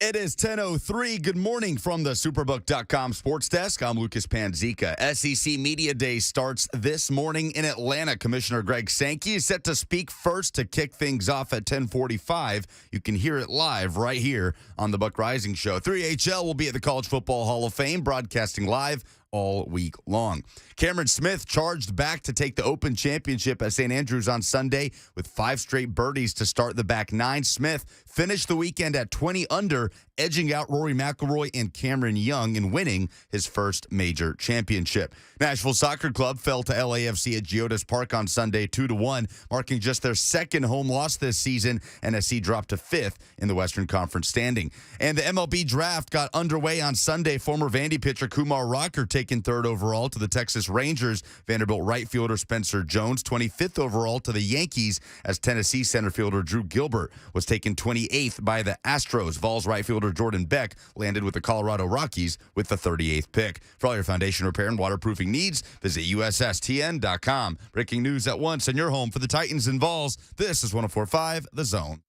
It is 10:03. Good morning from the Superbook.com sports desk. I'm Lucas Panzica. SEC Media Day starts this morning in Atlanta. Commissioner Greg Sankey is set to speak first to kick things off at 10:45. You can hear it live right here on the Buck Rising Show. 3HL will be at the College Football Hall of Fame, broadcasting live all week long. Cameron Smith charged back to take the Open Championship at St. Andrews on Sunday with 5 straight birdies to start the back 9. Smith finished the weekend at 20 under, edging out Rory McIlroy and Cameron Young and winning his first major championship. Nashville Soccer Club fell to LAFC at Geodis Park on Sunday 2-1, marking just their second home loss this season. NSC dropped to 5th in the Western Conference standing. And the MLB draft got underway on Sunday. Former Vandy pitcher Kumar Rocker taken 3rd overall to the Texas Rangers. Vanderbilt right fielder Spencer Jones 25th overall to the Yankees, as Tennessee center fielder Drew Gilbert was taken 28th by the Astros. Vols right fielder Jordan Beck landed with the Colorado Rockies with the 38th pick. For all your foundation repair and waterproofing needs, visit USSTN.com. Breaking news at once and your home for the Titans and Vols. This is 104.5 The Zone.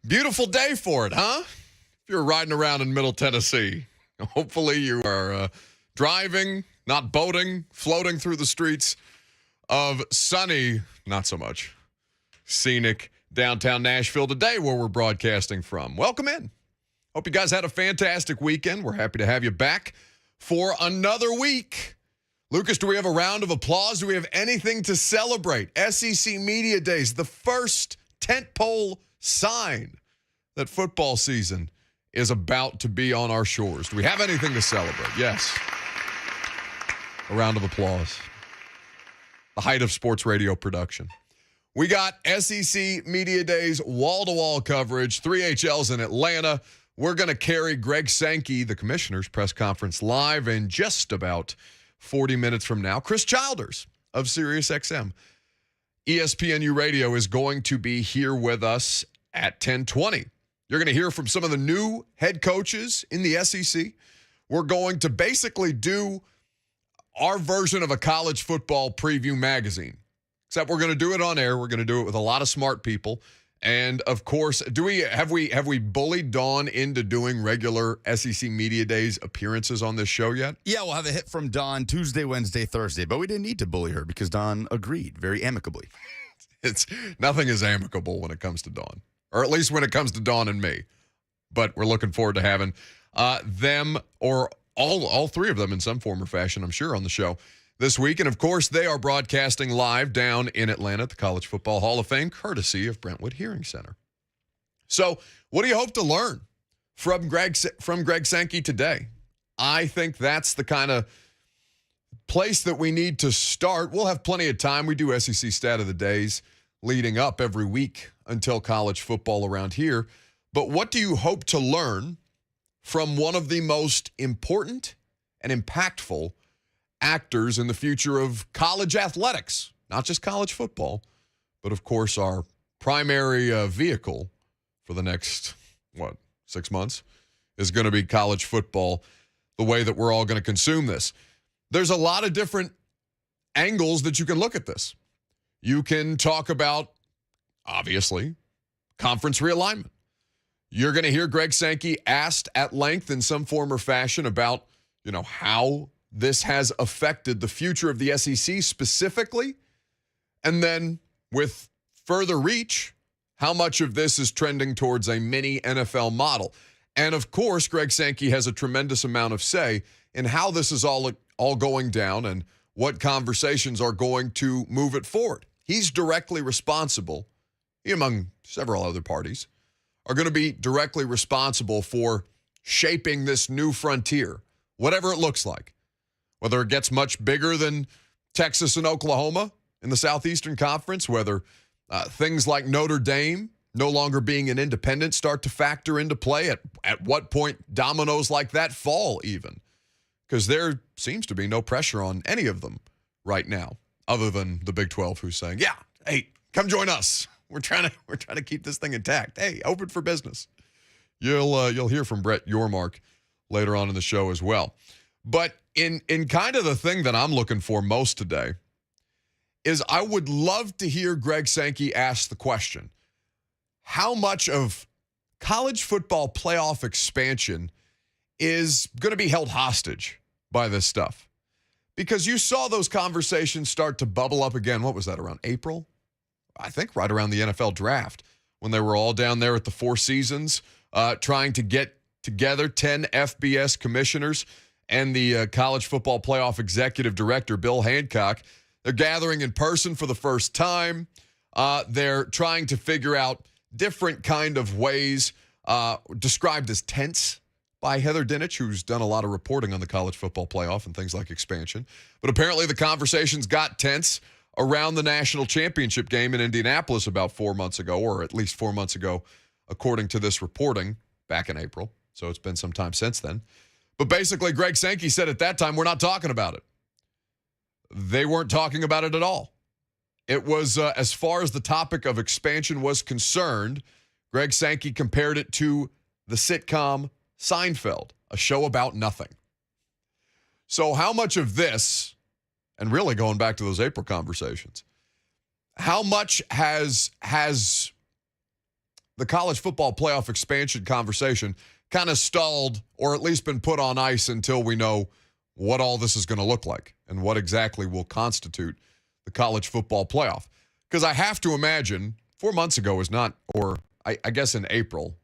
Beautiful day for it, huh? If you're riding around in Middle Tennessee, hopefully you are driving, not boating, floating through the streets of sunny, not so much, scenic downtown Nashville today, where we're broadcasting from. Welcome in. Hope you guys had a fantastic weekend. We're happy to have you back for another week. Lucas, do we have a round of applause? Do we have anything to celebrate? SEC Media Days, the first tentpole sign that football season is about to be on our shores. Do we have anything to celebrate? Yes. A round of applause. The height of sports radio production. We got SEC Media Days wall-to-wall coverage, 3HLs in Atlanta. We're going to carry Greg Sankey, the commissioner's press conference, live in just about 40 minutes from now. Chris Childers of SiriusXM. ESPNU Radio is going to be here with us at 10:20. You're going to hear from some of the new head coaches in the SEC. We're going to basically do our version of a college football preview magazine, except we're going to do it on air. We're going to do it with a lot of smart people. And, of course, have we bullied Dawn into doing regular SEC Media Days appearances on this show yet? Yeah, we'll have a hit from Dawn Tuesday, Wednesday, Thursday, but we didn't need to bully her because Dawn agreed very amicably. Nothing is amicable when it comes to Dawn, or at least when it comes to Dawn and me. But we're looking forward to having them, or all three of them in some form or fashion, I'm sure, on the show this week. And, of course, they are broadcasting live down in Atlanta at the College Football Hall of Fame, courtesy of Brentwood Hearing Center. So what do you hope to learn from Greg Sankey today? I think that's the kind of place that we need to start. We'll have plenty of time. We do SEC Stat of the Days leading up every week until college football around here. But what do you hope to learn from one of the most important and impactful actors in the future of college athletics? Not just college football, but, of course, our primary vehicle for the next, 6 months is going to be college football, the way that we're all going to consume this. There's a lot of different angles that you can look at this. You can talk about, obviously, conference realignment. You're going to hear Greg Sankey asked at length in some form or fashion about, how this has affected the future of the SEC specifically, and then with further reach, how much of this is trending towards a mini NFL model. And, of course, Greg Sankey has a tremendous amount of say in how this is all going down and what conversations are going to move it forward. He's directly responsible, he among several other parties, are going to be directly responsible for shaping this new frontier, whatever it looks like. Whether it gets much bigger than Texas and Oklahoma in the Southeastern Conference, whether Things like Notre Dame no longer being an independent start to factor into play. At what point dominoes like that fall even? Because there seems to be no pressure on any of them right now, other than the Big 12, who's saying, yeah, hey, come join us. We're trying to keep this thing intact. Hey, open for business. You'll hear from Brett Yormark later on in the show as well. But in kind of the thing that I'm looking for most today is I would love to hear Greg Sankey ask the question, how much of college football playoff expansion is going to be held hostage by this stuff? Because you saw those conversations start to bubble up again. What was that, around April? I think right around the NFL draft, when they were all down there at the Four Seasons trying to get together 10 FBS commissioners and the college football playoff executive director, Bill Hancock. They're gathering in person for the first time. They're trying to figure out different kind of ways, described as tense by Heather Dinich, who's done a lot of reporting on the college football playoff and things like expansion. But apparently the conversations got tense around the national championship game in Indianapolis about 4 months ago, or at least 4 months ago, according to this reporting back in April. So it's been some time since then. But basically, Greg Sankey said at that time, we're not talking about it. They weren't talking about it at all. It was, as far as the topic of expansion was concerned, Greg Sankey compared it to the sitcom Seinfeld, a show about nothing. So how much of this, and really going back to those April conversations, how much has the college football playoff expansion conversation kind of stalled or at least been put on ice until we know what all this is going to look like and what exactly will constitute the college football playoff? Because I have to imagine 4 months ago is not, or I guess in April.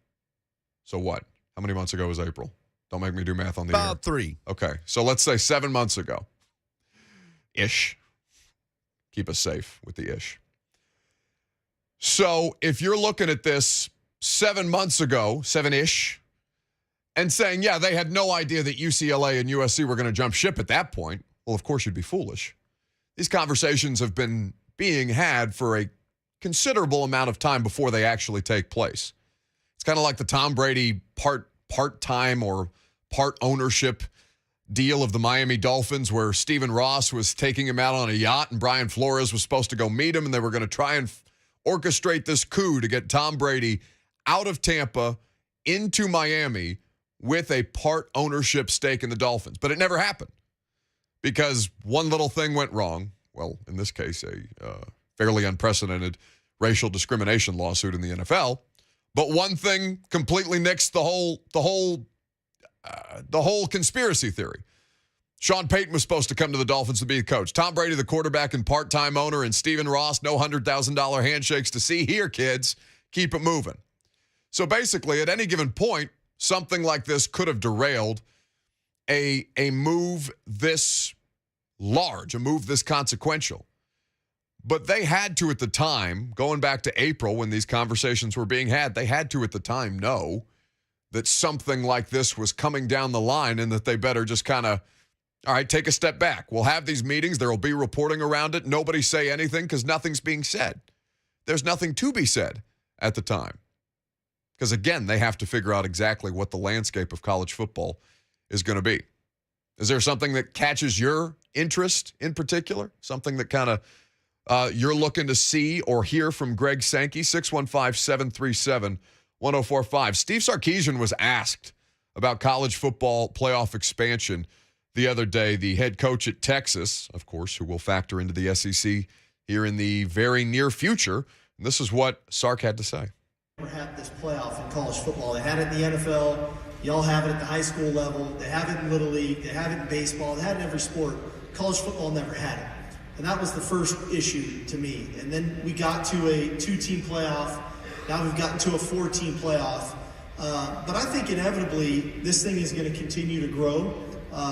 So what? How many months ago was April? Don't make me do math on the About year. 3. Okay. So let's say 7 months ago. Ish. Keep us safe with the ish. So if you're looking at this 7 months ago, 7-ish, and saying, yeah, they had no idea that UCLA and USC were going to jump ship at that point, well, of course you'd be foolish. These conversations have been being had for a considerable amount of time before they actually take place. It's kind of like the Tom Brady part-time or part ownership deal of the Miami Dolphins, where Stephen Ross was taking him out on a yacht and Brian Flores was supposed to go meet him, and they were going to try and orchestrate this coup to get Tom Brady out of Tampa into Miami with a part ownership stake in the Dolphins. But it never happened because one little thing went wrong. Well, in this case, a fairly unprecedented racial discrimination lawsuit in the NFL. But one thing completely nixed the whole conspiracy theory. Sean Payton was supposed to come to the Dolphins to be a coach. Tom Brady, the quarterback and part-time owner, and Stephen Ross, no $100,000 handshakes to see here, kids. Keep it moving. So basically, at any given point, something like this could have derailed a move this large, a move this consequential. But they had to, at the time, going back to April when these conversations were being had, they had to, at the time, know that something like this was coming down the line and that they better just kind of, all right, take a step back. We'll have these meetings. There will be reporting around it. Nobody say anything because nothing's being said. There's nothing to be said at the time. Because, again, they have to figure out exactly what the landscape of college football is going to be. Is there something that catches your interest in particular? Something that kind of you're looking to see or hear from Greg Sankey? 615-737-1045. Steve Sarkisian was asked about college football playoff expansion the other day. The head coach at Texas, of course, who will factor into the SEC here in the very near future. And this is what Sark had to say. Never had this playoff in college football. They had it in the NFL. Y'all have it at the high school level. They have it in Little League. They have it in baseball. They had it in every sport. College football never had it. And that was the first issue to me. And then we got to a 2-team playoff. Now we've gotten to a 4-team playoff. But I think inevitably this thing is going to continue to grow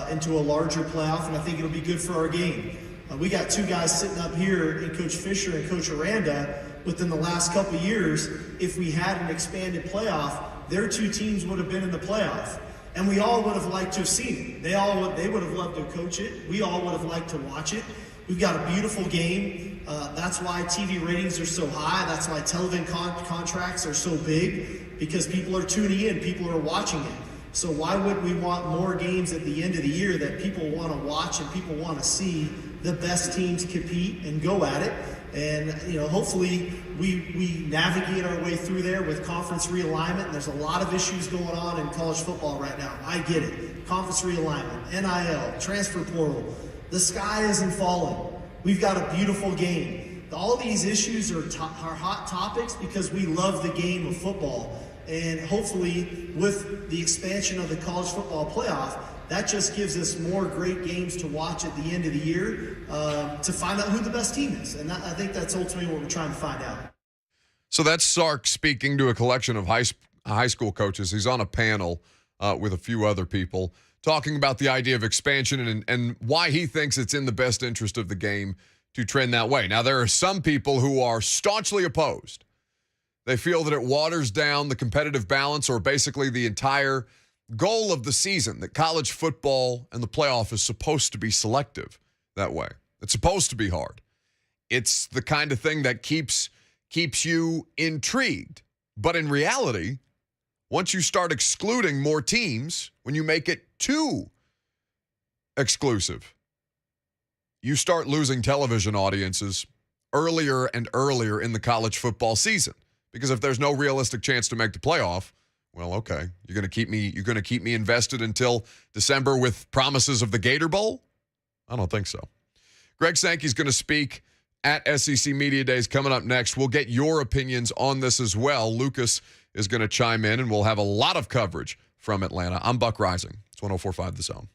into a larger playoff, and I think it'll be good for our game. We got two guys sitting up here, in Coach Fisher and Coach Aranda. Within the last couple of years, if we had an expanded playoff, their two teams would have been in the playoff. And we all would have liked to have seen it. They would have loved to coach it. We all would have liked to watch it. We've got a beautiful game. That's why TV ratings are so high. That's why television contracts are so big, because people are tuning in, people are watching it. So why would we want more games at the end of the year that people want to watch and people want to see the best teams compete and go at it? And, hopefully we navigate our way through there with conference realignment. And there's a lot of issues going on in college football right now. I get it. Conference realignment, NIL, transfer portal. The sky isn't falling. We've got a beautiful game. All these issues are hot topics because we love the game of football. And hopefully with the expansion of the college football playoff, that just gives us more great games to watch at the end of the year to find out who the best team is. And I think that's ultimately what we're trying to find out. So that's Sark speaking to a collection of high school coaches. He's on a panel with a few other people talking about the idea of expansion and why he thinks it's in the best interest of the game to trend that way. Now, there are some people who are staunchly opposed. They feel that it waters down the competitive balance, or basically the entire goal of the season, that college football and the playoff is supposed to be selective that way. It's supposed to be hard. It's the kind of thing that keeps you intrigued. But in reality, once you start excluding more teams, when you make it too exclusive, you start losing television audiences earlier and earlier in the college football season. Because if there's no realistic chance to make the playoff, well, okay, you're going to keep me invested until December with promises of the Gator Bowl? I don't think so. Greg Sankey's going to speak at SEC Media Days coming up next. We'll get your opinions on this as well. Lucas is going to chime in, and we'll have a lot of coverage from Atlanta. I'm Buck Rising. It's 104.5 The Zone.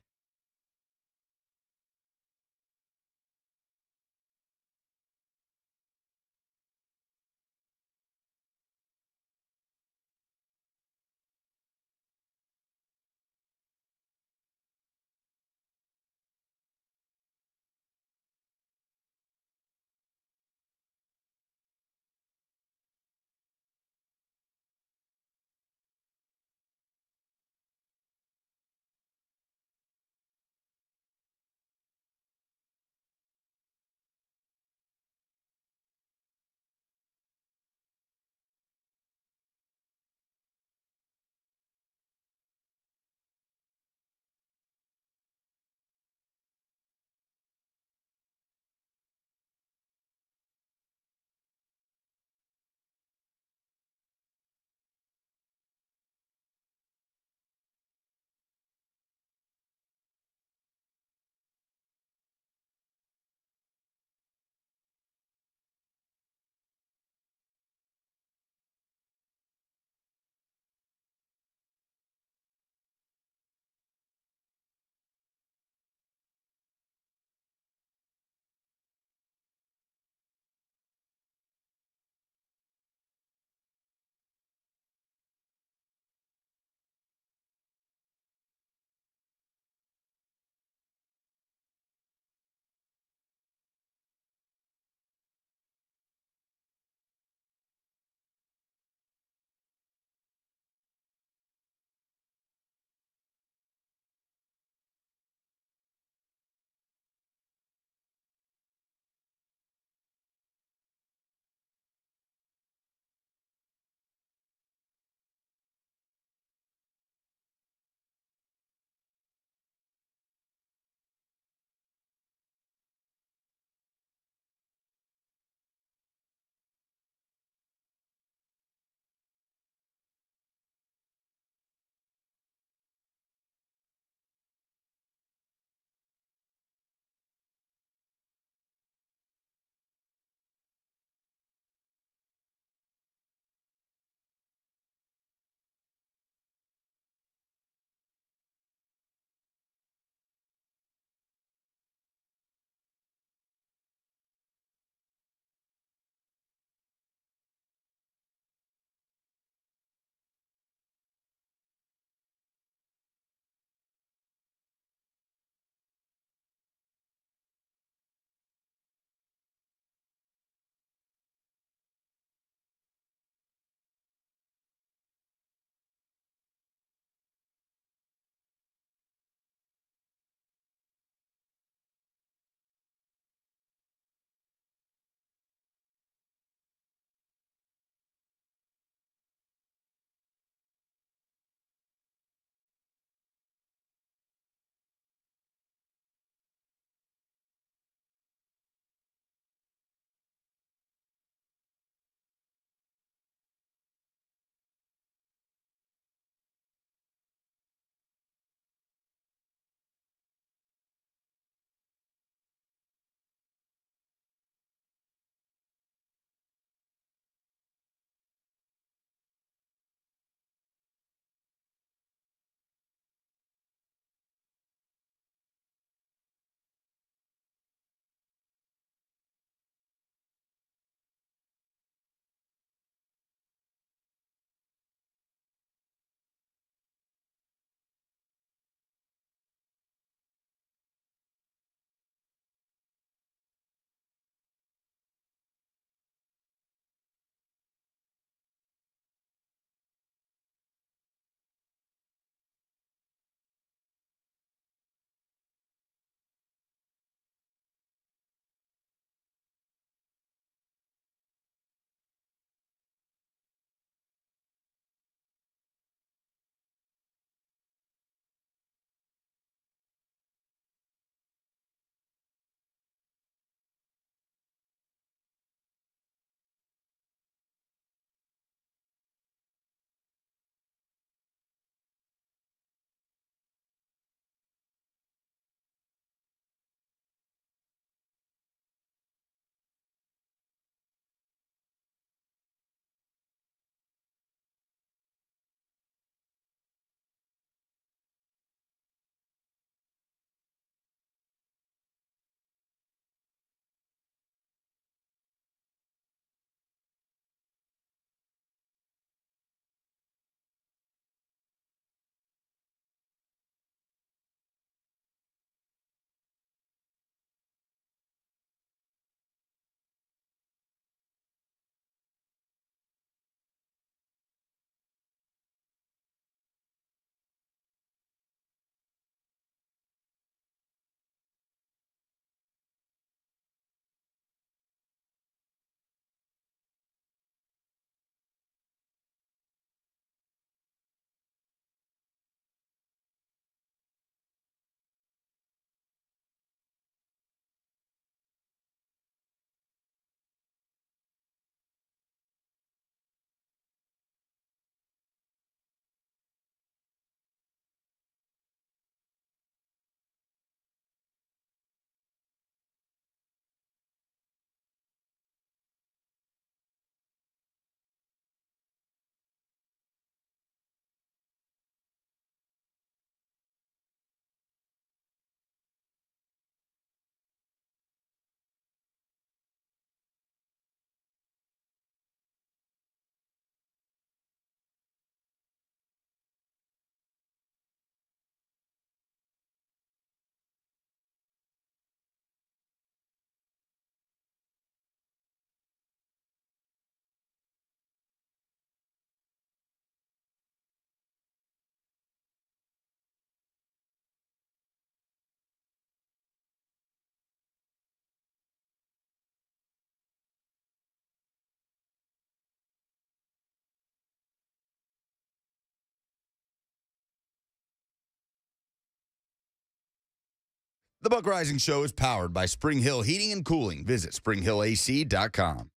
The Buck Rising Show is powered by Spring Hill Heating and Cooling. Visit springhillac.com.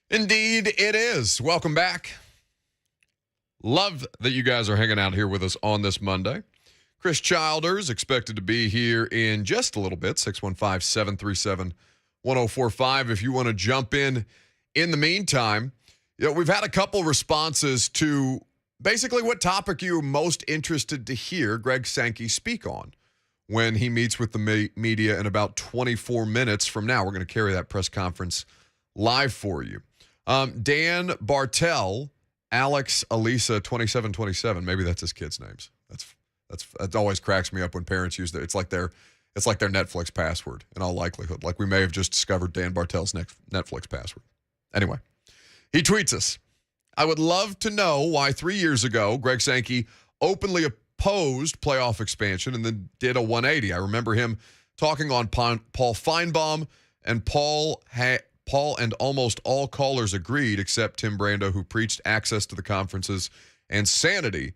Indeed, it is. Welcome back. Love that you guys are hanging out here with us on this Monday. Chris Childers expected to be here in just a little bit, 615-737-1045. If you want to jump in the meantime, we've had a couple responses to basically what topic you're most interested to hear Greg Sankey speak on when he meets with the media in about 24 minutes from now. We're going to carry that press conference live for you. Dan Bartel, Alex, Elisa, 2727. Maybe that's his kids' names. That always cracks me up when parents use it's like their Netflix password in all likelihood. Like we may have just discovered Dan Bartel's Netflix password. Anyway, he tweets us. I would love to know why 3 years ago Greg Sankey openly opposed playoff expansion and then did a 180. I remember him talking on Paul Feinbaum, and Paul and almost all callers agreed except Tim Brando, who preached access to the conferences and sanity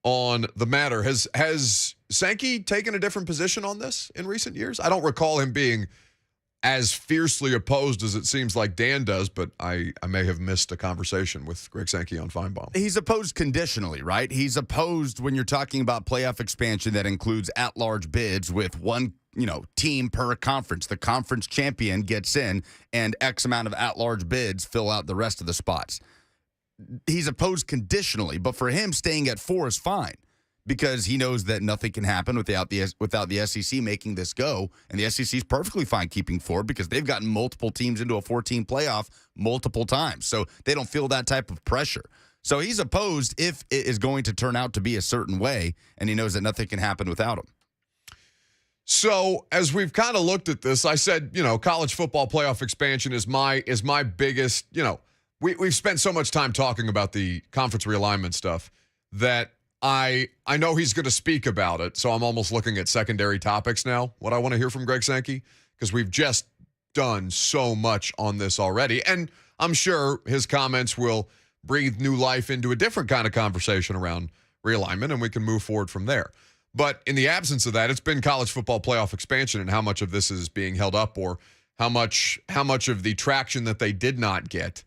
on the matter. Has Sankey taken a different position on this in recent years? I don't recall him being as fiercely opposed as it seems like Dan does, but I may have missed a conversation with Greg Sankey on Feinbaum. He's opposed conditionally, right? He's opposed when you're talking about playoff expansion that includes at-large bids with one team per conference. The conference champion gets in, and X amount of at-large bids fill out the rest of the spots. He's opposed conditionally, but for him, staying at 4 is fine because he knows that nothing can happen without the SEC making this go, and the SEC is perfectly fine keeping 4 because they've gotten multiple teams into a 14 playoff multiple times, so they don't feel that type of pressure. So he's opposed if it is going to turn out to be a certain way, and he knows that nothing can happen without him. So as we've kind of looked at this, I said, college football playoff expansion is my biggest, we've spent so much time talking about the conference realignment stuff that I know he's going to speak about it. So I'm almost looking at secondary topics now, what I want to hear from Greg Sankey, because we've just done so much on this already. And I'm sure his comments will breathe new life into a different kind of conversation around realignment, and we can move forward from there. But in the absence of that, it's been college football playoff expansion and how much of this is being held up, or how much of the traction that they did not get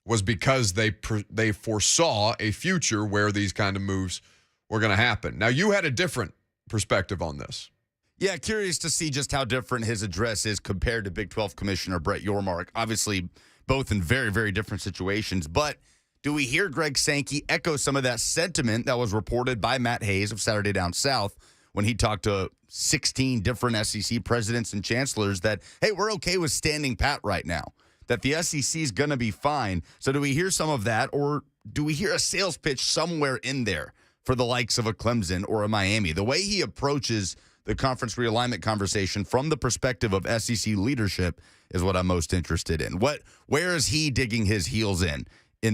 was because they foresaw a future where these kind of moves were going to happen. Now, you had a different perspective on this. Yeah, curious to see just how different his address is compared to Big 12 Commissioner Brett Yormark. Obviously, both in very, very different situations. But do we hear Greg Sankey echo some of that sentiment that was reported by Matt Hayes of Saturday Down South when he talked to 16 different SEC presidents and chancellors that, hey, we're okay with standing pat right now, that the SEC is going to be fine? So do we hear some of that, or do we hear a sales pitch somewhere in there for the likes of a Clemson or a Miami? The way he approaches the conference realignment conversation from the perspective of SEC leadership is what I'm most interested in. Where is he digging his heels in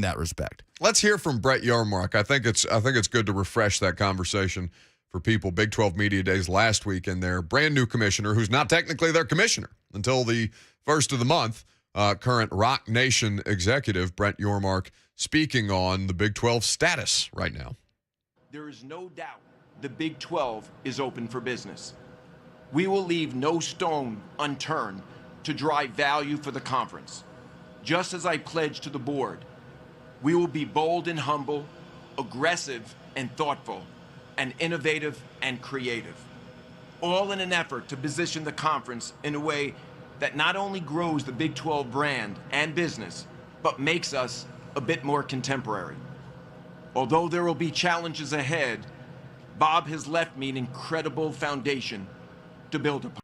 that respect? Let's hear from Brett Yormark. I think it's good to refresh that conversation for people. Big 12 Media Days last week, and their brand new commissioner, who's not technically their commissioner until the first of the month, current Rock Nation executive Brett Yormark, speaking on the Big 12 status right now. There is no doubt the Big 12 is open for business. We will leave no stone unturned to drive value for the conference. Just as I pledged to the board, we will be bold and humble, aggressive and thoughtful, and innovative and creative, all in an effort to position the conference in a way that not only grows the Big 12 brand and business, but makes us a bit more contemporary. Although there will be challenges ahead, Bob has left me an incredible foundation to build upon.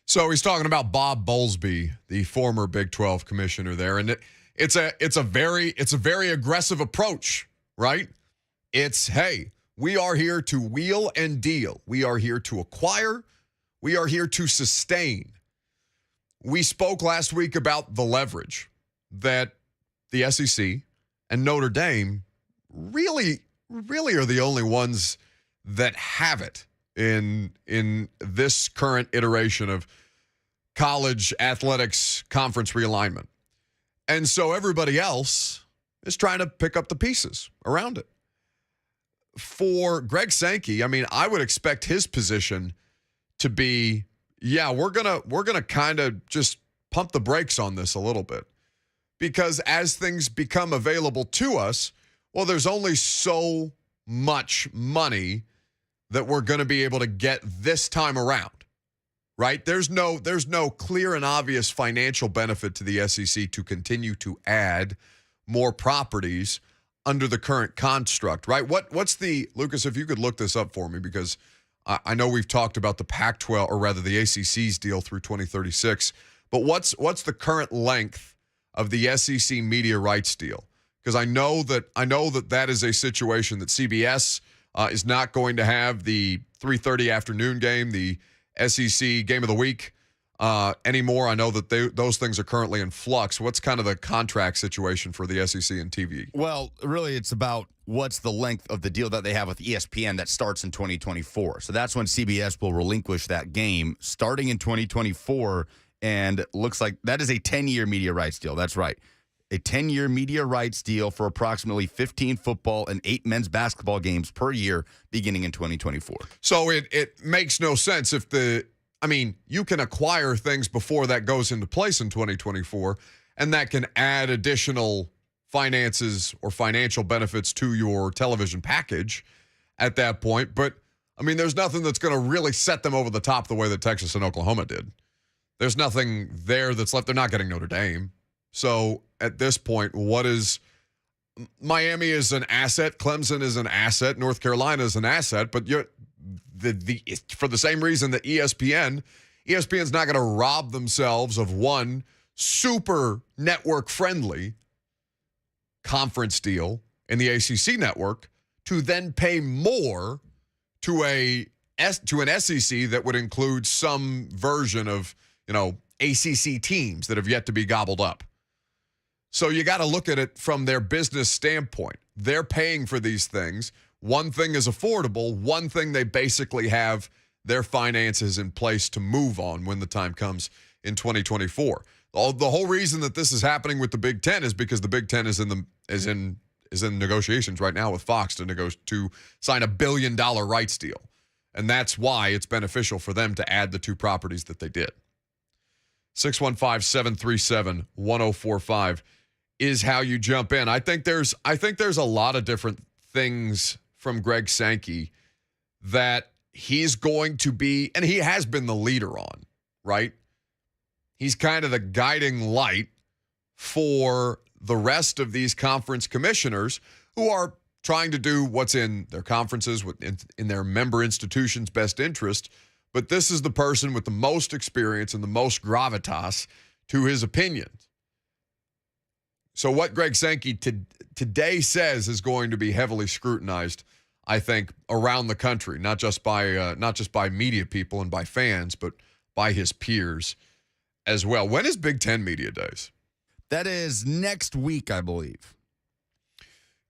So he's talking about Bob Bowlesby, the former Big 12 commissioner there, and it's a very aggressive approach, right? It's, hey, we are here to wheel and deal. We are here to acquire. We are here to sustain. We spoke last week about the leverage that the SEC and Notre Dame really are the only ones that have it in this current iteration of college athletics conference realignment. And so everybody else is trying to pick up the pieces around it. For Greg Sankey, I mean, I would expect his position to be, we're gonna kind of just pump the brakes on this a little bit, because as things become available to us, well, there's only so much money that we're going to be able to get this time around, right? There's no clear and obvious financial benefit to the SEC to continue to add more properties under the current construct, right? What's the, Lucas, if you could look this up for me, because I know we've talked about the Pac-12, or rather the ACC's deal through 2036, but what's the current length of the SEC media rights deal? Because I know that is a situation that CBS is not going to have the 3:30 afternoon game, the SEC game of the week anymore. I know that those things are currently in flux. What's kind of the contract situation for the SEC and TV? Well, really, it's about what's the length of the deal that they have with ESPN that starts in 2024. So that's when CBS will relinquish that game starting in 2024, and looks like that is a 10-year media rights deal. That's right. A 10-year media rights deal for approximately 15 football and 8 men's basketball games per year beginning in 2024. So it makes no sense if you can acquire things before that goes into place in 2024, and that can add additional finances or financial benefits to your television package at that point. But, there's nothing that's going to really set them over the top the way that Texas and Oklahoma did. There's nothing there that's left. They're not getting Notre Dame. So at this point, Miami is an asset, Clemson is an asset, North Carolina is an asset, but for the same reason that ESPN's not going to rob themselves of one super network-friendly conference deal in the ACC network to then pay more to an SEC that would include some version of, ACC teams that have yet to be gobbled up. So you got to look at it from their business standpoint. They're paying for these things. One thing is affordable. One thing, they basically have their finances in place to move on when the time comes in 2024. The whole reason that this is happening with the Big Ten is because the Big Ten is in negotiations right now with Fox to sign $1 billion rights deal. And that's why it's beneficial for them to add the 2 properties that they did. 615-737-1045 is how you jump in. I think there's a lot of different things from Greg Sankey that he's going to be, and he has been the leader on, right? He's kind of the guiding light for the rest of these conference commissioners who are trying to do what's in their conferences, in their member institutions' best interest. But this is the person with the most experience and the most gravitas to his opinions. So what Greg Sankey today says is going to be heavily scrutinized, I think, around the country, not just by media people and by fans, but by his peers as well. When is Big Ten Media Days? That is next week, I believe.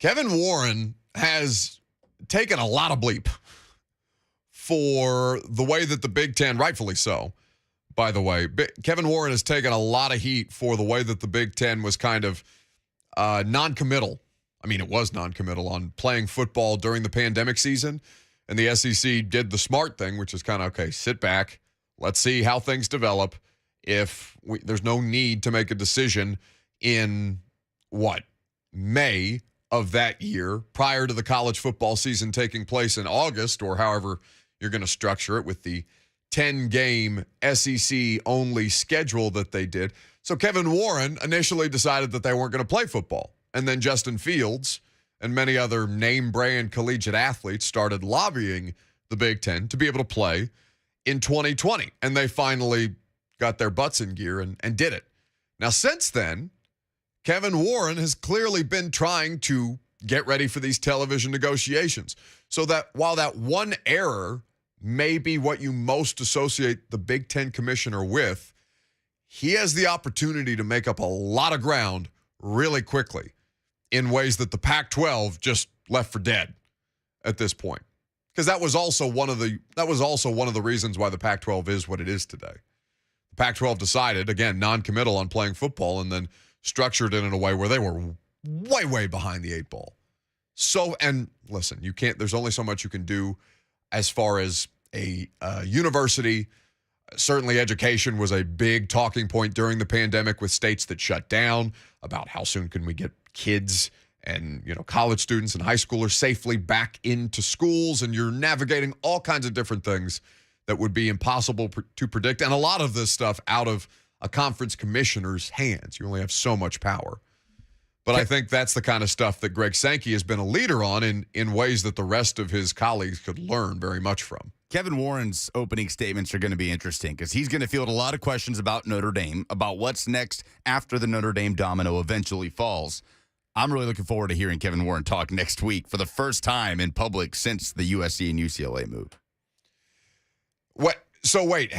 Kevin Warren has taken a lot of bleep for the way that the Big Ten, rightfully so, by the way, Kevin Warren has taken a lot of heat for the way that the Big Ten was kind of non-committal. It was non-committal on playing football during the pandemic season, and the SEC did the smart thing, which is kind of, okay, sit back, let's see how things develop. There's no need to make a decision in, May of that year, prior to the college football season taking place in August, or however you're going to structure it with the 10-game SEC-only schedule that they did. So Kevin Warren initially decided that they weren't going to play football. And then Justin Fields and many other name-brand collegiate athletes started lobbying the Big Ten to be able to play in 2020. And they finally got their butts in gear and did it. Now, since then, Kevin Warren has clearly been trying to get ready for these television negotiations. So that while that one error may be what you most associate the Big Ten commissioner with, he has the opportunity to make up a lot of ground really quickly in ways that the Pac-12 just left for dead at this point. Because that was also one of the reasons why the Pac-12 is what it is today. The Pac-12 decided, again, non-committal on playing football, and then structured it in a way where they were way, way behind the 8 ball. So, and listen, there's only so much you can do as far as a university. Certainly education was a big talking point during the pandemic with states that shut down about how soon can we get kids and college students and high schoolers safely back into schools, and you're navigating all kinds of different things that would be impossible to predict, and a lot of this stuff out of a conference commissioner's hands. You only have so much power. But I think that's the kind of stuff that Greg Sankey has been a leader on in ways that the rest of his colleagues could learn very much from. Kevin Warren's opening statements are going to be interesting because he's going to field a lot of questions about Notre Dame, about what's next after the Notre Dame domino eventually falls. I'm really looking forward to hearing Kevin Warren talk next week for the first time in public since the USC and UCLA move. So wait,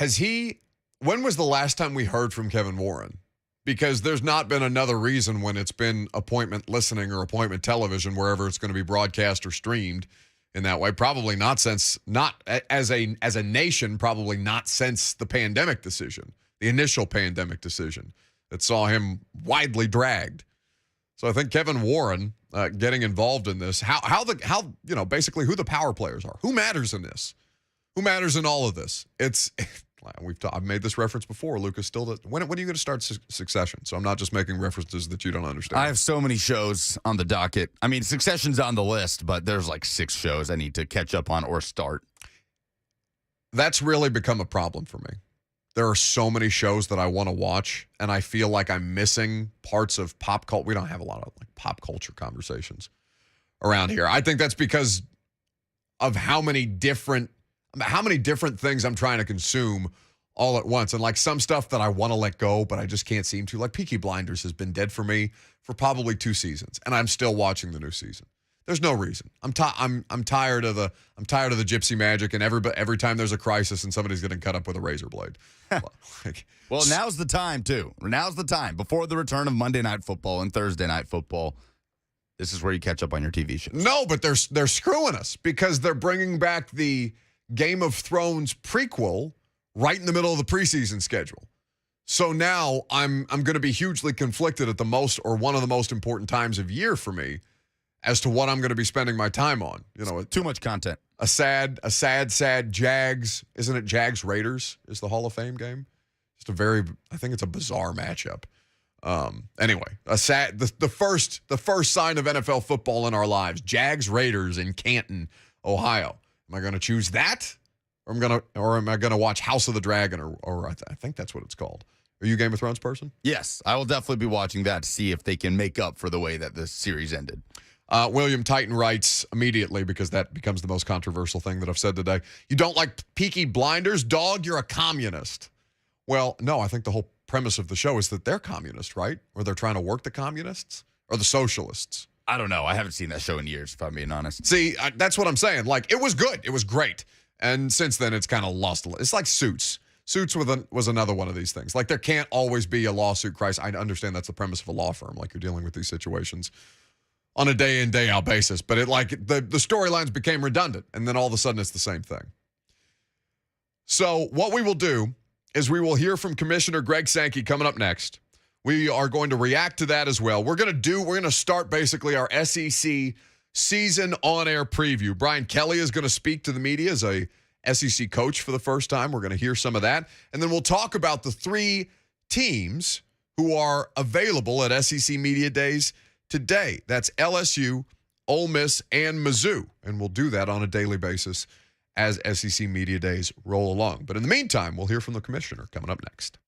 when was the last time we heard from Kevin Warren? Because there's not been another reason when it's been appointment listening or appointment television, wherever it's going to be broadcast or streamed in that way. Probably not as a nation, probably not since the pandemic decision, the initial pandemic decision that saw him widely dragged. So I think Kevin Warren getting involved in this, basically who the power players are, who matters in this, who matters in all of this. I've made this reference before. Lucas still does. When are you going to start Succession? So I'm not just making references that you don't understand. I have so many shows on the docket. I mean, Succession's on the list, but there's like 6 shows I need to catch up on or start. That's really become a problem for me. There are so many shows that I want to watch, and I feel like I'm missing parts of pop culture. We don't have a lot of pop culture conversations around here. I think that's because of how many different things I'm trying to consume all at once. And some stuff that I want to let go, but I just can't seem to. Like Peaky Blinders has been dead for me for probably 2 seasons, and I'm still watching the new season. There's no reason. I'm tired of the gypsy magic, and every time there's a crisis and somebody's getting cut up with a razor blade. Well, now's the time too. Now's the time before the return of Monday Night Football and Thursday Night Football. This is where you catch up on your TV shows. No, but they're screwing us because they're bringing back the Game of Thrones prequel right in the middle of the preseason schedule. So now I'm going to be hugely conflicted at one of the most important times of year for me as to what I'm going to be spending my time on. Too much content. A sad Jags. Isn't it Jags Raiders is the Hall of Fame game? Just I think it's a bizarre matchup. Anyway, the first sign of NFL football in our lives, Jags Raiders in Canton, Ohio. Am I going to choose that? Or am I going to watch House of the Dragon or I think that's what it's called. Are you a Game of Thrones person? Yes, I will definitely be watching that to see if they can make up for the way that this series ended. William Titan writes immediately, because that becomes the most controversial thing that I've said today. You don't like Peaky Blinders? Dog, you're a communist. Well, no, I think the whole premise of the show is that they're communist, right? Or they're trying to work the communists or the socialists. I don't know. I haven't seen that show in years, if I'm being honest. See, that's what I'm saying. It was good. It was great. And since then, it's kind of lost a little. It's like Suits. Suits was another one of these things. There can't always be a lawsuit crisis. I understand that's the premise of a law firm. You're dealing with these situations on a day in, day out basis. But the storylines became redundant, and then all of a sudden it's the same thing. So what we will do is we will hear from Commissioner Greg Sankey coming up next. We are going to react to that as well. We're going to start basically our SEC season on-air preview. Brian Kelly is going to speak to the media as a SEC coach for the first time. We're going to hear some of that. And then we'll talk about the 3 teams who are available at SEC Media Days today. That's LSU, Ole Miss, and Mizzou. And we'll do that on a daily basis as SEC Media Days roll along. But in the meantime, we'll hear from the commissioner coming up next.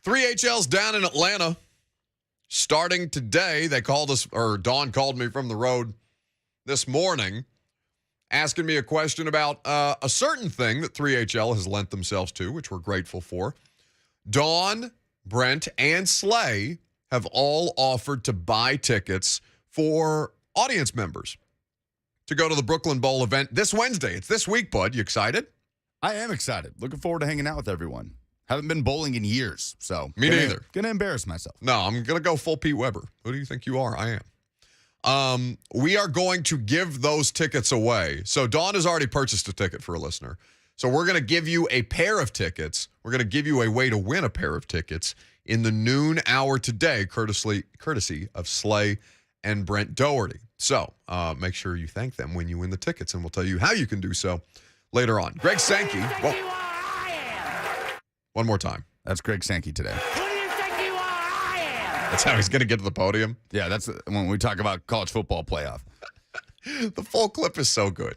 3HL's down in Atlanta. Starting today, they called us, or Dawn called me from the road this morning, asking me a question about a certain thing that 3HL has lent themselves to, which we're grateful for. Dawn, Brent, and Slay have all offered to buy tickets for audience members to go to the Brooklyn Bowl event this Wednesday. It's this week, bud. You excited? I am excited. Looking forward to hanging out with everyone. Haven't been bowling in years, so. Me neither. Gonna embarrass myself. No, I'm going to go full Pete Weber. Who do you think you are? I am. We are going to give those tickets away. So Dawn has already purchased a ticket for a listener. So we're going to give you a pair of tickets. We're going to give you a way to win a pair of tickets in the noon hour today, courtesy of Slay and Brent Doherty. So make sure you thank them when you win the tickets, and we'll tell you how you can do so later on. Greg Sankey. Whoa. One more time. That's Greg Sankey today. Who do you think you are? I am. That's how he's going to get to the podium. Yeah, that's when we talk about college football playoff. The full clip is so good.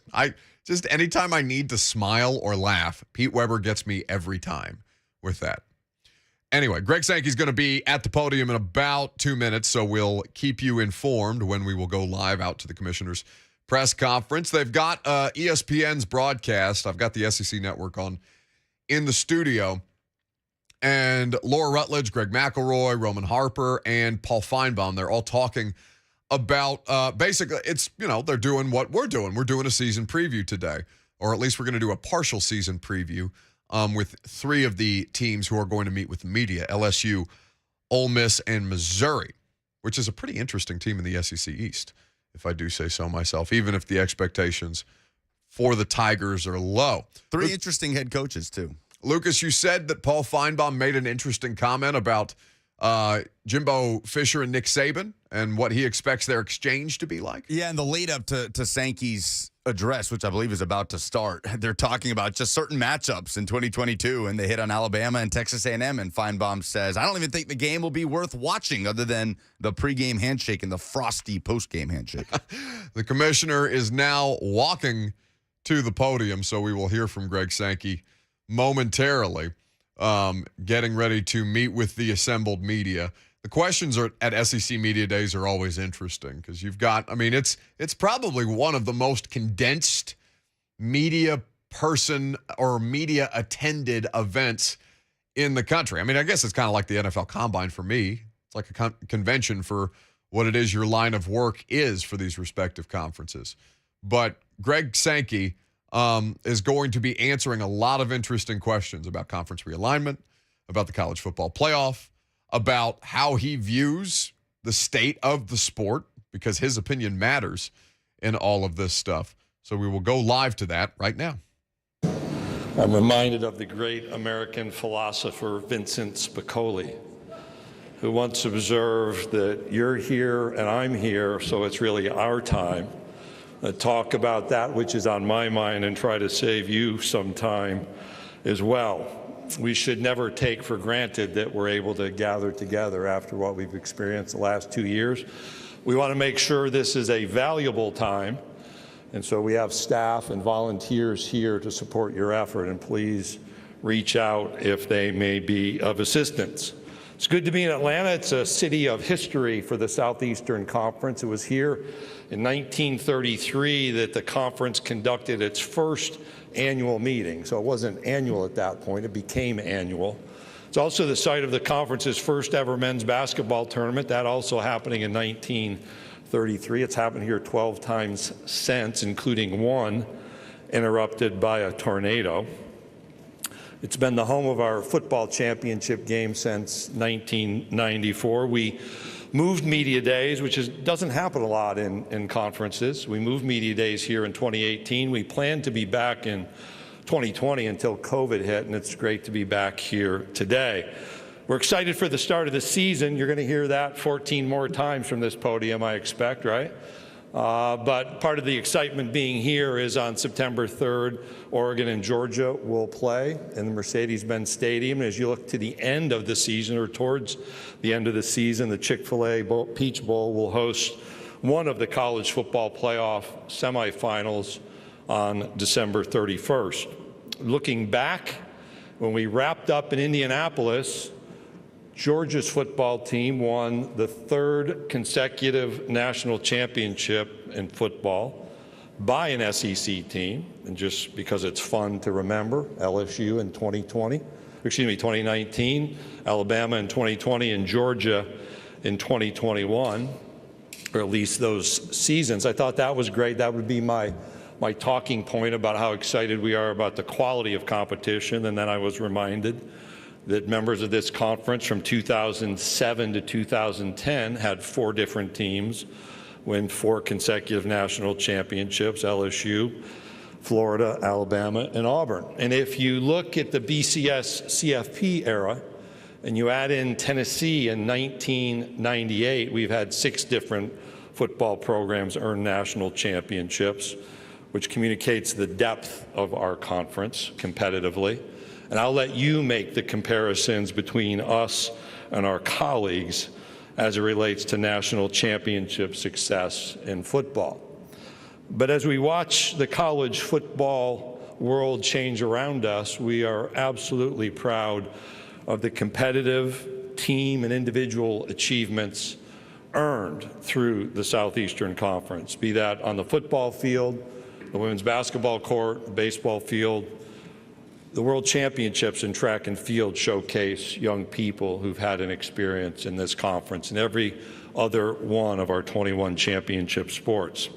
Just anytime I need to smile or laugh, Pete Weber gets me every time with that. Anyway, Greg Sankey's going to be at the podium in about 2 minutes, so we'll keep you informed when we will go live out to the commissioner's press conference. They've got ESPN's broadcast. I've got the SEC network on in the studio. And Laura Rutledge, Greg McElroy, Roman Harper, and Paul Feinbaum, they're all talking about basically, it's, they're doing what we're doing. We're doing a season preview today, or at least we're going to do a partial season preview with 3 of the teams who are going to meet with the media, LSU, Ole Miss, and Missouri, which is a pretty interesting team in the SEC East, if I do say so myself, even if the expectations for the Tigers are low. 3 interesting head coaches, too. Lucas, you said that Paul Feinbaum made an interesting comment about Jimbo Fisher and Nick Saban and what he expects their exchange to be like. Yeah, and the lead up to Sankey's address, which I believe is about to start, they're talking about just certain matchups in 2022, and they hit on Alabama and Texas A&M, and Feinbaum says, I don't even think the game will be worth watching other than the pregame handshake and the frosty postgame handshake. The commissioner is now walking to the podium, so we will hear from Greg Sankey momentarily, getting ready to meet with the assembled media. The questions at SEC Media Days are always interesting because you've got, it's probably one of the most condensed media person or media attended events in the country. I guess it's kind of like the NFL Combine for me. It's like a convention for what it is your line of work is for these respective conferences. But Greg Sankey is going to be answering a lot of interesting questions about conference realignment, about the college football playoff, about how he views the state of the sport, because his opinion matters in all of this stuff. So we will go live to that right now. I'm reminded of the great American philosopher Vincent Spicoli, who once observed that you're here and I'm here, so it's really our time. Talk about that which is on my mind and try to save you some time as well. We should never take for granted that we're able to gather together after what we've experienced the last 2 years. We want to make sure this is a valuable time, and so we have staff and volunteers here to support your effort, and please reach out if they may be of assistance. It's good to be in Atlanta. It's a city of history for the Southeastern Conference. It was here in 1933 that the conference conducted its first annual meeting. So it wasn't annual at that point. It became annual. It's also the site of the conference's first ever men's basketball tournament. That also happening in 1933. It's happened here 12 times since, including one interrupted by a tornado. It's been the home of our football championship game since 1994. We moved media days, which doesn't happen a lot in conferences. We moved media days here in 2018. We planned to be back in 2020 until COVID hit, and it's great to be back here today. We're excited for the start of the season. You're going to hear that 14 more times from this podium, I expect, right? But part of the excitement being here is on September 3rd, Oregon and Georgia will play in the Mercedes-Benz Stadium. As you look to the end of the season, or towards the end of the season, the Chick-fil-A Peach Bowl will host one of the college football playoff semifinals on December 31st. Looking back, when we wrapped up in Indianapolis, Georgia's football team won the 3rd consecutive national championship in football by an SEC team, and just because it's fun to remember, LSU in 2019, Alabama in 2020, and Georgia in 2021, or at least those seasons. I thought that was great. That would be my talking point about how excited we are about the quality of competition. And then I was reminded that members of this conference from 2007 to 2010 had 4 different teams win 4 consecutive national championships: LSU, Florida, Alabama, and Auburn. And if you look at the BCS CFP era and you add in Tennessee in 1998, we've had 6 different football programs earn national championships, which communicates the depth of our conference competitively. And I'll let you make the comparisons between us and our colleagues as it relates to national championship success in football. But as we watch the college football world change around us, we are absolutely proud of the competitive team and individual achievements earned through the Southeastern Conference, be that on the football field, the women's basketball court, the baseball field. The World Championships in track and field showcase young people who've had an experience in this conference and every other one of our 21 championship sports.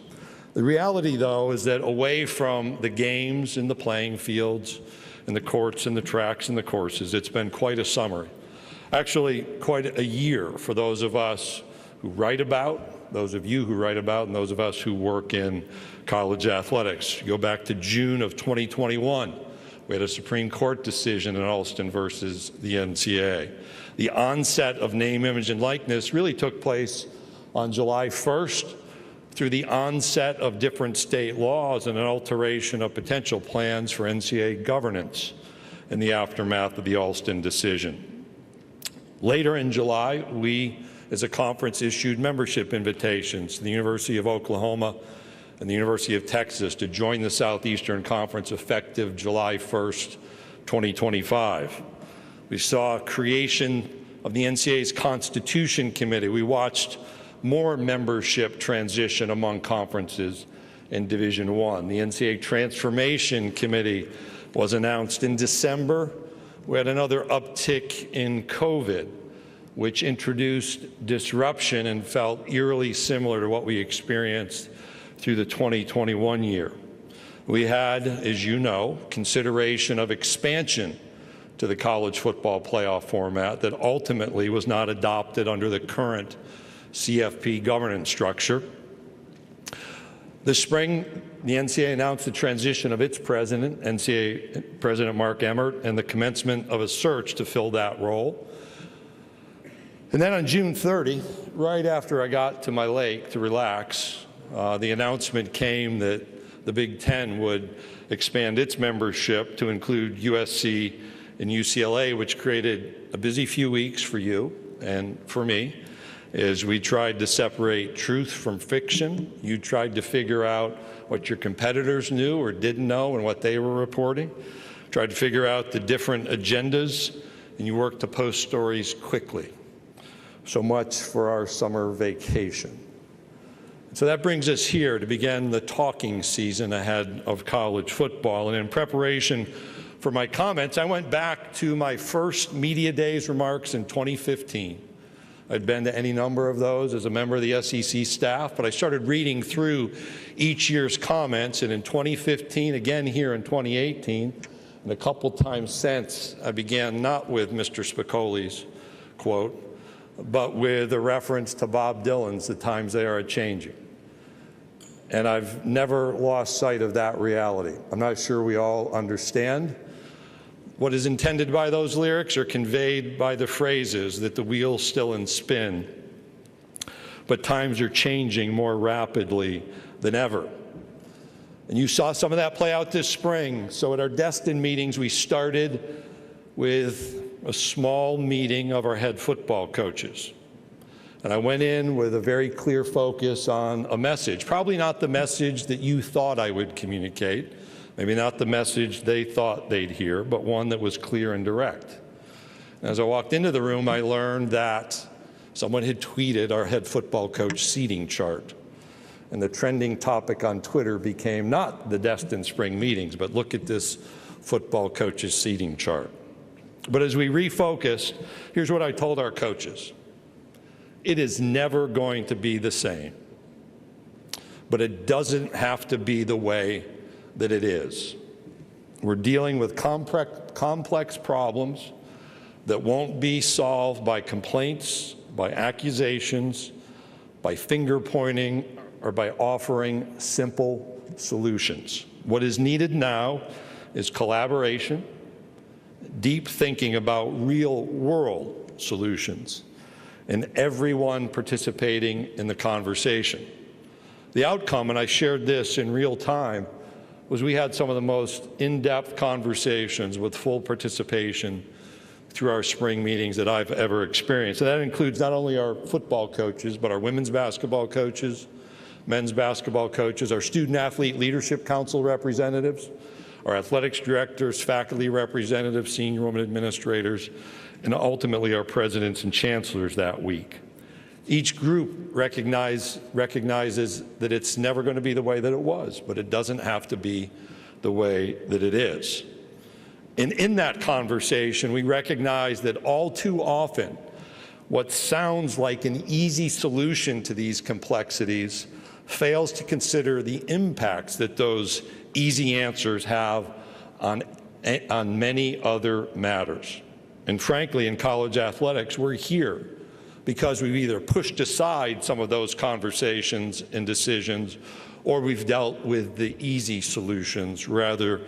The reality, though, is that away from the games and the playing fields and the courts and the tracks and the courses, it's been quite a summer. Actually, quite a year for those of us who write about, those of you who write about, and those of us who work in college athletics. You go back to June of 2021. We had a Supreme Court decision in Alston versus the NCAA. The onset of name, image, and likeness really took place on July 1st through the onset of different state laws and an alteration of potential plans for NCAA governance in the aftermath of the Alston decision. Later in July, we, as a conference, issued membership invitations to the University of Oklahoma and the University of Texas to join the Southeastern Conference effective July 1st, 2025. We saw creation of the NCAA's Constitution Committee. We watched more membership transition among conferences in Division I. The NCAA Transformation Committee was announced in December. We had another uptick in COVID, which introduced disruption and felt eerily similar to what we experienced through the 2021 year. We had, as you know, consideration of expansion to the college football playoff format that ultimately was not adopted under the current CFP governance structure. This spring, the NCAA announced the transition of its president, NCAA President Mark Emmert, and the commencement of a search to fill that role. And then on June 30, right after I got to my lake to relax, the announcement came that the Big Ten would expand its membership to include USC and UCLA, which created a busy few weeks for you and for me as we tried to separate truth from fiction. You tried to figure out what your competitors knew or didn't know and what they were reporting. Tried to figure out the different agendas, and you worked to post stories quickly. So much for our summer vacation. So that brings us here to begin the talking season ahead of college football. And in preparation for my comments, I went back to my first Media Days remarks in 2015. I'd been to any number of those as a member of the SEC staff, but I started reading through each year's comments, and in 2015, again here in 2018, and a couple times since, I began not with Mr. Spicoli's quote, but with a reference to Bob Dylan's "The Times They Are A-Changing." And I've never lost sight of that reality. I'm not sure we all understand what is intended by those lyrics or conveyed by the phrases that the wheel's still in spin. But times are changing more rapidly than ever. And you saw some of that play out this spring. So at our Destin meetings, we started with a small meeting of our head football coaches. And I went in with a very clear focus on a message, probably not the message that you thought I would communicate, maybe not the message they thought they'd hear, but one that was clear and direct. As I walked into the room, I learned that someone had tweeted our head football coach seating chart. And the trending topic on Twitter became not the Destin spring meetings, but look at this football coach's seating chart. But as we refocused, here's what I told our coaches. It is never going to be the same, but it doesn't have to be the way that it is. We're dealing with complex problems that won't be solved by complaints, by accusations, by finger pointing, or by offering simple solutions. What is needed now is collaboration, deep thinking about real-world solutions, and everyone participating in the conversation. The outcome, and I shared this in real time, was we had some of the most in-depth conversations with full participation through our spring meetings that I've ever experienced. And that includes not only our football coaches, but our women's basketball coaches, men's basketball coaches, our student-athlete leadership council representatives, our athletics directors, faculty representatives, senior women administrators, and ultimately our presidents and chancellors that week. Each group recognizes that it's never going to be the way that it was, but it doesn't have to be the way that it is. And in that conversation, we recognize that all too often, what sounds like an easy solution to these complexities fails to consider the impacts that those easy answers have on many other matters. And frankly, in college athletics, we're here because we've either pushed aside some of those conversations and decisions, or we've dealt with the easy solutions rather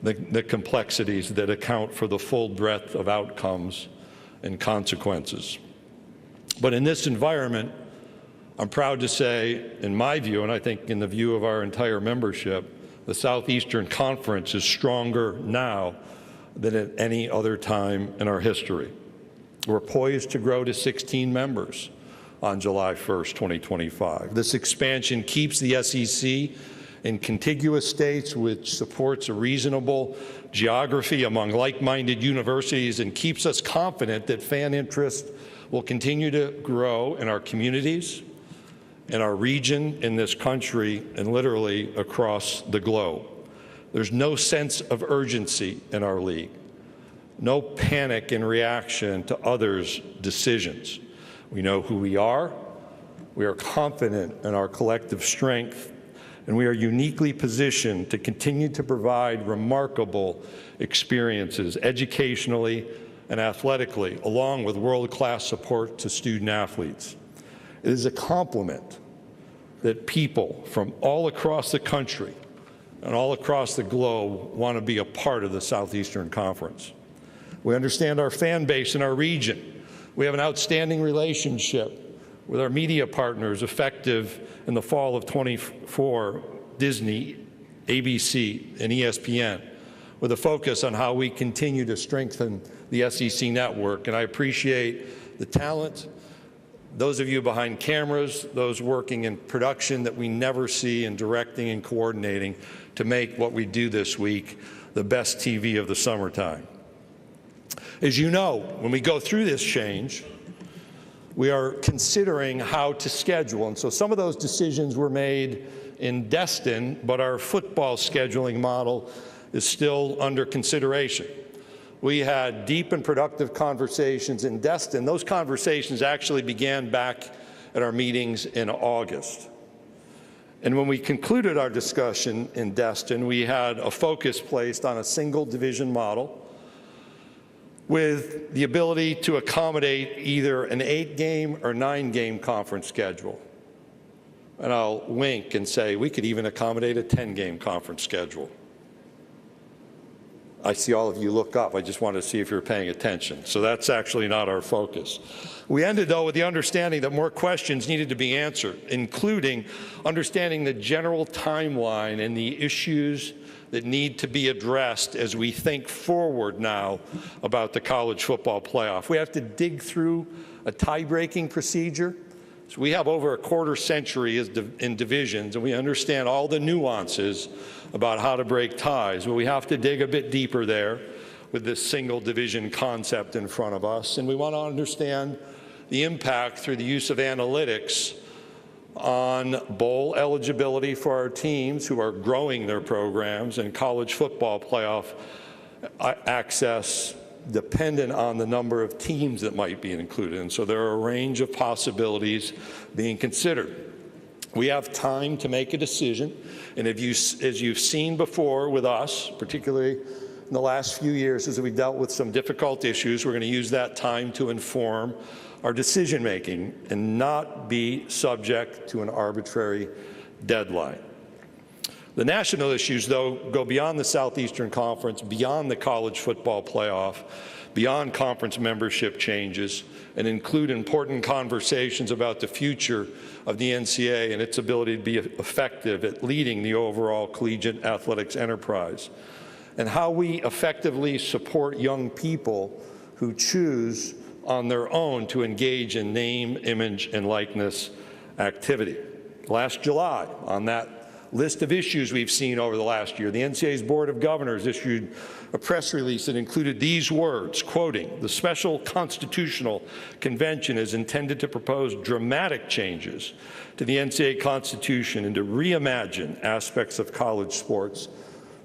than the complexities that account for the full breadth of outcomes and consequences. But in this environment, I'm proud to say, in my view, and I think in the view of our entire membership, the Southeastern Conference is stronger now than at any other time in our history. We're poised to grow to 16 members on July 1st, 2025. This expansion keeps the SEC in contiguous states, which supports a reasonable geography among like-minded universities and keeps us confident that fan interest will continue to grow in our communities, in our region, in this country, and literally across the globe. There's no sense of urgency in our league, no panic in reaction to others' decisions. We know who we are confident in our collective strength, and we are uniquely positioned to continue to provide remarkable experiences educationally and athletically, along with world-class support to student athletes. It is a compliment that people from all across the country and all across the globe want to be a part of the Southeastern Conference. We understand our fan base in our region. We have an outstanding relationship with our media partners, effective in the fall of 24, Disney, ABC, and ESPN, with a focus on how we continue to strengthen the SEC network. And I appreciate the talent, those of you behind cameras, those working in production that we never see, in directing and coordinating to make what we do this week the best TV of the summertime. As you know, when we go through this change, we are considering how to schedule. And so some of those decisions were made in Destin, but our football scheduling model is still under consideration. We had deep and productive conversations in Destin. Those conversations actually began back at our meetings in August. And when we concluded our discussion in Destin, we had a focus placed on a single division model with the ability to accommodate either an 8-game or 9-game conference schedule. And I'll wink and say we could even accommodate a 10-game conference schedule. I see all of you look up. I just wanted to see if you're paying attention. So that's actually not our focus. We ended, though, with the understanding that more questions needed to be answered, including understanding the general timeline and the issues that need to be addressed as we think forward now about the college football playoff. We have to dig through a tie-breaking procedure. So we have over a quarter century in divisions, and we understand all the nuances about how to break ties. But we have to dig a bit deeper there. with this single division concept in front of us. And we want to understand the impact through the use of analytics on bowl eligibility for our teams who are growing their programs and college football playoff access dependent on the number of teams that might be included. And so there are a range of possibilities being considered. We have time to make a decision, and as you've seen before with us, particularly in the last few years as we've dealt with some difficult issues, we're going to use that time to inform our decision making and not be subject to an arbitrary deadline. The national issues, though, go beyond the Southeastern Conference, beyond the college football playoff, beyond conference membership changes, and include important conversations about the future of the NCAA and its ability to be effective at leading the overall collegiate athletics enterprise, and how we effectively support young people who choose on their own to engage in name, image, and likeness activity. Last July, on that list of issues we've seen over the last year, the NCAA's Board of Governors issued a press release that included these words, quoting, "The Special Constitutional Convention is intended to propose dramatic changes to the NCAA Constitution and to reimagine aspects of college sports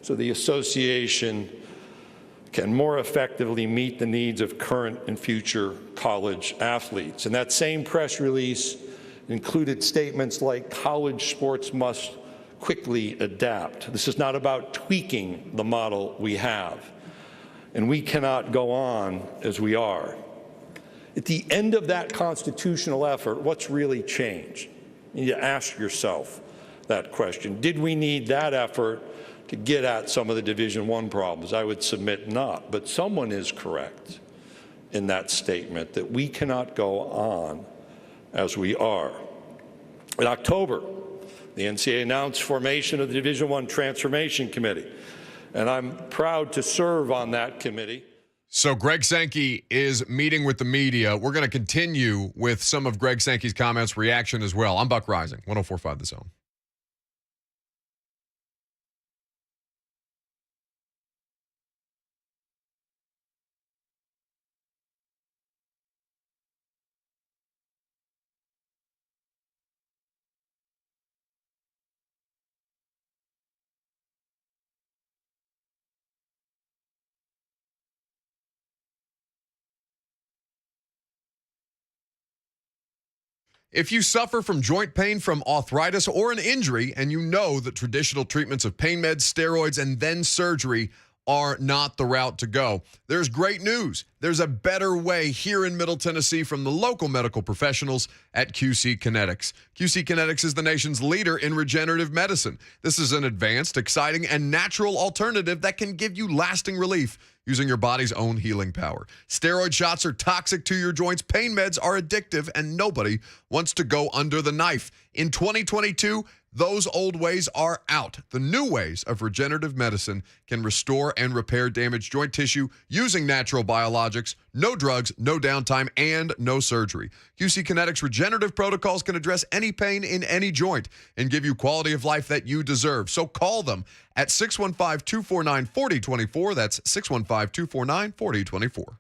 so the association can more effectively meet the needs of current and future college athletes." And that same press release included statements like college sports must quickly adapt. This is not about tweaking the model we have, and we cannot go on as we are. At the end of that constitutional effort, what's really changed? You need to ask yourself that question. Did we need that effort to get at some of the Division I problems? I would submit not, but someone is correct in that statement that we cannot go on as we are. In October, the NCAA announced formation of the Division I Transformation Committee, and I'm proud to serve on that committee. So Greg Sankey is meeting with the media. We're going to continue with some of Greg Sankey's comments, reaction as well. I'm Buck Rising, 104.5 The Zone. If you suffer from joint pain from arthritis or an injury, and you know that traditional treatments of pain meds, steroids, and then surgery are not the route to go, there's great news. There's a better way here in Middle Tennessee from the local medical professionals at QC Kinetics. QC Kinetics is the nation's leader in regenerative medicine. This is an advanced, exciting, and natural alternative that can give you lasting relief using your body's own healing power. Steroid shots are toxic to your joints. Pain meds are addictive, and nobody wants to go under the knife. In 2022, those old ways are out. The new ways of regenerative medicine can restore and repair damaged joint tissue using natural biologics, no drugs, no downtime, and no surgery. QC Kinetics regenerative protocols can address any pain in any joint and give you quality of life that you deserve. So call them at 615-249-4024. That's 615-249-4024.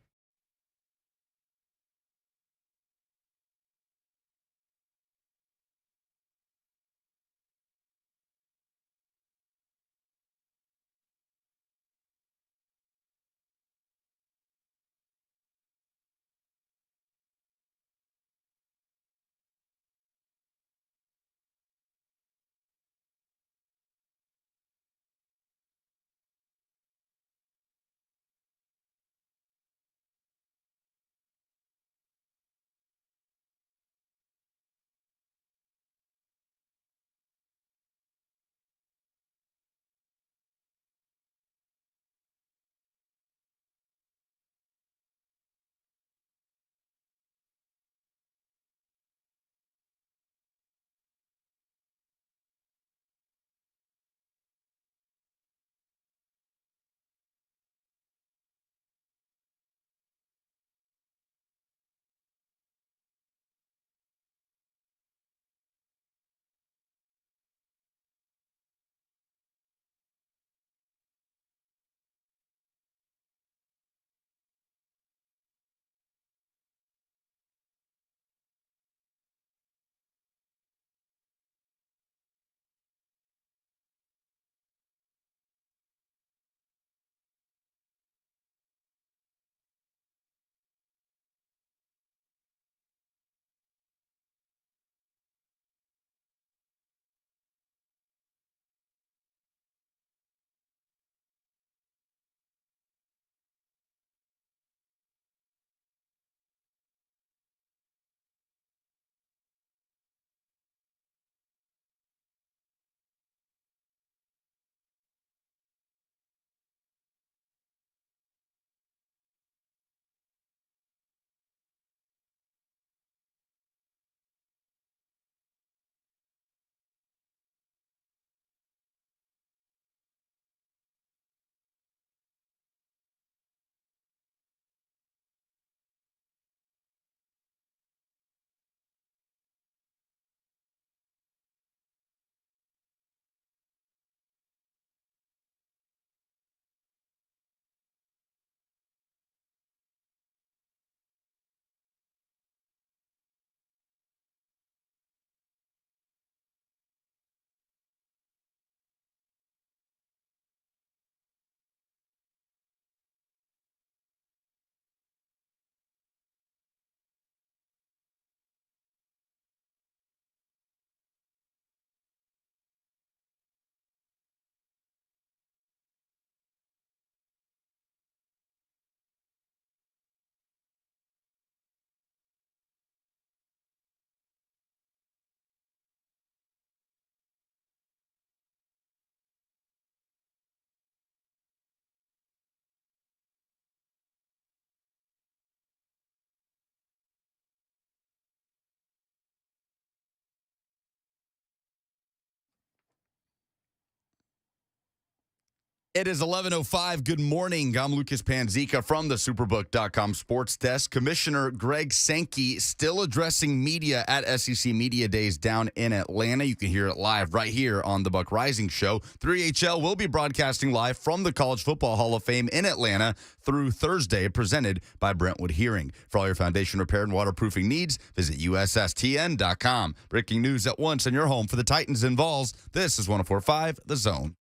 It is 11:05. Good morning. I'm Lucas Panzica from the Superbook.com Sports Desk. Commissioner Greg Sankey still addressing media at SEC Media Days down in Atlanta. You can hear it live right here on the Buck Rising Show. 3HL will be broadcasting live from the College Football Hall of Fame in Atlanta through Thursday, presented by Brentwood Hearing. For all your foundation repair and waterproofing needs, visit USSTN.com. Breaking news at once in your home for the Titans and Vols. This is 104.5 The Zone.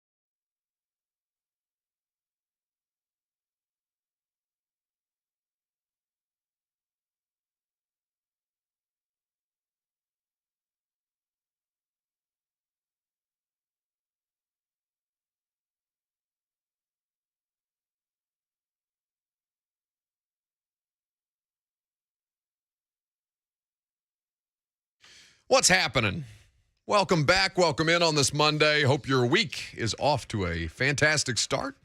What's happening? Welcome back. Welcome in on this Monday. Hope your week is off to a fantastic start.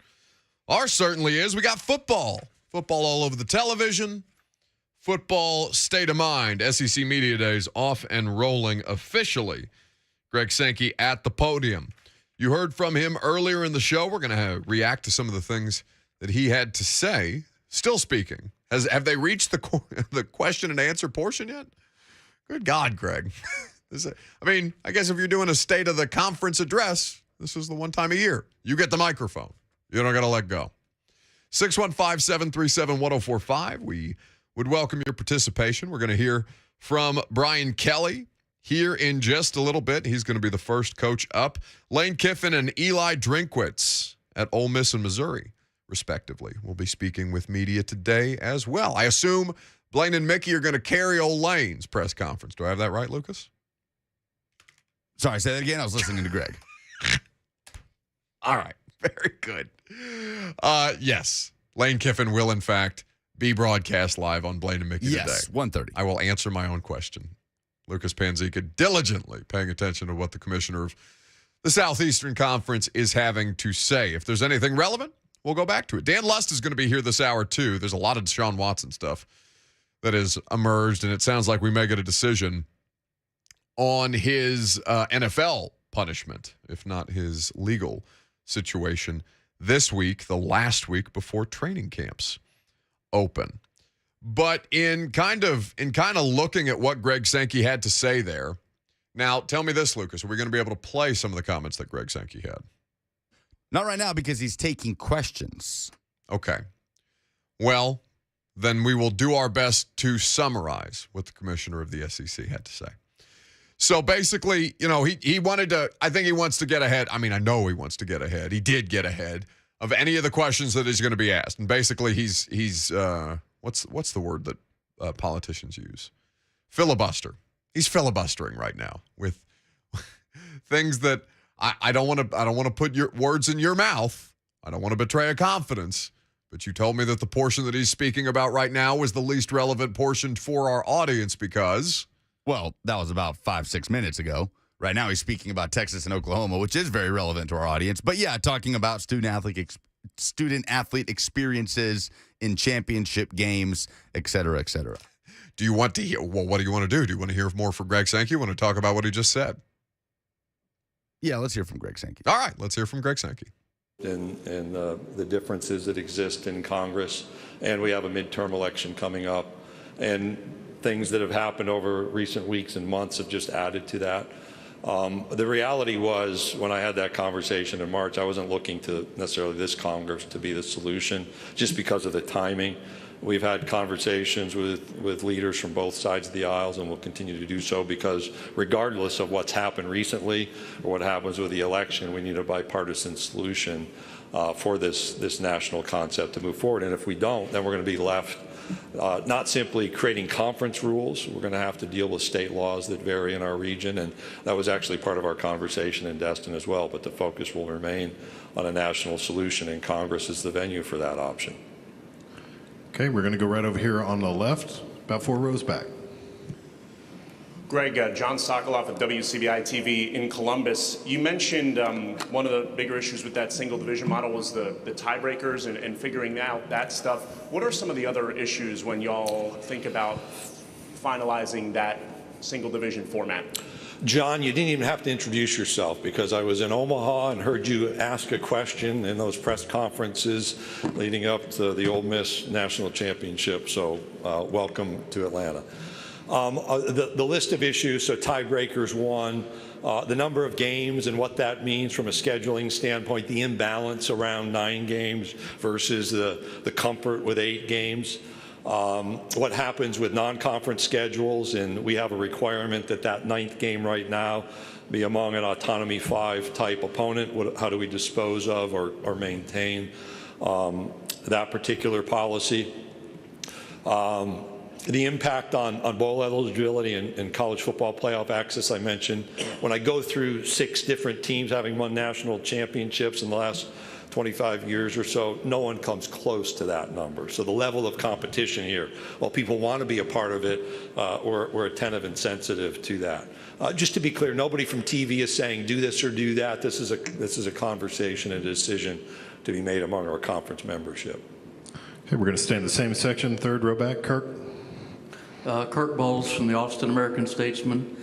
Ours certainly is. We got football. Football all over the television. Football state of mind. SEC Media Days off and rolling officially. Greg Sankey at the podium. You heard from him earlier in the show. We're going to react to some of the things that he had to say. Still speaking. Have they reached the question and answer portion yet? Good God, Greg. I guess if you're doing a state of the conference address, this is the one time a year. You get the microphone. You don't got to let go. 615-737-1045. We would welcome your participation. We're going to hear from Brian Kelly here in just a little bit. He's going to be the first coach up. Lane Kiffin and Eli Drinkwitz at Ole Miss and Missouri, respectively, will be speaking with media today as well. I assume Blaine and Mickey are going to carry old Lane's press conference. Do I have that right, Lucas? Sorry, say that again. I was listening to Greg. All right. Very good. Yes. Lane Kiffin will, in fact, be broadcast live on Blaine and Mickey today. Yes, 1:30. I will answer my own question. Lucas Panzica diligently paying attention to what the commissioner of the Southeastern Conference is having to say. If there's anything relevant, we'll go back to it. Dan Lust is going to be here this hour, too. There's a lot of Deshaun Watson stuff that has emerged, and it sounds like we may get a decision on his NFL punishment, if not his legal situation this week, the last week before training camps open. But in kind of looking at what Greg Sankey had to say there, now tell me this, Lucas, are we going to be able to play some of the comments that Greg Sankey had? Not right now because he's taking questions. Okay. Well, then we will do our best to summarize what the commissioner of the SEC had to say. So basically, he wanted to, I think he wants to get ahead. I mean, I know he wants to get ahead. He did get ahead of any of the questions that he's going to be asked. And basically he's what's the word that politicians use? Filibuster. He's filibustering right now with things that I don't want to put your words in your mouth. I don't want to betray a confidence. But you told me that the portion that he's speaking about right now was the least relevant portion for our audience because... Well, that was about 5-6 minutes ago. Right now he's speaking about Texas and Oklahoma, which is very relevant to our audience. But yeah, talking about student-athlete experiences in championship games, et cetera, et cetera. Do you want to hear... Well, what do you want to do? Do you want to hear more from Greg Sankey? You want to talk about what he just said? Yeah, let's hear from Greg Sankey. All right, let's hear from Greg Sankey. And the differences that exist in Congress, and we have a midterm election coming up, and things that have happened over recent weeks and months have just added to that. The reality was, when I had that conversation in March, I wasn't looking to necessarily this Congress to be the solution, just because of the timing. We've had conversations with leaders from both sides of the aisles, and we'll continue to do so, because regardless of what's happened recently or what happens with the election, we need a bipartisan solution for this national concept to move forward. And if we don't, then we're going to be left not simply creating conference rules. We're going to have to deal with state laws that vary in our region, and that was actually part of our conversation in Destin as well. But the focus will remain on a national solution, and Congress is the venue for that option. Okay, we're going to go right over here on the left, about 4 rows back. Greg, John Sokoloff of WCBI TV in Columbus. You mentioned one of the bigger issues with that single division model was the tiebreakers and figuring out that stuff. What are some of the other issues when y'all think about finalizing that single division format? John, you didn't even have to introduce yourself because I was in Omaha and heard you ask a question in those press conferences leading up to the Ole Miss National Championship. So welcome to Atlanta. The list of issues, so tiebreakers one, the number of games and what that means from a scheduling standpoint, the imbalance around 9 games versus the comfort with 8 games. What happens with non-conference schedules, and we have a requirement that 9th game right now be among an Autonomy 5 type opponent. How do we dispose of or maintain that particular policy? The impact on bowl eligibility and college football playoff access I mentioned. When I go through 6 different teams having won national championships in the last 25 years or so, no one comes close to that number. So the level of competition here, while people want to be a part of it, we're attentive and sensitive to that. Just to be clear, nobody from TV is saying do this or do that. This is a conversation and a decision to be made among our conference membership. Okay, we're going to stay in the same section, 3rd row back. Kirk. Kirk Bowles from the Austin American-Statesman.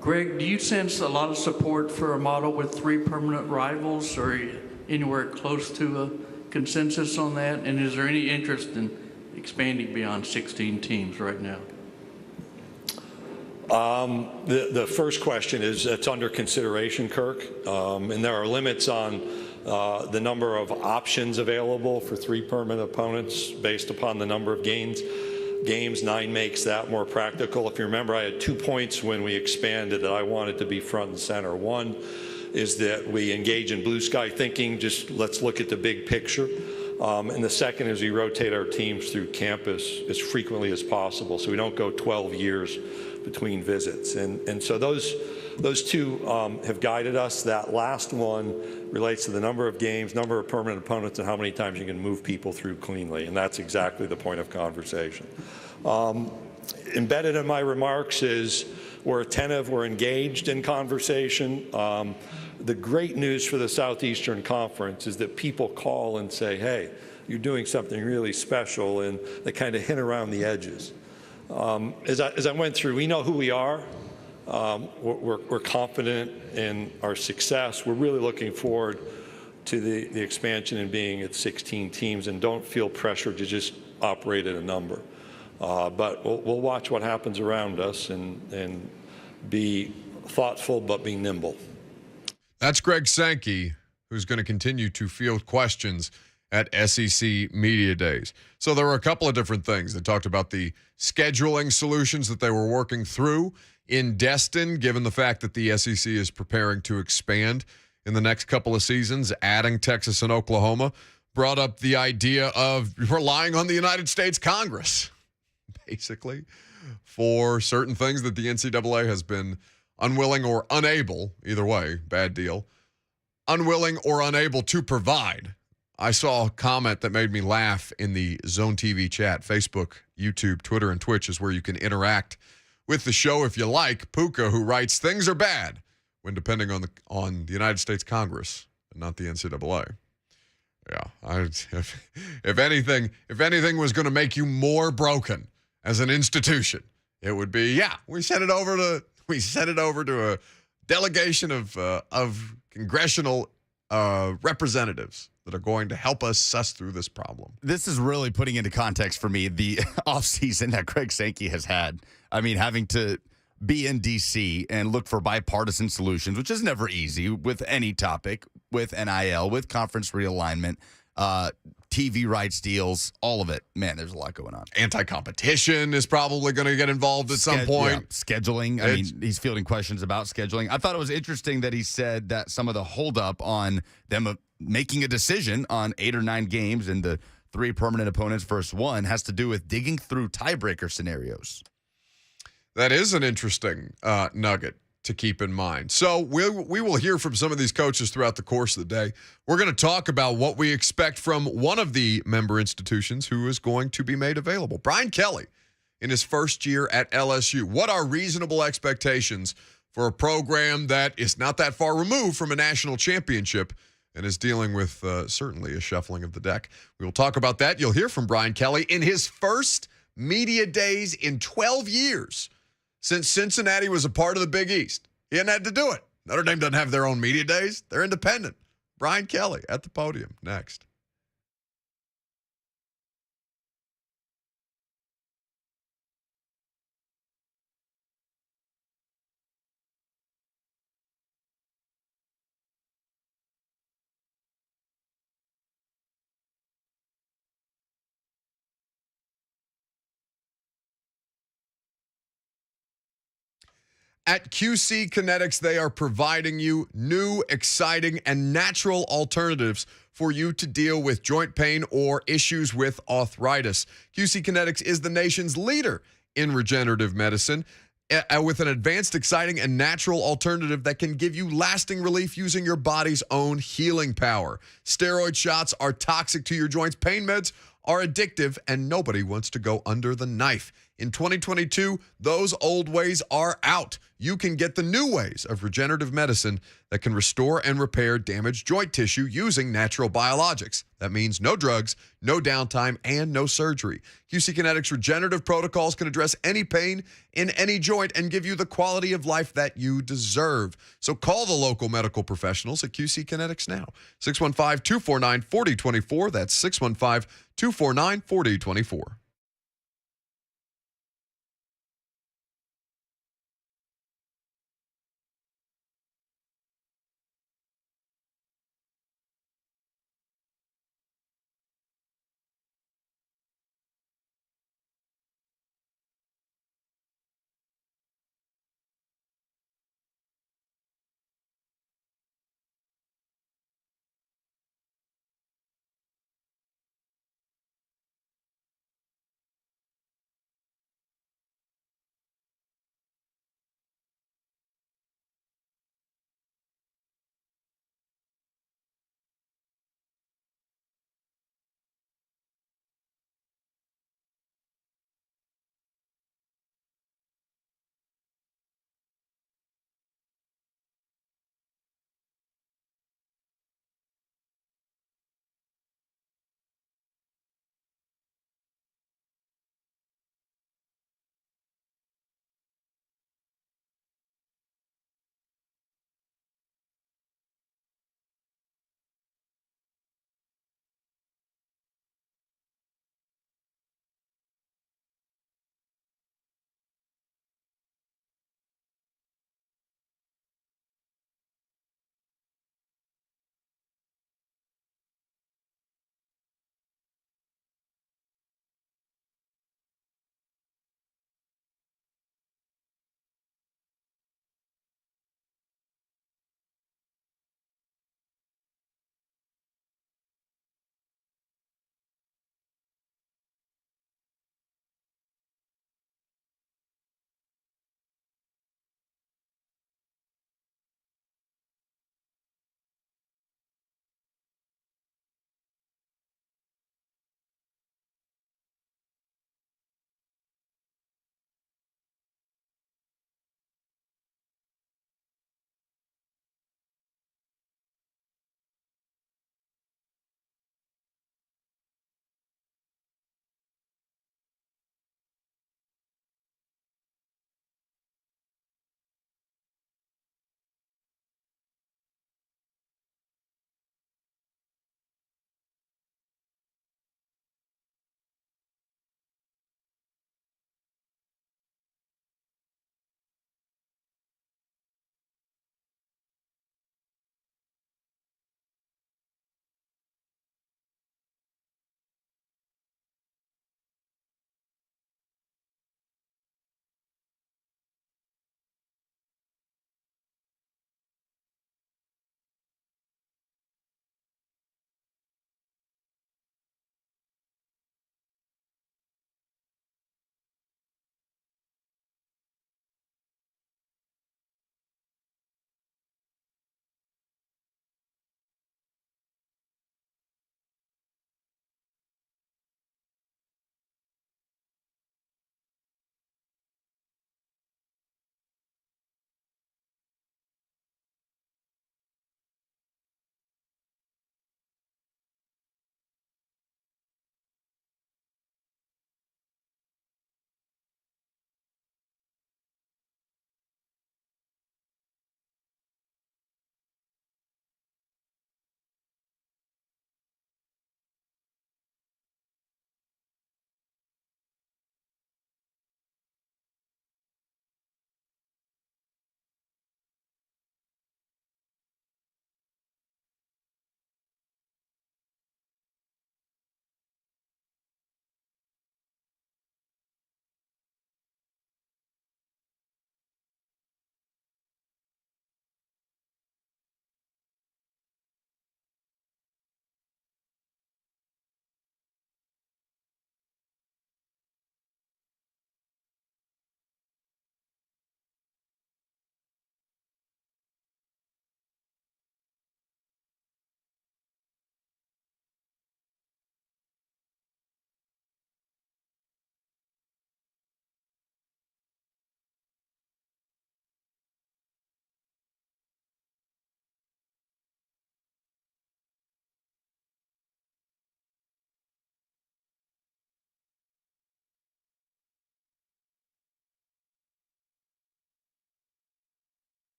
Greg, do you sense a lot of support for a model with 3 permanent rivals, or anywhere close to a consensus on that? And is there any interest in expanding beyond 16 teams right now? The first question is it's under consideration, Kirk, and there are limits on the number of options available for 3 permanent opponents based upon the number of games. 9 makes that more practical. If you remember, I had 2 points when we expanded that I wanted to be front and center. One is that we engage in blue sky thinking, just let's look at the big picture. And the second is we rotate our teams through campus as frequently as possible so we don't go 12 years between visits. And so those 2 have guided us. That last one relates to the number of games, number of permanent opponents, and how many times you can move people through cleanly. And that's exactly the point of conversation. Embedded in my remarks is we're attentive, we're engaged in conversation. The great news for the Southeastern Conference is that people call and say, hey, you're doing something really special, and they kind of hint around the edges. As I went through, we know who we are. We're confident in our success. We're really looking forward to the expansion and being at 16 teams, and don't feel pressure to just operate at a number. But we'll watch what happens around us and be thoughtful but be nimble. That's Greg Sankey, who's going to continue to field questions at SEC Media Days. So there were a couple of different things. They talked about the scheduling solutions that they were working through in Destin, given the fact that the SEC is preparing to expand in the next couple of seasons, adding Texas and Oklahoma. Brought up the idea of relying on the United States Congress, basically, for certain things that the NCAA has been unwilling or unable, either way, bad deal, unwilling or unable to provide. I saw a comment that made me laugh in the Zone TV chat. Facebook, YouTube, Twitter, and Twitch is where you can interact with the show if you like. Puka, who writes, things are bad when depending on the United States Congress and not the NCAA. Yeah, if anything was going to make you more broken as an institution, it would be, we sent it over to a delegation of congressional representatives that are going to help us suss through this problem. This is really putting into context for me the offseason that Greg Sankey has had. I mean, having to be in D.C. and look for bipartisan solutions, which is never easy with any topic, with NIL, with conference realignment, TV rights deals, all of it. Man, there's a lot going on. Anti-competition is probably going to get involved at some point. Yeah, scheduling. I mean, he's fielding questions about scheduling. I thought it was interesting that he said that some of the holdup on them making a decision on 8 or 9 games and the 3 permanent opponents versus 1 has to do with digging through tiebreaker scenarios. That is an interesting nugget to keep in mind. So we will hear from some of these coaches throughout the course of the day. We're going to talk about what we expect from one of the member institutions who is going to be made available. Brian Kelly, in his first year at LSU. What are reasonable expectations for a program that is not that far removed from a national championship and is dealing with certainly a shuffling of the deck? We will talk about that. You'll hear from Brian Kelly in his first media days in 12 years since Cincinnati was a part of the Big East. He hadn't had to do it. Notre Dame doesn't have their own media days. They're independent. Brian Kelly at the podium next. At QC Kinetics, they are providing you new, exciting, and natural alternatives for you to deal with joint pain or issues with arthritis. QC Kinetics is the nation's leader in regenerative medicine with an advanced, exciting, and natural alternative that can give you lasting relief using your body's own healing power. Steroid shots are toxic to your joints. Pain meds are addictive, and nobody wants to go under the knife. In 2022, those old ways are out. You can get the new ways of regenerative medicine that can restore and repair damaged joint tissue using natural biologics. That means no drugs, no downtime, and no surgery. QC Kinetics regenerative protocols can address any pain in any joint and give you the quality of life that you deserve. So call the local medical professionals at QC Kinetics now. 615-249-4024. That's 615-249-4024.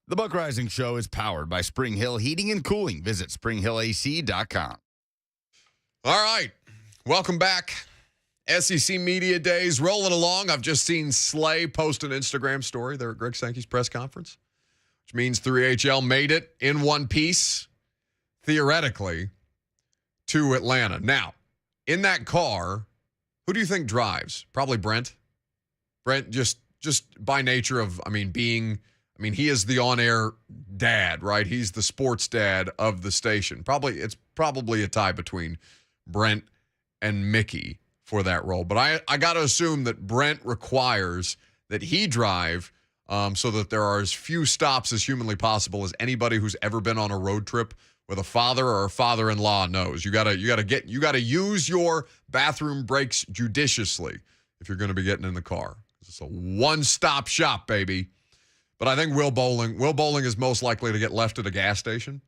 The Buck Rising Show is powered by Spring Hill Heating and Cooling. Visit springhillac.com. All right. Welcome back. SEC Media Days rolling along. I've just seen Slay post an Instagram story there at Greg Sankey's press conference, which means 3HL made it in one piece, theoretically, to Atlanta. Now, in that car, who do you think drives? Probably Brent. Brent, just by nature of, he is the on-air dad, right? He's the sports dad of the station. It's probably a tie between Brent and Mickey for that role. But I got to assume that Brent requires that he drive so that there are as few stops as humanly possible as anybody who's ever been on a road trip with a father or a father-in-law knows. You gotta use your bathroom breaks judiciously if you're going to be getting in the car. It's a one-stop shop, baby. But I think Will Bowling is most likely to get left at a gas station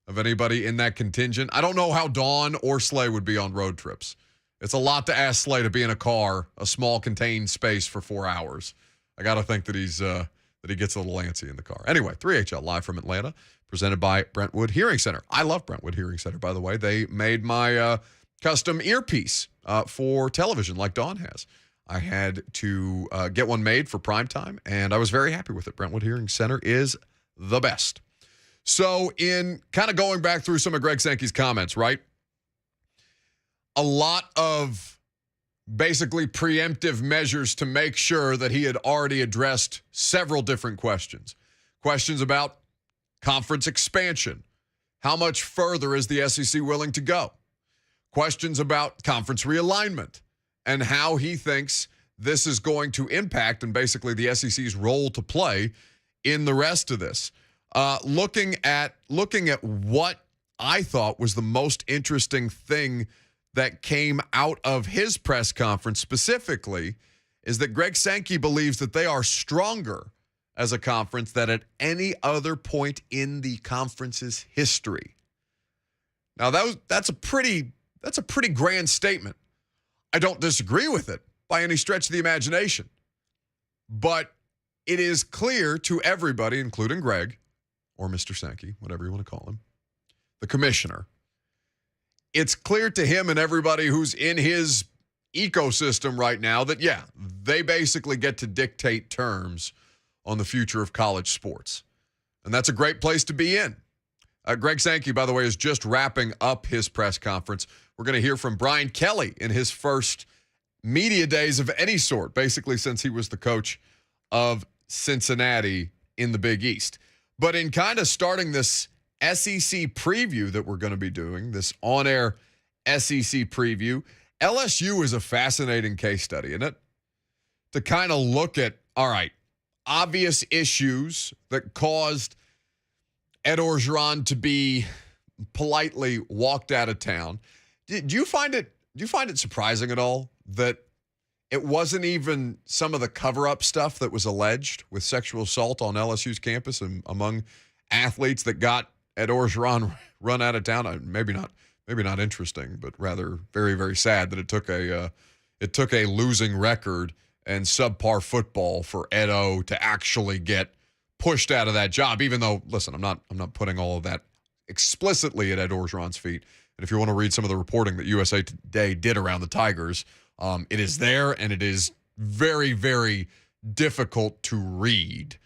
of anybody in that contingent. I don't know how Dawn or Slay would be on road trips. It's a lot to ask Slay to be in a car, a small contained space for 4 hours. I got to think that he gets a little antsy in the car. Anyway, 3HL live from Atlanta, presented by Brentwood Hearing Center. I love Brentwood Hearing Center, by the way. They made my custom earpiece for television like Dawn has. I had to get one made for prime time, and I was very happy with it. Brentwood Hearing Center is the best. So in kind of going back through some of Greg Sankey's comments, right? A lot of basically preemptive measures to make sure that he had already addressed several different questions. Questions about conference expansion. How much further is the SEC willing to go? Questions about conference realignment and how he thinks this is going to impact and basically the SEC's role to play in the rest of this. Looking at what I thought was the most interesting thing that came out of his press conference specifically is that Greg Sankey believes that they are stronger as a conference than at any other point in the conference's history. Now that's a pretty grand statement. I don't disagree with it by any stretch of the imagination. But it is clear to everybody, including Greg, or Mr. Sankey, whatever you want to call him, the commissioner. It's clear to him and everybody who's in his ecosystem right now that, yeah, they basically get to dictate terms on the future of college sports. And that's a great place to be in. Greg Sankey, by the way, is just wrapping up his press conference. We're going to hear from Brian Kelly in his first media days of any sort, basically since he was the coach of Cincinnati in the Big East. But in kind of starting this SEC preview that we're going to be doing, this on-air SEC preview, LSU is a fascinating case study, isn't it? To kind of look at, all right, obvious issues that caused Ed Orgeron to be politely walked out of town. Do you find it surprising at all that it wasn't even some of the cover-up stuff that was alleged with sexual assault on LSU's campus and among athletes that got Ed Orgeron run out of town? Maybe not interesting, but rather very, very sad that it took a losing record and subpar football for Ed O to actually get pushed out of that job. Even though, listen, I'm not putting all of that explicitly at Ed Orgeron's feet. And if you want to read some of the reporting that USA Today did around the Tigers, it is there, and it is very, very difficult to read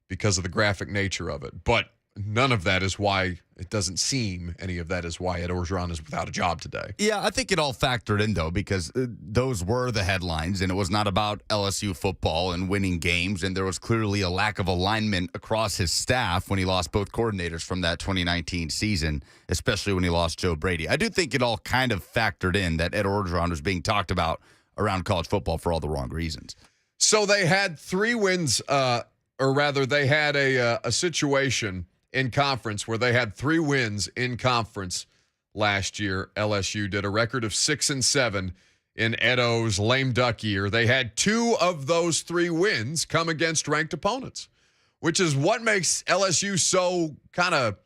because of the graphic nature of it. But none of that is why it doesn't seem any of that is why Ed Orgeron is without a job today. Yeah, I think it all factored in, though, because those were the headlines, and it was not about LSU football and winning games, and there was clearly a lack of alignment across his staff when he lost both coordinators from that 2019 season, especially when he lost Joe Brady. I do think it all kind of factored in that Ed Orgeron was being talked about around college football for all the wrong reasons. So they had 3 wins, or rather they had a situation in conference where they had 3 wins in conference last year. LSU did a record of 6-7 in Ed O's lame duck year. They had 2 of those 3 wins come against ranked opponents, which is what makes LSU so kind of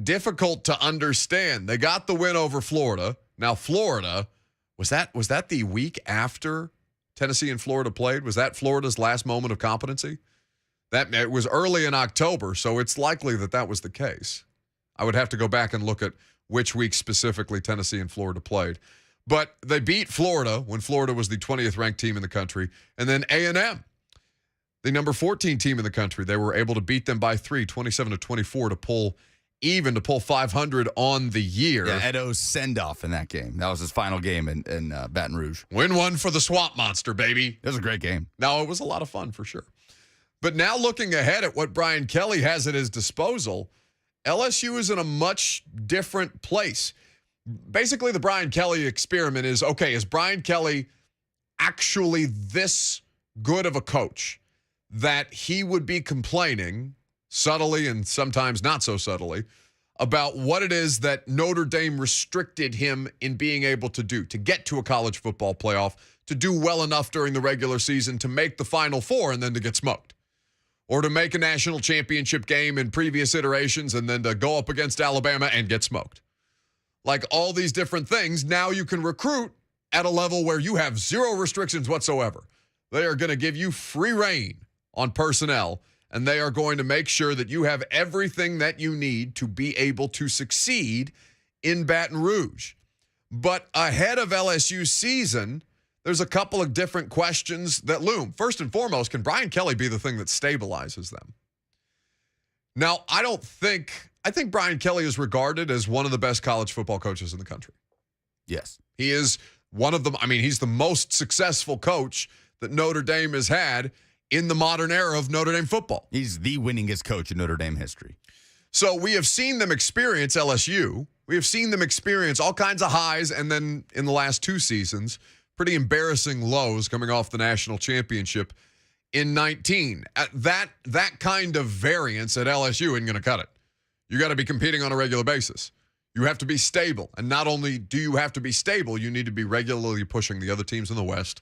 difficult to understand. They got the win over Florida. Now, Florida, was that the week after Tennessee and Florida played? Was that Florida's last moment of competency? That it was early in October, so it's likely that was the case. I would have to go back and look at which week specifically Tennessee and Florida played. But they beat Florida when Florida was the 20th ranked team in the country. And then A&M, the number 14 team in the country, they were able to beat them by 3, 27-24 to pull 500 on the year. Yeah, Edo's send-off in that game. That was his final game in Baton Rouge. Win one for the Swamp Monster, baby. It was a great game. No, it was a lot of fun for sure. But now looking ahead at what Brian Kelly has at his disposal, LSU is in a much different place. Basically, the Brian Kelly experiment is, okay, is Brian Kelly actually this good of a coach that he would be complaining subtly and sometimes not so subtly about what it is that Notre Dame restricted him in being able to do, to get to a college football playoff, to do well enough during the regular season to make the Final Four and then to get smoked? Or to make a national championship game in previous iterations and then to go up against Alabama and get smoked. Like all these different things, now you can recruit at a level where you have zero restrictions whatsoever. They are going to give you free reign on personnel, and they are going to make sure that you have everything that you need to be able to succeed in Baton Rouge. But ahead of LSU's season, there's a couple of different questions that loom. First and foremost, can Brian Kelly be the thing that stabilizes them? Now, I think Brian Kelly is regarded as one of the best college football coaches in the country. Yes. He is one of them. I mean, he's the most successful coach that Notre Dame has had in the modern era of Notre Dame football. He's the winningest coach in Notre Dame history. So we have seen them experience LSU. We have seen them experience all kinds of highs, and then in the last 2 seasons, pretty embarrassing lows coming off the national championship in 19. That kind of variance at LSU isn't going to cut it. You got to be competing on a regular basis. You have to be stable. And not only do you have to be stable, you need to be regularly pushing the other teams in the West,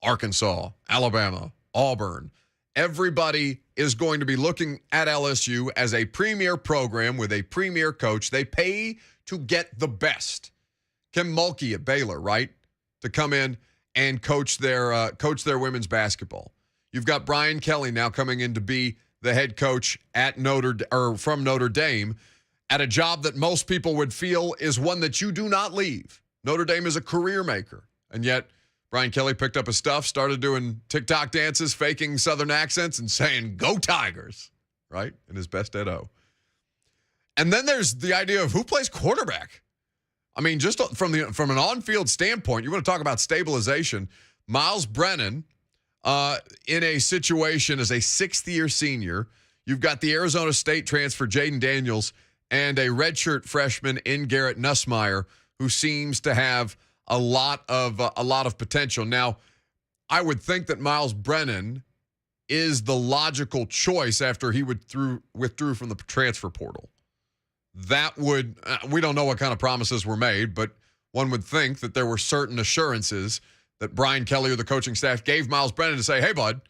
Arkansas, Alabama, Auburn. Everybody is going to be looking at LSU as a premier program with a premier coach. They pay to get the best. Kim Mulkey at Baylor, right? To come in and coach their women's basketball. You've got Brian Kelly now coming in to be the head coach at from Notre Dame at a job that most people would feel is one that you do not leave. Notre Dame is a career maker, and yet Brian Kelly picked up his stuff, started doing TikTok dances, faking Southern accents, and saying, "Go Tigers," right? In his best Edo. And then there's the idea of who plays quarterback. I mean, just from an on-field standpoint, you want to talk about stabilization. Miles Brennan, in a situation as a 6th-year senior, you've got the Arizona State transfer Jaden Daniels and a redshirt freshman in Garrett Nussmeier, who seems to have a lot of potential. Now, I would think that Miles Brennan is the logical choice after he withdrew from the transfer portal. That would, we don't know what kind of promises were made, but one would think that there were certain assurances that Brian Kelly or the coaching staff gave Miles Brennan to say, hey, bud,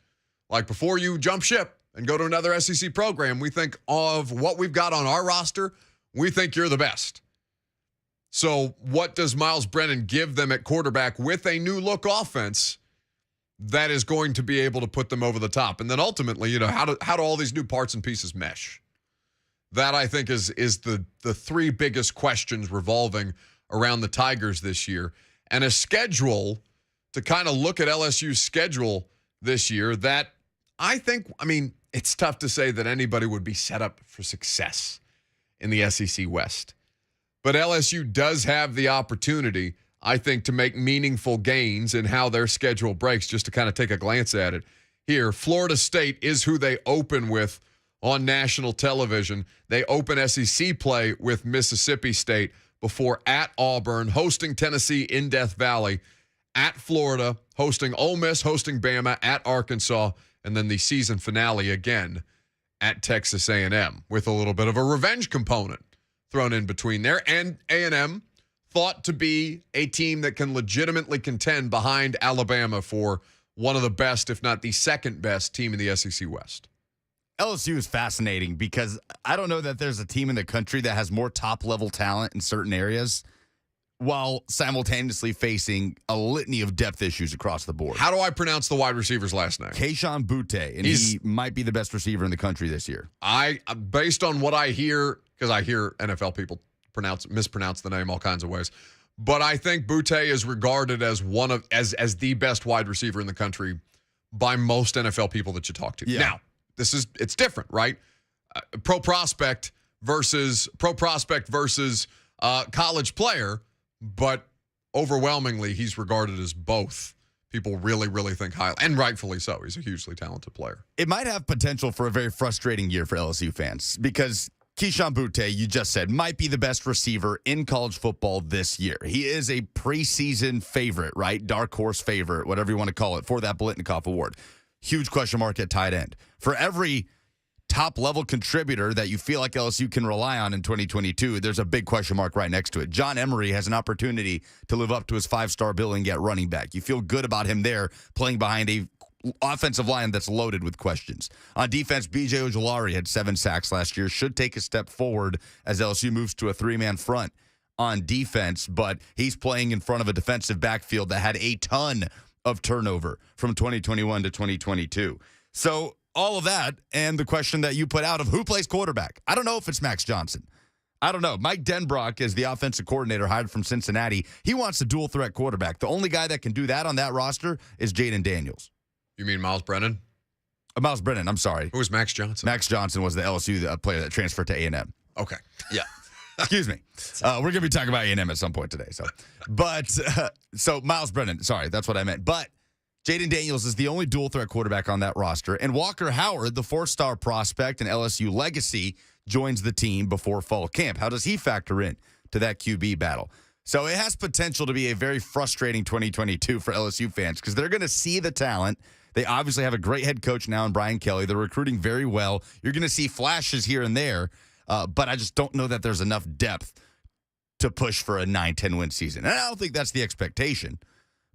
like before you jump ship and go to another SEC program, we think of what we've got on our roster, we think you're the best. So what does Miles Brennan give them at quarterback with a new look offense that is going to be able to put them over the top? And then ultimately, how do all these new parts and pieces mesh? That, I think, is the 3 biggest questions revolving around the Tigers this year. And a schedule to kind of look at LSU's schedule this year that I mean, it's tough to say that anybody would be set up for success in the SEC West. But LSU does have the opportunity, I think, to make meaningful gains in how their schedule breaks, just to kind of take a glance at it. Here, Florida State is who they open with on national television. They open SEC play with Mississippi State before at Auburn, hosting Tennessee in Death Valley, at Florida, hosting Ole Miss, hosting Bama, at Arkansas, and then the season finale again at Texas A&M with a little bit of a revenge component thrown in between there. And A&M thought to be a team that can legitimately contend behind Alabama for one of the best, if not the second best team in the SEC West. LSU is fascinating because I don't know that there's a team in the country that has more top-level talent in certain areas while simultaneously facing a litany of depth issues across the board. How do I pronounce the wide receiver's last name? Keyshawn Butte, and he might be the best receiver in the country this year. Based on what I hear, because I hear NFL people mispronounce the name all kinds of ways, but I think Butte is regarded as as the best wide receiver in the country by most NFL people that you talk to. Yeah. Now, it's different, right? Pro prospect versus college player, but overwhelmingly he's regarded as both. People really, really think highly, and rightfully so. He's a hugely talented player. It might have potential for a very frustrating year for LSU fans because Keyshawn Butte, you just said, might be the best receiver in college football this year. He is a preseason favorite, right? Dark horse favorite, whatever you want to call it, for that Blitnikoff Award. Huge question mark at tight end. For every top-level contributor that you feel like LSU can rely on in 2022, there's a big question mark right next to it. John Emery has an opportunity to live up to his 5-star billing at running back. You feel good about him there playing behind a offensive line that's loaded with questions. On defense, B.J. Ojulari had 7 sacks last year, should take a step forward as LSU moves to a 3-man front on defense, but he's playing in front of a defensive backfield that had a ton of turnover from 2021 to 2022. So all of that, and the question that you put out of who plays quarterback. I don't know if it's Max Johnson. I don't know. Mike Denbrock is the offensive coordinator hired from Cincinnati. He wants a dual-threat quarterback. The only guy that can do that on that roster is Jaden Daniels. You mean Miles Brennan? Miles Brennan, I'm sorry. Who was Max Johnson? Max Johnson was the LSU player that transferred to A&M. Okay. Yeah. Excuse me. We're going to be talking about A&M at some point today. So Miles Brennan, sorry, that's what I meant. But Jaden Daniels is the only dual-threat quarterback on that roster. And Walker Howard, the 4-star prospect and LSU legacy, joins the team before fall camp. How does he factor in to that QB battle? So it has potential to be a very frustrating 2022 for LSU fans because they're going to see the talent. They obviously have a great head coach now in Brian Kelly. They're recruiting very well. You're going to see flashes here and there, but I just don't know that there's enough depth to push for a 9-10 win season. And I don't think that's the expectation,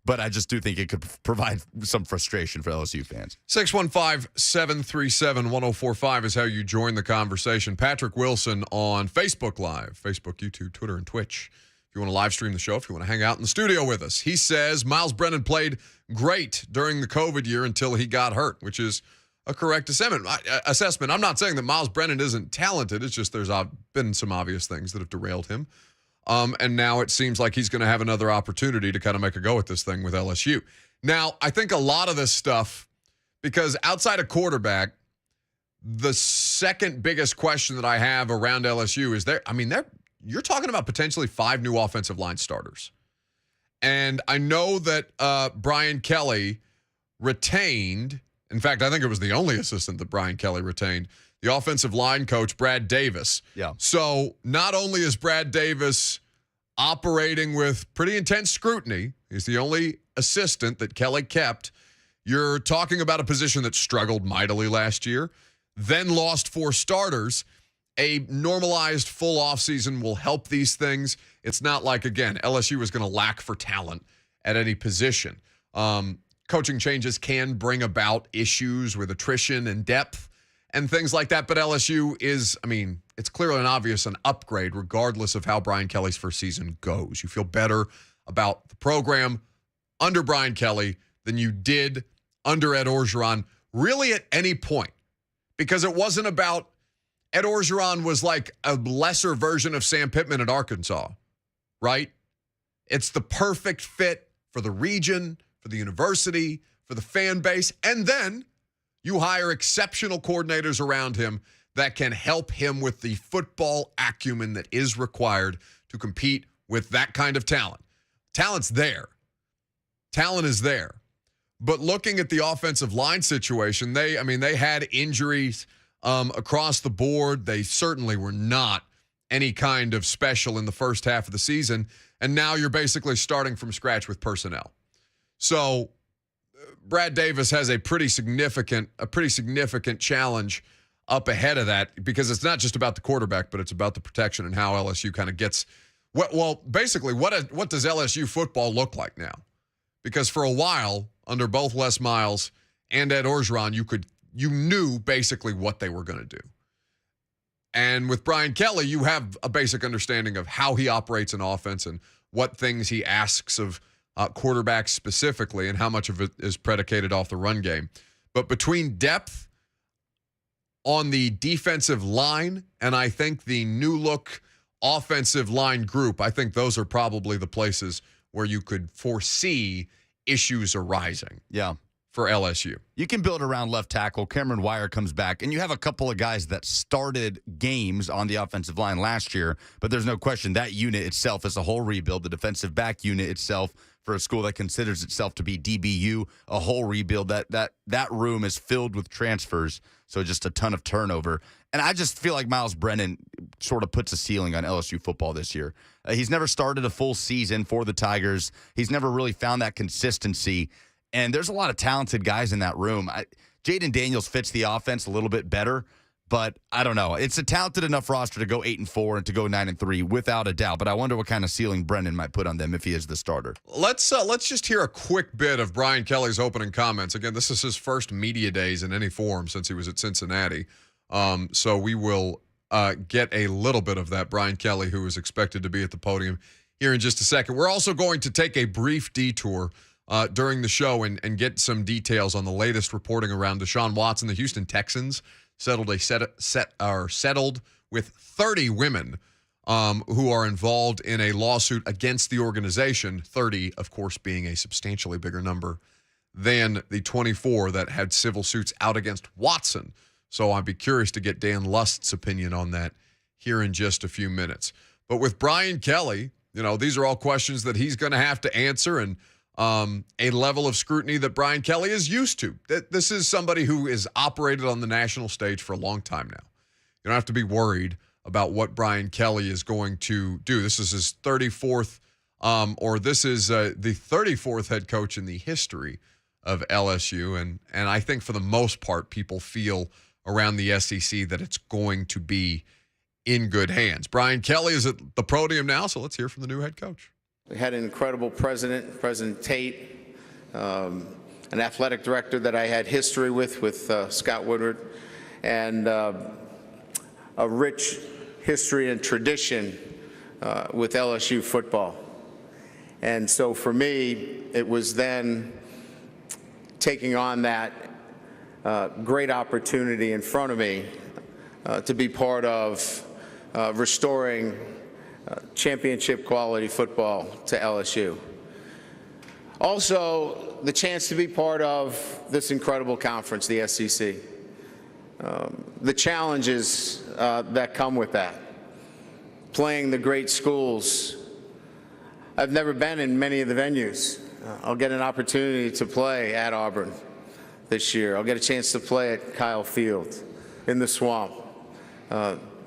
but I just do think it could provide some frustration for LSU fans. 615-737-1045 is how you join the conversation. Patrick Wilson on Facebook Live, Facebook, YouTube, Twitter, and Twitch. If you want to live stream the show, if you want to hang out in the studio with us. He says Miles Brennan played great during the COVID year until he got hurt, which is a correct assessment. I'm not saying that Miles Brennan isn't talented. It's just there's been some obvious things that have derailed him. And now it seems like he's going to have another opportunity to kind of make a go at this thing with LSU. Now, I think a lot of this stuff, because outside of quarterback, the second biggest question that I have around LSU is you're talking about potentially 5 new offensive line starters. And I know that Brian Kelly retained, in fact, I think it was the only assistant that Brian Kelly retained, the offensive line coach, Brad Davis. Yeah. So not only is Brad Davis operating with pretty intense scrutiny, he's the only assistant that Kelly kept. You're talking about a position that struggled mightily last year, then lost 4 starters. A normalized full offseason will help these things. It's not like, again, LSU is going to lack for talent at any position. Coaching changes can bring about issues with attrition and depth and things like that. But LSU is, it's clearly and obvious an upgrade regardless of how Brian Kelly's first season goes. You feel better about the program under Brian Kelly than you did under Ed Orgeron, really at any point. Because it wasn't about Ed Orgeron was like a lesser version of Sam Pittman at Arkansas, right? It's the perfect fit for the region, for the university, for the fan base, and then you hire exceptional coordinators around him that can help him with the football acumen that is required to compete with that kind of talent. Talent's there. Talent is there. But looking at the offensive line situation, they had injuries across the board. They certainly were not any kind of special in the first half of the season. And now you're basically starting from scratch with personnel. So Brad Davis has a pretty significant challenge up ahead of that, because it's not just about the quarterback, but it's about the protection and how LSU kind of gets basically what does LSU football look like now? Because for a while, under both Les Miles and Ed Orgeron, you knew basically what they were going to do. And with Brian Kelly, you have a basic understanding of how he operates an offense and what things he asks of quarterbacks specifically and how much of it is predicated off the run game. But between depth on the defensive line and I think the new look offensive line group, I think those are probably the places where you could foresee issues arising. Yeah. For LSU. You can build around left tackle. Cameron Wire comes back, and you have a couple of guys that started games on the offensive line last year, but there's no question that unit itself is a whole rebuild. The defensive back unit itself, for a school that considers itself to be DBU, a whole rebuild. That room is filled with transfers, so just a ton of turnover. And I just feel like Miles Brennan sort of puts a ceiling on LSU football this year. He's never started a full season for the Tigers. He's never really found that consistency. And there's a lot of talented guys in that room. Jaden Daniels fits the offense a little bit better, but I don't know. It's a talented enough roster to go 8-4 and to go 9-3 without a doubt. But I wonder what kind of ceiling Brennan might put on them if he is the starter. Let's just hear a quick bit of Brian Kelly's opening comments. Again, this is his first media days in any form since he was at Cincinnati. So we will get a little bit of that. Brian Kelly, who is expected to be at the podium here in just a second. We're also going to take a brief detour during the show and get some details on the latest reporting around Deshaun Watson. The Houston Texans settled with 30 women who are involved in a lawsuit against the organization, 30, of course, being a substantially bigger number than the 24 that had civil suits out against Watson. So I'd be curious to get Dan Lust's opinion on that here in just a few minutes. But with Brian Kelly, these are all questions that he's going to have to answer, and a level of scrutiny that Brian Kelly is used to. This is somebody who is operated on the national stage for a long time now. You don't have to be worried about what Brian Kelly is going to do. This is his 34th, this is the 34th head coach in the history of LSU. And I think for the most part, people feel around the SEC that it's going to be in good hands. Brian Kelly is at the podium now, so let's hear from the new head coach. We had an incredible president, President Tate, an athletic director that I had history with Scott Woodward, and a rich history and tradition with LSU football. And so for me, it was then taking on that great opportunity in front of me to be part of restoring championship quality football to LSU. Also, the chance to be part of this incredible conference, the SEC. The challenges that come with that. Playing the great schools. I've never been in many of the venues. I'll get an opportunity to play at Auburn this year. I'll get a chance to play at Kyle Field in the Swamp.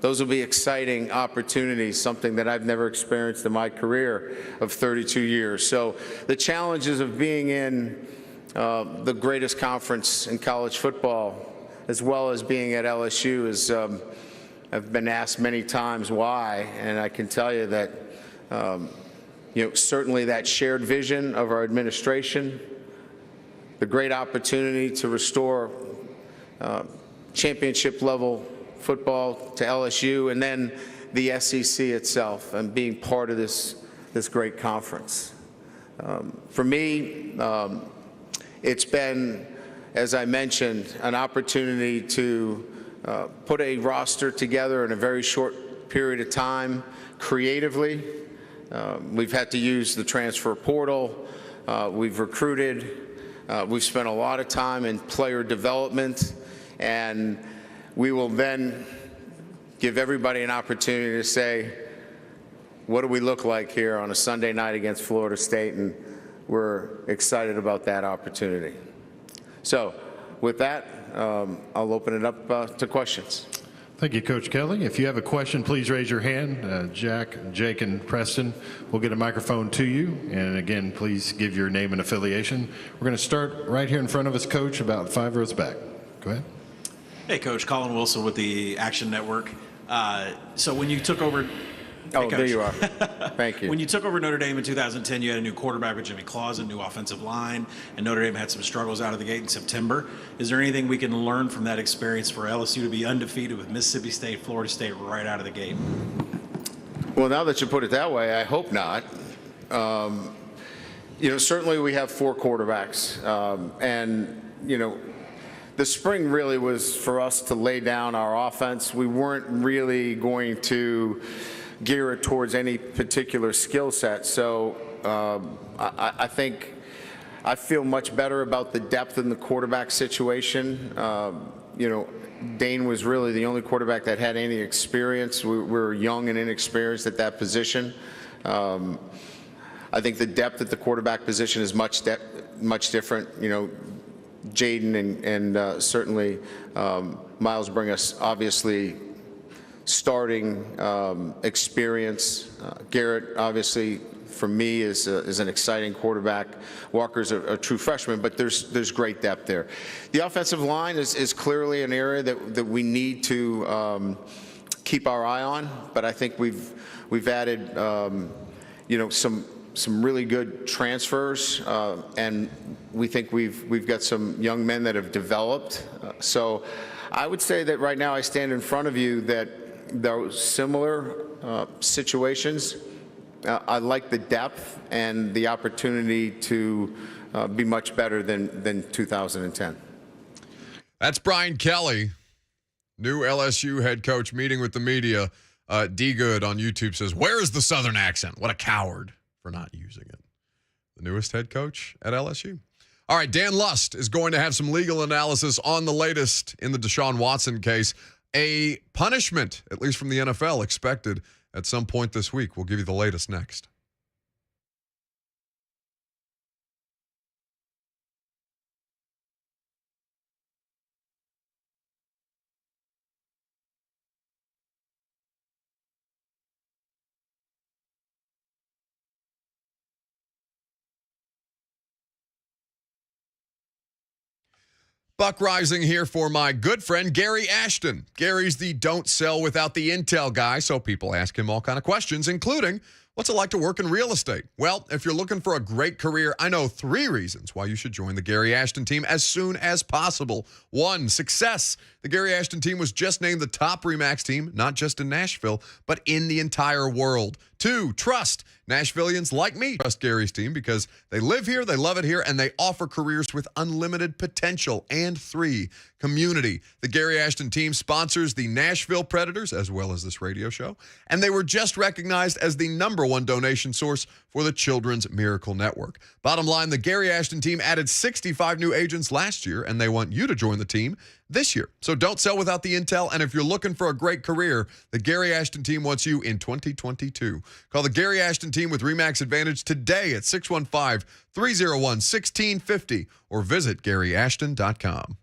Those will be exciting opportunities, something that I've never experienced in my career of 32 years. So the challenges of being in the greatest conference in college football, as well as being at LSU, is I've been asked many times why, and I can tell you that certainly that shared vision of our administration, the great opportunity to restore championship level football to LSU, and then the SEC itself, and being part of this great conference. For me, it's been, as I mentioned, an opportunity to put a roster together in a very short period of time, creatively. We've had to use the transfer portal. We've recruited. We've spent a lot of time in player development, and we will then give everybody an opportunity to say, what do we look like here on a Sunday night against Florida State? And we're excited about that opportunity. So with that, I'll open it up to questions. Thank you, Coach Kelly. If you have a question, please raise your hand. Jack, Jake, and Preston will get a microphone to you. And again, please give your name and affiliation. We're going to start right here in front of us, Coach, about 5 rows back. Go ahead. Hey, Coach. Colin Wilson with the Action Network. So when you took over... Oh, there you are. Thank you. When you took over Notre Dame in 2010, you had a new quarterback with Jimmy Clausen, new offensive line, and Notre Dame had some struggles out of the gate in September. Is there anything we can learn from that experience for LSU to be undefeated with Mississippi State, Florida State right out of the gate? Well, now that you put it that way, I hope not. Certainly we have 4 quarterbacks, and the spring really was for us to lay down our offense. We weren't really going to gear it towards any particular skill set. So I think I feel much better about the depth in the quarterback situation. Dane was really the only quarterback that had any experience. We were young and inexperienced at that position. I think the depth at the quarterback position is much different. Jaden and certainly Miles bring us obviously starting experience. Garrett obviously for me is an exciting quarterback. Walker's a true freshman, but there's great depth there. The offensive line is clearly an area that we need to keep our eye on, but I think we've added some really good transfers, and we think we've got some young men that have developed. So I would say that right now I stand in front of you that those similar situations, I like the depth and the opportunity to be much better than 2010. That's Brian Kelly, new LSU head coach, meeting with the media. D Good on YouTube says, "Where is the Southern accent? What a coward for not using it." The newest head coach at LSU. All right, Dan Lust is going to have some legal analysis on the latest in the Deshaun Watson case. A punishment, at least from the NFL, expected at some point this week. We'll give you the latest next. Buck Rising here for my good friend Gary Ashton. Gary's the don't sell without the intel guy, so people ask him all kind of questions, including what's it like to work in real estate? Well, if you're looking for a great career, I know 3 reasons why you should join the Gary Ashton team as soon as possible. 1, success. The Gary Ashton team was just named the top RE/MAX team, not just in Nashville, but in the entire world. 2, trust. Nashvillians like me trust Gary's team because they live here, they love it here, and they offer careers with unlimited potential. And 3, community. The Gary Ashton team sponsors the Nashville Predators as well as this radio show, and they were just recognized as the #1 donation source for the Children's Miracle Network. Bottom line, the Gary Ashton team added 65 new agents last year, and they want you to join the team this year. So don't sell without the intel, and if you're looking for a great career, the Gary Ashton team wants you in 2022. Call the Gary Ashton team with RE/MAX Advantage today at 615-301-1650 or visit GaryAshton.com.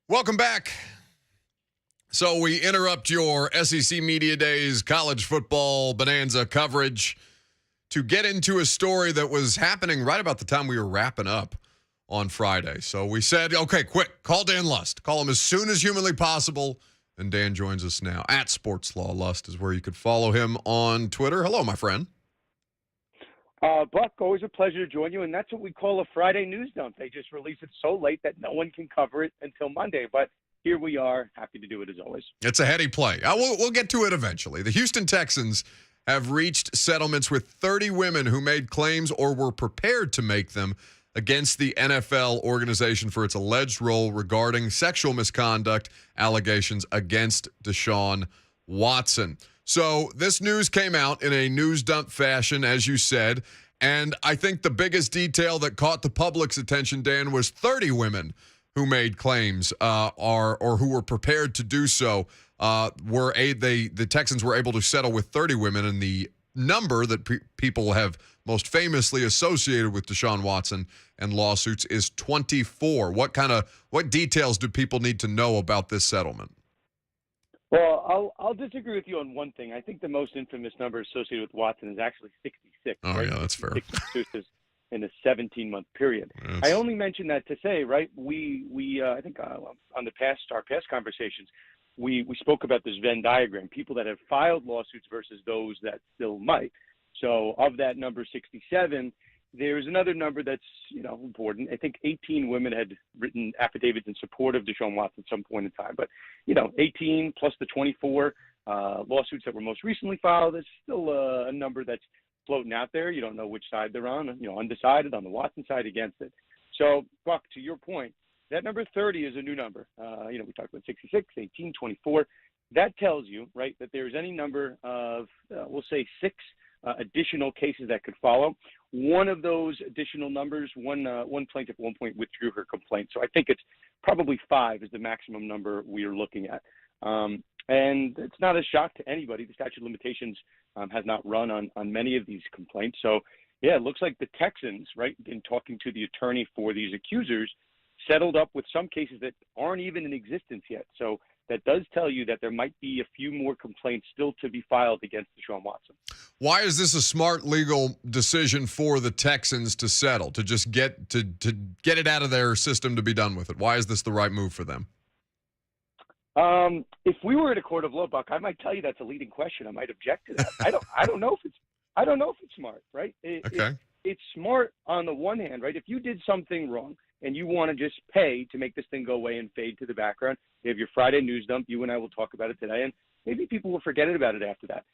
Welcome back. So we interrupt your SEC Media Days college football bonanza coverage to get into a story that was happening right about the time we were wrapping up on Friday. So we said, okay, quick, call Dan Lust. Call him as soon as humanly possible. And Dan joins us now at Sports Law. Lust is where you could follow him on Twitter. Hello, my friend. Buck, always a pleasure to join you, and that's what we call a Friday news dump. They just release it so late that no one can cover it until Monday, but here we are, happy to do it as always. It's a heady play. We'll get to it eventually. The Houston Texans have reached settlements with 30 women who made claims or were prepared to make them against the NFL organization for its alleged role regarding sexual misconduct allegations against Deshaun Watson. So this news came out in a news dump fashion, as you said, and I think the biggest detail that caught the public's attention, Dan, was 30 women who made claims or who were prepared to do so. The Texans were able to settle with 30 women, and the number that people have most famously associated with Deshaun Watson and lawsuits is 24. What details do people need to know about this settlement? Well, I'll disagree with you on one thing. I think the most infamous number associated with Watson is actually 66. Oh, right? yeah, that's fair. 66 excuses in a 17-month period. Yes. I only mention that to say, right, we I think on our past conversations, we spoke about this Venn diagram, people that have filed lawsuits versus those that still might. So of that number 67, there's another number that's, important. I think 18 women had written affidavits in support of Deshaun Watson at some point in time. But, 18 plus the 24 lawsuits that were most recently filed is still a number that's floating out there. You don't know which side they're on, undecided on the Watson side, against it. So, Buck, to your point, that number 30 is a new number. We talked about 66, 18, 24. That tells you, right, that there's any number of, we'll say 6 additional cases that could follow. One of those additional numbers, one plaintiff at one point withdrew her complaint. So I think it's probably 5 is the maximum number we are looking at. And it's not a shock to anybody. The statute of limitations has not run on many of these complaints. So, yeah, it looks like the Texans, right, in talking to the attorney for these accusers, settled up with some cases that aren't even in existence yet. So that does tell you that there might be a few more complaints still to be filed against Deshaun Watson. Why is this a smart legal decision for the Texans to settle, to just get it out of their system, to be done with it? Why is this the right move for them? If we were in a court of law, Buck, I might tell you that's a leading question. I might object to that. I don't know if it's smart, right? It's smart on the one hand, right? If you did something wrong and you want to just pay to make this thing go away and fade to the background, you have your Friday news dump. You and I will talk about it today, and maybe people will forget about it after that,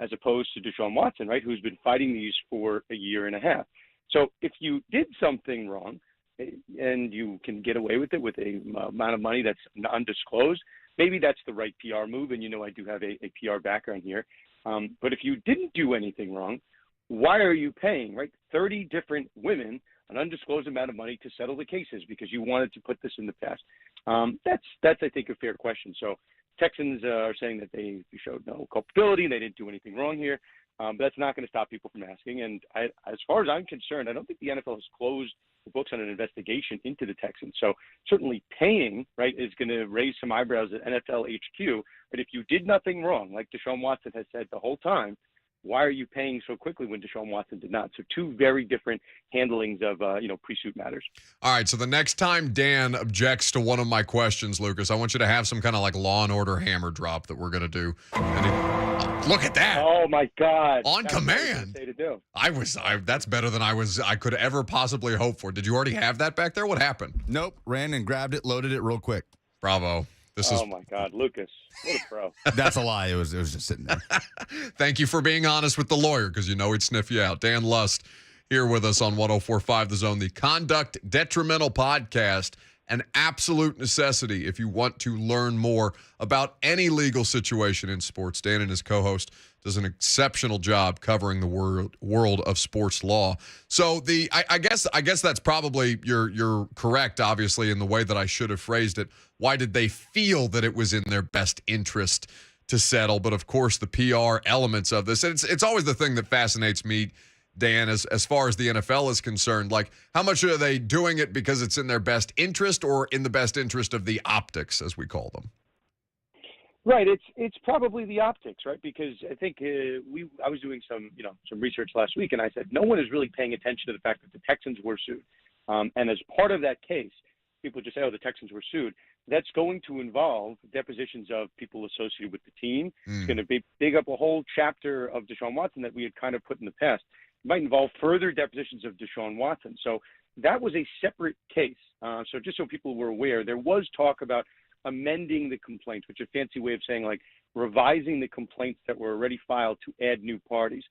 as opposed to Deshaun Watson, right, who's been fighting these for a year and a half. So if you did something wrong and you can get away with it with a amount of money that's undisclosed, maybe that's the right PR move, and I do have a PR background here. But if you didn't do anything wrong, why are you paying, right, 30 different women an undisclosed amount of money to settle the cases because you wanted to put this in the past? That's I think, a fair question. So Texans are saying that they showed no culpability and they didn't do anything wrong here. But that's not going to stop people from asking. And as far as I'm concerned, I don't think the NFL has closed the books on an investigation into the Texans. So certainly paying, right, is going to raise some eyebrows at NFL HQ. But if you did nothing wrong, like Deshaun Watson has said the whole time, why are you paying so quickly when Deshaun Watson did not? So 2 very different handlings of, pre-suit matters. All right, so the next time Dan objects to one of my questions, Lucas, I want you to have some kind of like Law & Order hammer drop that we're going to do. Look at that. Oh, my God. On command. What I was gonna say to do. That's better than I could ever possibly hope for. Did you already have that back there? What happened? Nope. Ran and grabbed it, loaded it real quick. Bravo. My God, Lucas, what a pro. That's a lie. It was just sitting there. Thank you for being honest with the lawyer, because he'd sniff you out. Dan Lust here with us on 104.5 The Zone, the Conduct Detrimental Podcast, an absolute necessity if you want to learn more about any legal situation in sports. Dan and his co-host does an exceptional job covering the world of sports law. So I guess that's probably you're correct, obviously, in the way that I should have phrased it. Why did they feel that it was in their best interest to settle? But of course, the PR elements of this, it's always the thing that fascinates me, Dan, as far as the NFL is concerned? Like, how much are they doing it because it's in their best interest or in the best interest of the optics, as we call them? Right. It's probably the optics, right? Because I think I was doing some research last week, and I said no one is really paying attention to the fact that the Texans were sued. And as part of that case, people just say, oh, the Texans were sued. That's going to involve depositions of people associated with the team. It's going to dig up a whole chapter of Deshaun Watson that we had kind of put in the past. It might involve further depositions of Deshaun Watson. So that was a separate case. So just so people were aware, there was talk about amending the complaints, which is a fancy way of saying like revising the complaints that were already filed to add new parties.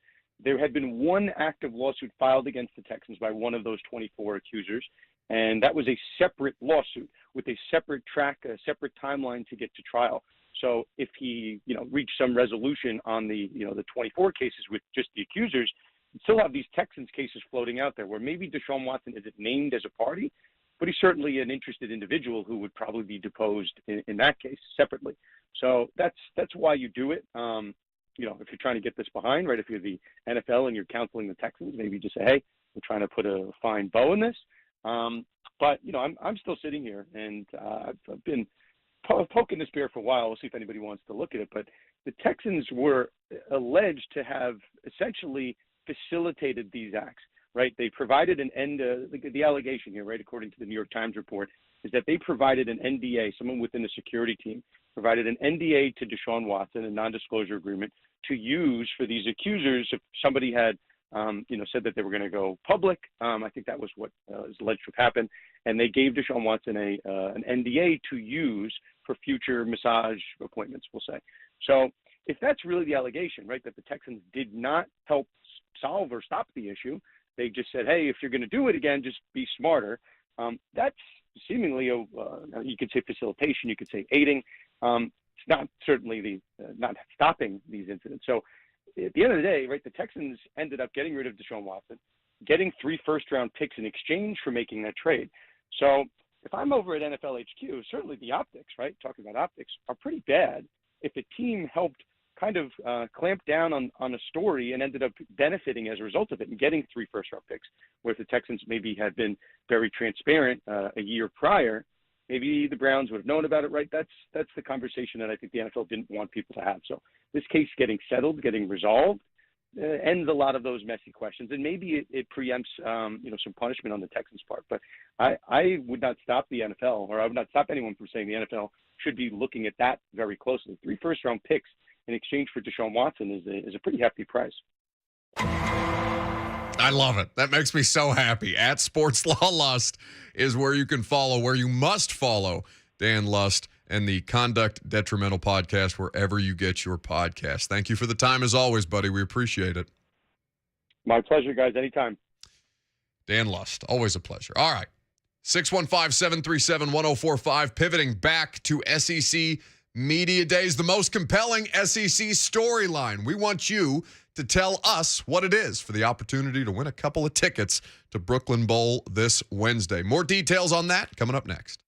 There had been one active lawsuit filed against the Texans by one of those 24 accusers, and that was a separate lawsuit with a separate track, a separate timeline to get to trial. So if he, reached some resolution on the 24 cases with just the accusers, you still have these Texans cases floating out there where maybe Deshaun Watson isn't named as a party, but he's certainly an interested individual who would probably be deposed in that case separately. So that's why you do it. If you're trying to get this behind, right, if you're the NFL and you're counseling the Texans, maybe just say, hey, we're trying to put a fine bow in this. But I'm still sitting here, and I've been poking this bear for a while. We'll see if anybody wants to look at it. But the Texans were alleged to have essentially facilitated these acts, right? They provided an end. The allegation here, right, according to the New York Times report, is that they provided an NDA, someone within the security team provided an NDA to Deshaun Watson, a non-disclosure agreement, to use for these accusers if somebody had said that they were going to go public. I think that was what is alleged to have happened. And they gave Deshaun Watson an NDA to use for future massage appointments, we'll say. So if that's really the allegation, right, that the Texans did not help solve or stop the issue, they just said, hey, if you're going to do it again, just be smarter. That's seemingly, you could say facilitation, you could say aiding. It's not certainly not stopping these incidents. So at the end of the day, right, the Texans ended up getting rid of Deshaun Watson, getting 3 first-round picks in exchange for making that trade. So if I'm over at NFL HQ, certainly the optics, right, talking about optics, are pretty bad if a team helped kind of clamp down on a story and ended up benefiting as a result of it and getting 3 first-round picks, where if the Texans maybe had been very transparent a year prior, maybe the Browns would have known about it, right? That's the conversation that I think the NFL didn't want people to have. So this case getting settled, getting resolved, ends a lot of those messy questions, and maybe it preempts some punishment on the Texans' part. But I would not stop the NFL, or I would not stop anyone from saying the NFL should be looking at that very closely. 3 first-round picks in exchange for Deshaun Watson is a pretty hefty price. I love it. That makes me so happy. At Sports Law Lust is where you can follow, where you must follow Dan Lust and the Conduct Detrimental podcast, wherever you get your podcast. Thank you for the time as always, buddy. We appreciate it. My pleasure, guys. Anytime. Dan Lust, always a pleasure. All right. 615-737-1045, pivoting back to SEC Media Days, the most compelling SEC storyline. We want you to tell us what it is for the opportunity to win a couple of tickets to Brooklyn Bowl this Wednesday. More details on that coming up next.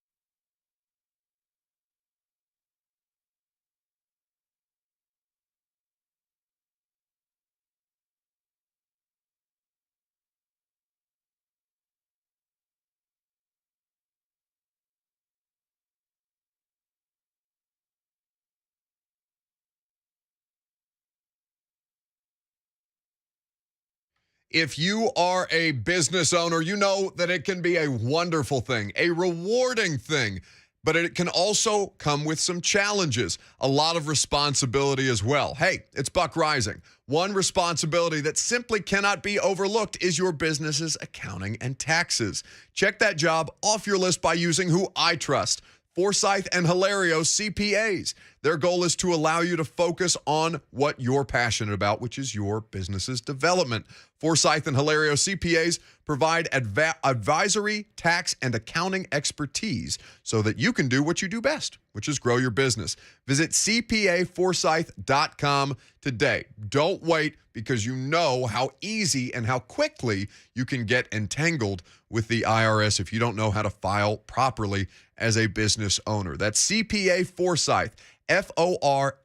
If you are a business owner, you know that it can be a wonderful thing, a rewarding thing, but it can also come with some challenges, a lot of responsibility as well. Hey, it's Buck Rising. One responsibility that simply cannot be overlooked is your business's accounting and taxes. Check that job off your list by using who I trust. Forsyth and Hilario CPAs. Their goal is to allow you to focus on what you're passionate about, which is your business's development. Forsyth and Hilario CPAs provide advisory, tax, and accounting expertise so that you can do what you do best, which is grow your business. Visit CPAforsyth.com today. Don't wait, because you know how easy and how quickly you can get entangled with the IRS if you don't know how to file properly as a business owner. That's CPA Forsyth, FORSYTH.com.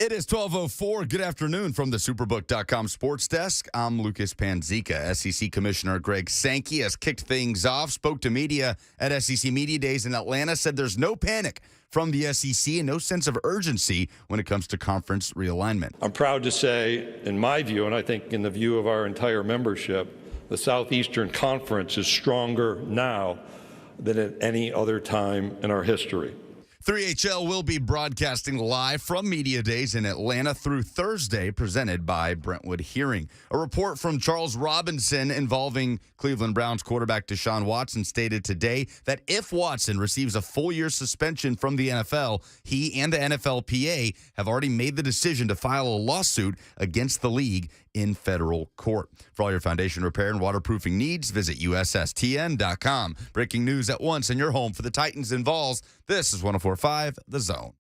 It is 12:04. Good afternoon from the Superbook.com sports desk. I'm Lucas Panzica. SEC Commissioner Greg Sankey has kicked things off, spoke to media at SEC Media Days in Atlanta, said there's no panic from the SEC and no sense of urgency when it comes to conference realignment. I'm proud to say, in my view, and I think in the view of our entire membership, the Southeastern Conference is stronger now than at any other time in our history. 3HL will be broadcasting live from Media Days in Atlanta through Thursday, presented by Brentwood Hearing. A report from Charles Robinson involving Cleveland Browns quarterback Deshaun Watson stated today that if Watson receives a full-year suspension from the NFL, he and the NFLPA have already made the decision to file a lawsuit against the league in federal court. For all your foundation repair and waterproofing needs, visit USSTN.com. Breaking news at once in your home for the Titans and Vols. This is 104.5 The Zone.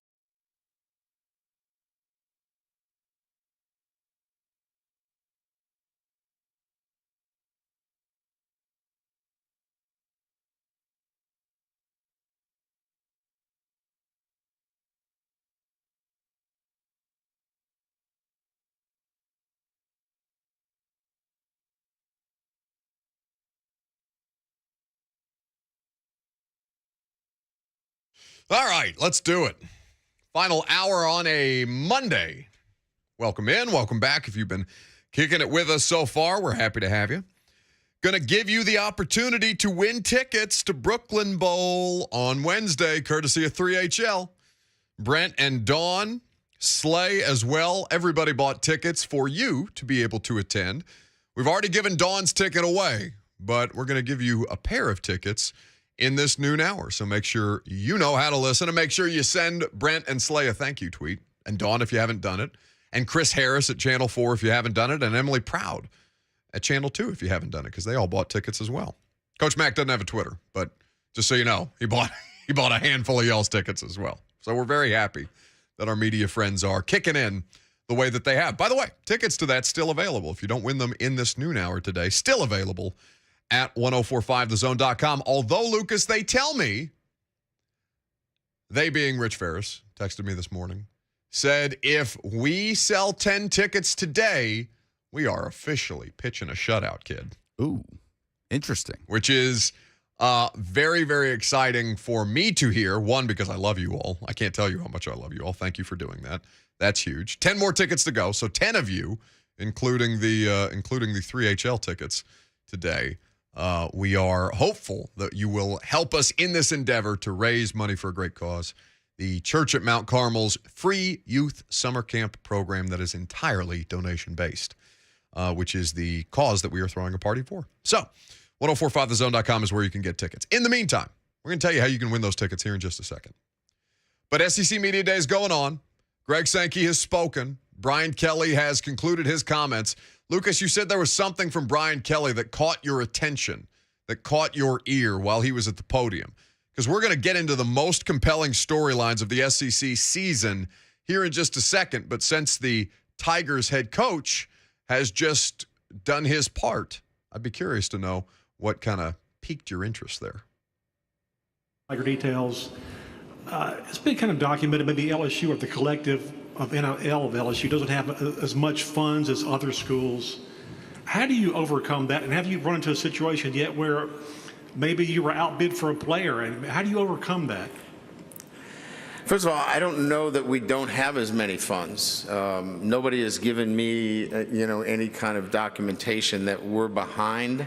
All right, let's do it. Final hour on a Monday. Welcome in, welcome back. If you've been kicking it with us so far, we're happy to have you. Going to give you the opportunity to win tickets to Brooklyn Bowl on Wednesday, courtesy of 3HL. Brent and Dawn, Slay as well. Everybody bought tickets for you to be able to attend. We've already given Dawn's ticket away, but we're going to give you a pair of tickets in this noon hour. So make sure you know how to listen, and make sure you send Brent and Slay a thank you tweet, and Dawn if you haven't done it, and Chris Harris at Channel 4 if you haven't done it, and Emily Proud at Channel 2 if you haven't done it, because they all bought tickets as well. Coach Mack doesn't have a Twitter, but just so you know, he bought a handful of y'all's tickets as well. So we're very happy that our media friends are kicking in the way that they have. By the way, tickets to that still available. If you don't win them in this noon hour today, still available at 1045thezone.com. Although, Lucas, they tell me, they being Rich Ferris, texted me this morning, said if we sell 10 tickets today, we are officially pitching a shutout, kid. Ooh, interesting. Which is very, very exciting for me to hear. One, because I love you all. I can't tell you how much I love you all. Thank you for doing that. That's huge. 10 more tickets to go. So 10 of you, including the 3HL tickets today. We are hopeful that you will help us in this endeavor to raise money for a great cause. The Church at Mount Carmel's free youth summer camp program that is entirely donation-based, which is the cause that we are throwing a party for. So, 1045thezone.com is where you can get tickets. In the meantime, we're going to tell you how you can win those tickets here in just a second. But SEC Media Day is going on. Greg Sankey has spoken. Brian Kelly has concluded his comments. Lucas, you said there was something from Brian Kelly that caught your attention, that caught your ear while he was at the podium. Because we're going to get into the most compelling storylines of the SEC season here in just a second. But since the Tigers head coach has just done his part, I'd be curious to know what kind of piqued your interest there. Tiger details. It's been kind of documented, maybe LSU or the collective of NIL of LSU doesn't have as much funds as other schools. How do you overcome that? And have you run into a situation yet where maybe you were outbid for a player? And how do you overcome that? First of all, I don't know that we don't have as many funds. Nobody has given me, any kind of documentation that we're behind.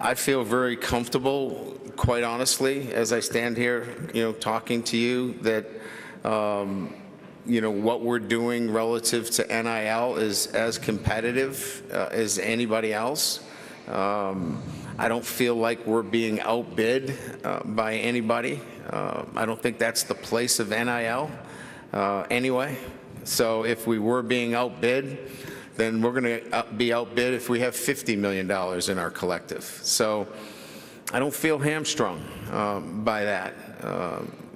I feel very comfortable, quite honestly, as I stand here, talking to you, that what we're doing relative to NIL is as competitive as anybody else. I don't feel like we're being outbid by anybody. I don't think that's the place of NIL anyway. So if we were being outbid, then we're going to be outbid if we have $50 million in our collective. So I don't feel hamstrung by that.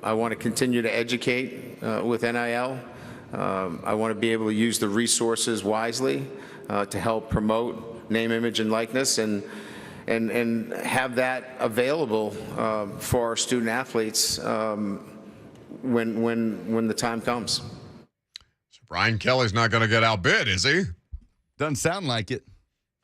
I want to continue to educate with NIL. I want to be able to use the resources wisely to help promote name, image, and likeness, and have that available for our student athletes when the time comes. So Brian Kelly's not going to get outbid, is he? Doesn't sound like it.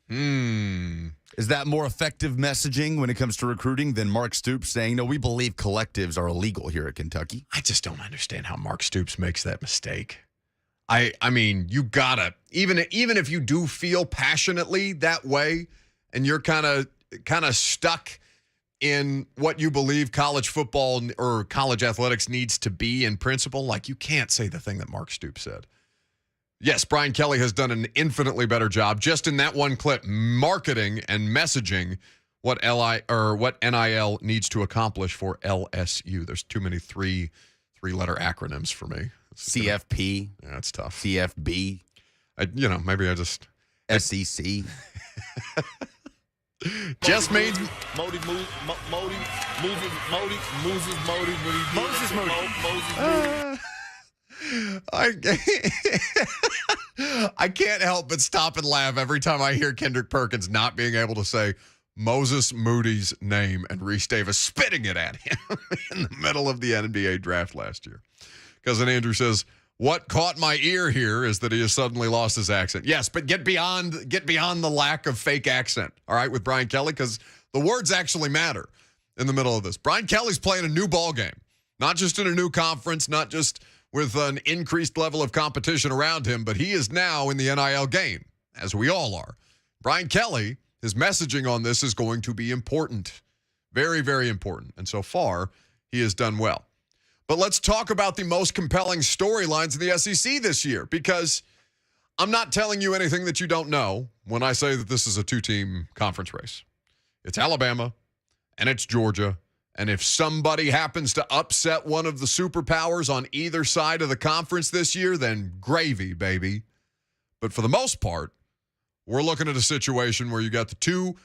Is that more effective messaging when it comes to recruiting than Mark Stoops saying, no, we believe collectives are illegal here at Kentucky? I just don't understand how Mark Stoops makes that mistake. I mean, you gotta, even if you do feel passionately that way and you're kind of stuck in what you believe college football or college athletics needs to be in principle, like, you can't say the thing that Mark Stoops said. Yes, Brian Kelly has done an infinitely better job just in that one clip, marketing and messaging what NIL needs to accomplish for LSU. There's too many three-letter acronyms for me. CFP. Yeah, that's tough. CFB. Maybe I just SEC. Just made Moses Moody. I can't help but stop and laugh every time I hear Kendrick Perkins not being able to say Moses Moody's name and Reese Davis spitting it at him in the middle of the NBA draft last year. Cousin Andrew says, what caught my ear here is that he has suddenly lost his accent. Yes, but get beyond the lack of fake accent, all right, with Brian Kelly, because the words actually matter in the middle of this. Brian Kelly's playing a new ball game, not just in a new conference, not just with an increased level of competition around him, but he is now in the NIL game, as we all are. Brian Kelly, his messaging on this is going to be important, very, very important. And so far, he has done well. But let's talk about the most compelling storylines in the SEC this year, because I'm not telling you anything that you don't know when I say that this is a two-team conference race. It's Alabama and it's Georgia. And if somebody happens to upset one of the superpowers on either side of the conference this year, then gravy, baby. But for the most part, we're looking at a situation where you got the two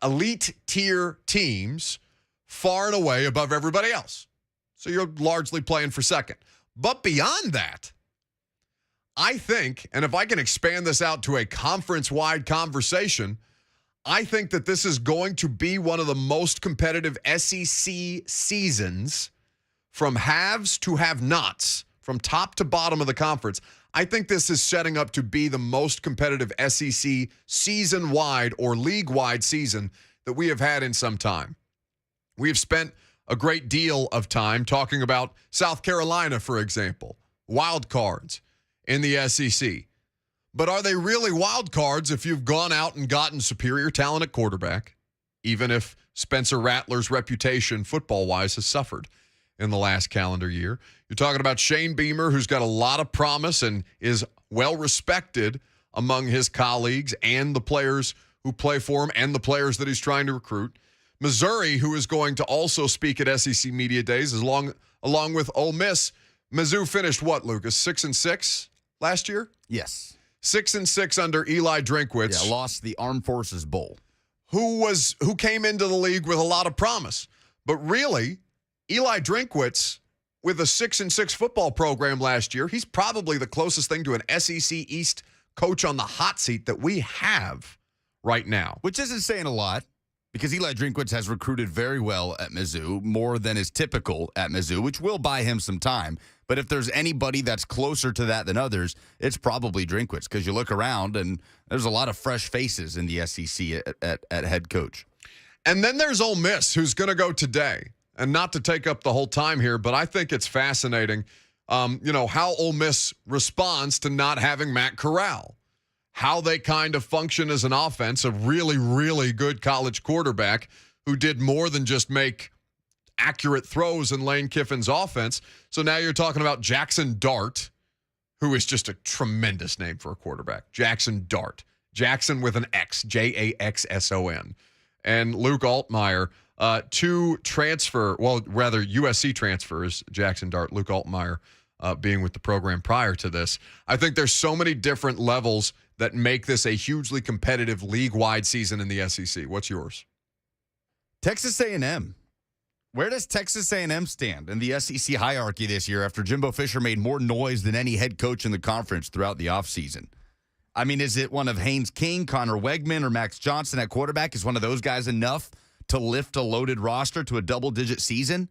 elite tier teams far and away above everybody else. So you're largely playing for second. But beyond that, I think, and if I can expand this out to a conference-wide conversation, I think that this is going to be one of the most competitive SEC seasons from haves to have-nots, from top to bottom of the conference. I think this is setting up to be the most competitive SEC season-wide or league-wide season that we have had in some time. We have spent a great deal of time talking about South Carolina, for example, wild cards in the SEC. But are they really wild cards if you've gone out and gotten superior talent at quarterback, even if Spencer Rattler's reputation football-wise has suffered in the last calendar year? You're talking about Shane Beamer, who's got a lot of promise and is well-respected among his colleagues and the players who play for him and the players that he's trying to recruit. Missouri, who is going to also speak at SEC Media Days along with Ole Miss. Mizzou finished what, Lucas, 6-6 last year? Yes. 6-6 under Eli Drinkwitz. Yeah, lost the Armed Forces Bowl. Who came into the league with a lot of promise. But really, Eli Drinkwitz, with a 6-6 football program last year, he's probably the closest thing to an SEC East coach on the hot seat that we have right now. Which isn't saying a lot, because Eli Drinkwitz has recruited very well at Mizzou, more than is typical at Mizzou, which will buy him some time. But if there's anybody that's closer to that than others, it's probably Drinkwitz, because you look around and there's a lot of fresh faces in the SEC at head coach. And then there's Ole Miss, who's going to go today. And not to take up the whole time here, but I think it's fascinating, how Ole Miss responds to not having Matt Corral, how they kind of function as an offense, a really, really good college quarterback who did more than just make accurate throws in Lane Kiffin's offense. So now you're talking about Jackson Dart, who is just a tremendous name for a quarterback. Jackson Dart. Jackson with an X, Jaxson. And Luke Altmaier, USC transfers, Jackson Dart, Luke Altmaier being with the program prior to this. I think there's so many different levels that make this a hugely competitive league-wide season in the SEC. What's yours? Texas A&M. Where does Texas A&M stand in the SEC hierarchy this year after Jimbo Fisher made more noise than any head coach in the conference throughout the offseason? I mean, is it one of Haynes King, Connor Wegman, or Max Johnson at quarterback? Is one of those guys enough to lift a loaded roster to a double-digit season?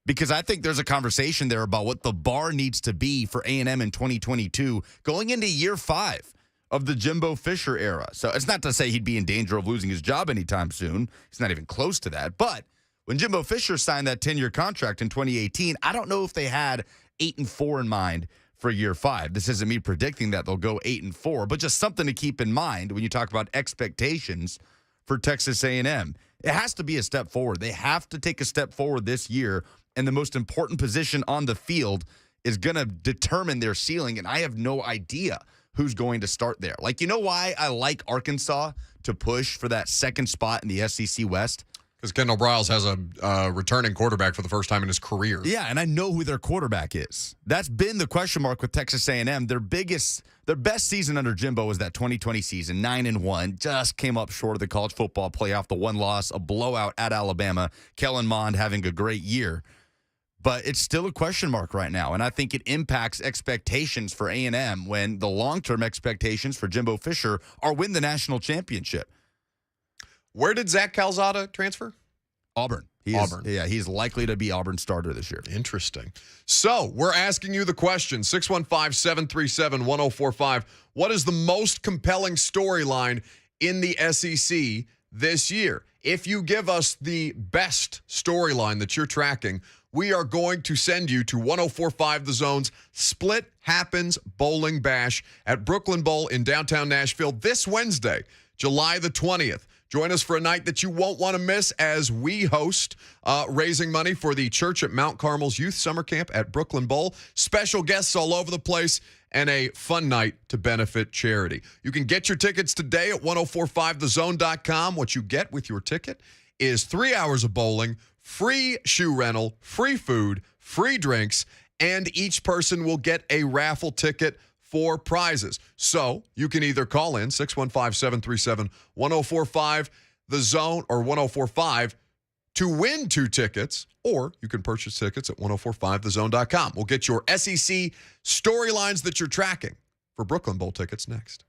because I think there's a conversation there about what the bar needs to be for A&M in 2022 going into year 5 of the Jimbo Fisher era. So it's not to say he'd be in danger of losing his job anytime soon. He's not even close to that. But when Jimbo Fisher signed that 10-year contract in 2018, I don't know if they had 8-4 in mind for year 5. This isn't me predicting that they'll go 8-4, but just something to keep in mind when you talk about expectations for Texas A&M. It has to be a step forward. They have to take a step forward this year, and the most important position on the field is going to determine their ceiling, and I have no idea who's going to start there. Like, you know why I like Arkansas to push for that second spot in the SEC West? Because Kendall Briles has a returning quarterback for the first time in his career. Yeah, and I know who their quarterback is. That's been the question mark with Texas A&M. Their best season under Jimbo was that 2020 season, 9-1. Just came up short of the college football playoff. The one loss, a blowout at Alabama. Kellen Mond having a great year. But it's still a question mark right now, and I think it impacts expectations for A&M when the long-term expectations for Jimbo Fisher are win the national championship. Where did Zach Calzada transfer? Auburn. Auburn. He's likely to be Auburn's starter this year. Interesting. So we're asking you the question, 615-737-1045. What is the most compelling storyline in the SEC this year? If you give us the best storyline that you're tracking, we are going to send you to 1045 The Zone's Split Happens Bowling Bash at Brooklyn Bowl in downtown Nashville this Wednesday, July the 20th. Join us for a night that you won't want to miss as we host raising money for the Church at Mount Carmel's Youth Summer Camp at Brooklyn Bowl. Special guests all over the place and a fun night to benefit charity. You can get your tickets today at 1045thezone.com. What you get with your ticket is 3 hours of bowling, free shoe rental, free food, free drinks, and each person will get a raffle ticket for prizes. So you can either call in 615-737-1045 The Zone or 1045 to win 2 tickets, or you can purchase tickets at 1045thezone.com. We'll get your SEC storylines that you're tracking for Brooklyn Bowl tickets next.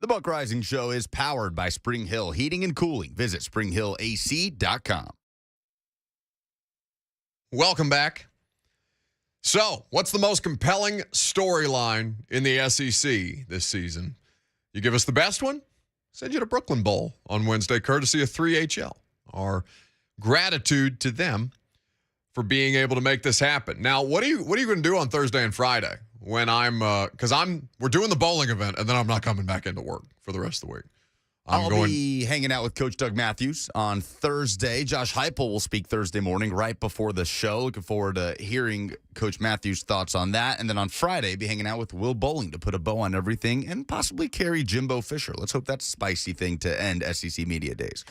The Buck Rising Show is powered by Spring Hill Heating and Cooling. Visit springhillac.com. Welcome back. So, what's the most compelling storyline in the SEC this season? You give us the best one? Send you to Brooklyn Bowl on Wednesday, courtesy of 3HL. Our gratitude to them for being able to make this happen. Now, what are you going to do on Thursday and Friday when we're doing the bowling event and then I'm not coming back into work for the rest of the week? I'll be hanging out with Coach Doug Matthews on Thursday. Josh Heupel will speak Thursday morning right before the show. Looking forward to hearing Coach Matthews' thoughts on that. And then on Friday, be hanging out with Will Bowling to put a bow on everything and possibly carry Jimbo Fisher. Let's hope that's a spicy thing to end SEC Media Days.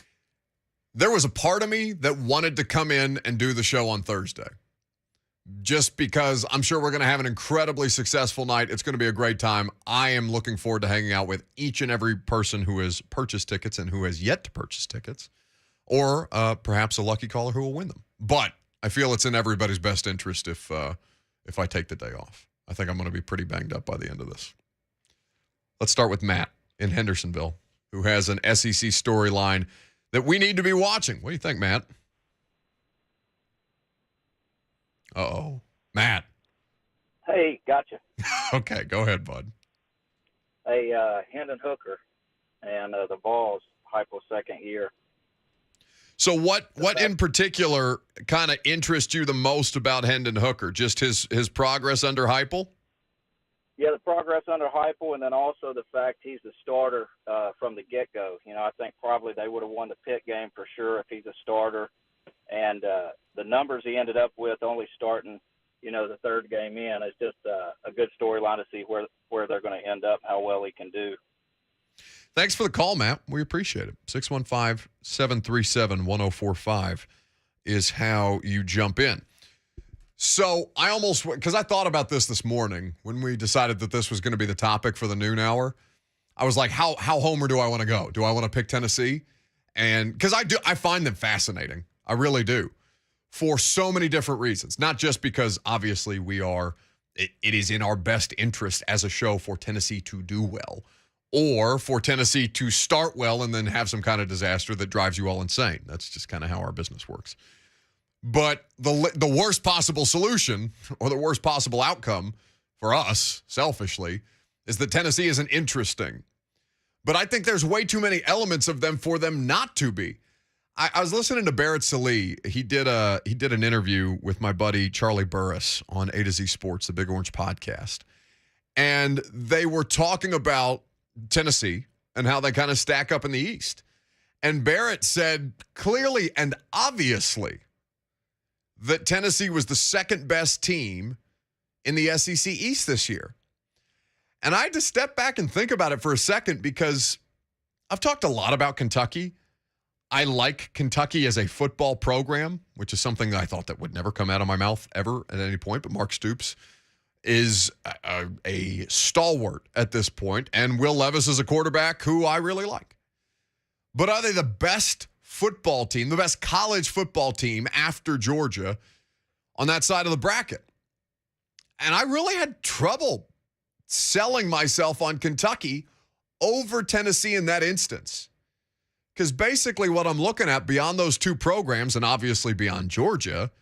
There was a part of me that wanted to come in and do the show on Thursday. Just because I'm sure we're going to have an incredibly successful night. It's going to be a great time. I am looking forward to hanging out with each and every person who has purchased tickets and who has yet to purchase tickets, or perhaps a lucky caller who will win them. But I feel it's in everybody's best interest if I take the day off. I think I'm going to be pretty banged up by the end of this. Let's start with Matt in Hendersonville, who has an SEC storyline that we need to be watching. What do you think, Matt? Uh-oh. Matt. Hey, gotcha. Okay, go ahead, bud. Hey, Hendon Hooker and the Vols, Heupel's second year. So what in particular kind of interests you the most about Hendon Hooker? Just his progress under Heupel? Yeah, the progress under Heupel, and then also the fact he's the starter from the get-go. You know, I think probably they would have won the Pitt game for sure if he's a starter. And the numbers he ended up with only starting, the third game in is just a good storyline to see where they're going to end up, how well he can do. Thanks for the call, Matt. We appreciate it. 615-737-1045 is how you jump in. So because I thought about this morning when we decided that this was going to be the topic for the noon hour. I was like, how homer do I want to go? Do I want to pick Tennessee? And because I find them fascinating. I really do, for so many different reasons. Not just because, obviously, it is in our best interest as a show for Tennessee to do well, or for Tennessee to start well and then have some kind of disaster that drives you all insane. That's just kind of how our business works. But the worst possible solution, or the worst possible outcome for us, selfishly, is that Tennessee isn't interesting. But I think there's way too many elements of them for them not to be. I was listening to Barrett Sallee. He did an interview with my buddy Charlie Burris on A to Z Sports, the Big Orange podcast. And they were talking about Tennessee and how they kind of stack up in the East. And Barrett said clearly and obviously that Tennessee was the second best team in the SEC East this year. And I had to step back and think about it for a second because I've talked a lot about Kentucky. I like Kentucky as a football program, which is something that I thought that would never come out of my mouth ever at any point. But Mark Stoops is a stalwart at this point, and Will Levis is a quarterback who I really like. But are they the best football team, the best college football team after Georgia on that side of the bracket? And I really had trouble selling myself on Kentucky over Tennessee in that instance. Because basically what I'm looking at beyond those two programs and obviously beyond Georgia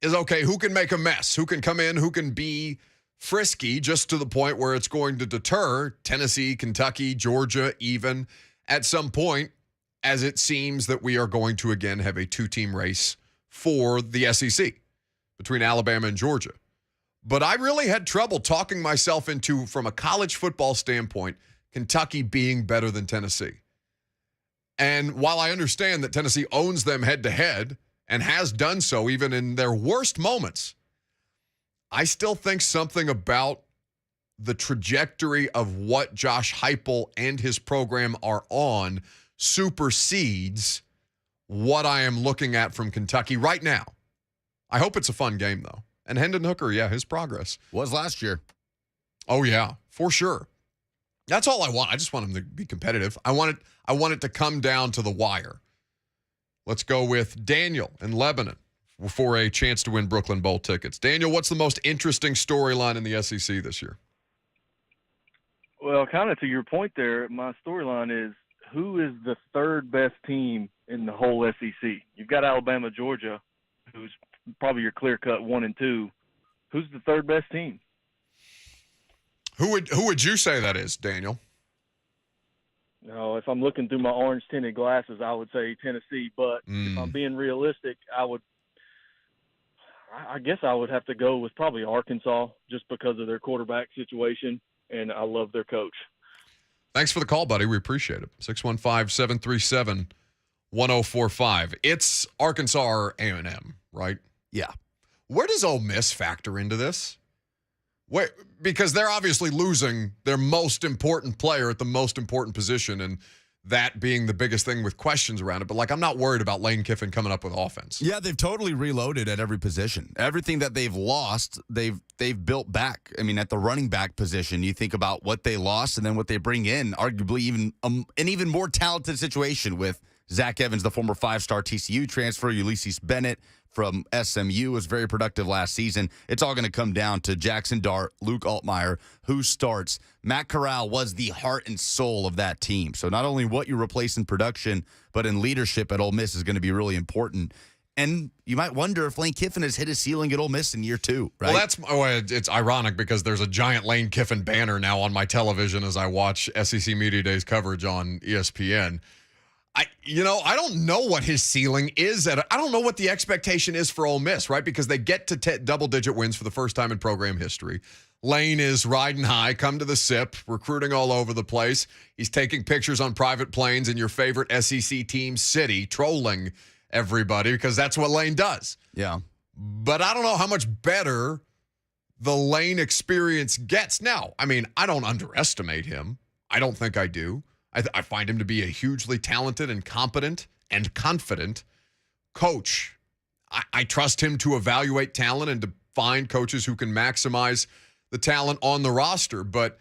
is, okay, who can make a mess? Who can come in? Who can be frisky just to the point where it's going to deter Tennessee, Kentucky, Georgia even at some point, as it seems that we are going to again have a two-team race for the SEC between Alabama and Georgia. But I really had trouble talking myself into, from a college football standpoint, Kentucky being better than Tennessee. And while I understand that Tennessee owns them head-to-head and has done so even in their worst moments, I still think something about the trajectory of what Josh Heupel and his program are on supersedes what I am looking at from Kentucky right now. I hope it's a fun game, though. And Hendon Hooker, yeah, his progress. Was last year. Oh, yeah, for sure. That's all I want. I just want him to be competitive. I want it to come down to the wire. Let's go with Daniel in Lebanon for a chance to win Brooklyn Bowl tickets. Daniel, what's the most interesting storyline in the SEC this year? Well, kind of to your point there, my storyline is who is the third best team in the whole SEC? You've got Alabama, Georgia, who's probably your clear-cut 1 and 2. Who's the third best team? Who would you say that is, Daniel? No, if I'm looking through my orange tinted glasses, I would say Tennessee. But if I'm being realistic, I guess I would have to go with probably Arkansas just because of their quarterback situation, and I love their coach. Thanks for the call, buddy. We appreciate it. 615-737-1045. It's Arkansas or A&M, right? Yeah. Where does Ole Miss factor into this? Because they're obviously losing their most important player at the most important position, and that being the biggest thing with questions around it. But, I'm not worried about Lane Kiffin coming up with offense. Yeah, they've totally reloaded at every position. Everything that they've lost, they've built back. I mean, at the running back position, you think about what they lost and then what they bring in, arguably even an even more talented situation with Zach Evans, the former 5-star TCU transfer, Ulysses Bennett from SMU was very productive last season. It's all going to come down to Jackson Dart, Luke Altmaier, who starts. Matt Corral was the heart and soul of that team. So not only what you replace in production, but in leadership at Ole Miss is going to be really important. And you might wonder if Lane Kiffin has hit his ceiling at Ole Miss in year 2, right? Well, it's ironic because there's a giant Lane Kiffin banner now on my television as I watch SEC Media Days coverage on ESPN. I don't know what his ceiling is. I don't know what the expectation is for Ole Miss, right? Because they get to double-digit wins for the first time in program history. Lane is riding high, come to the SIP, recruiting all over the place. He's taking pictures on private planes in your favorite SEC team city, trolling everybody because that's what Lane does. Yeah. But I don't know how much better the Lane experience gets. Now, I mean, I don't underestimate him. I don't think I do. I find him to be a hugely talented and competent and confident coach. I trust him to evaluate talent and to find coaches who can maximize the talent on the roster. But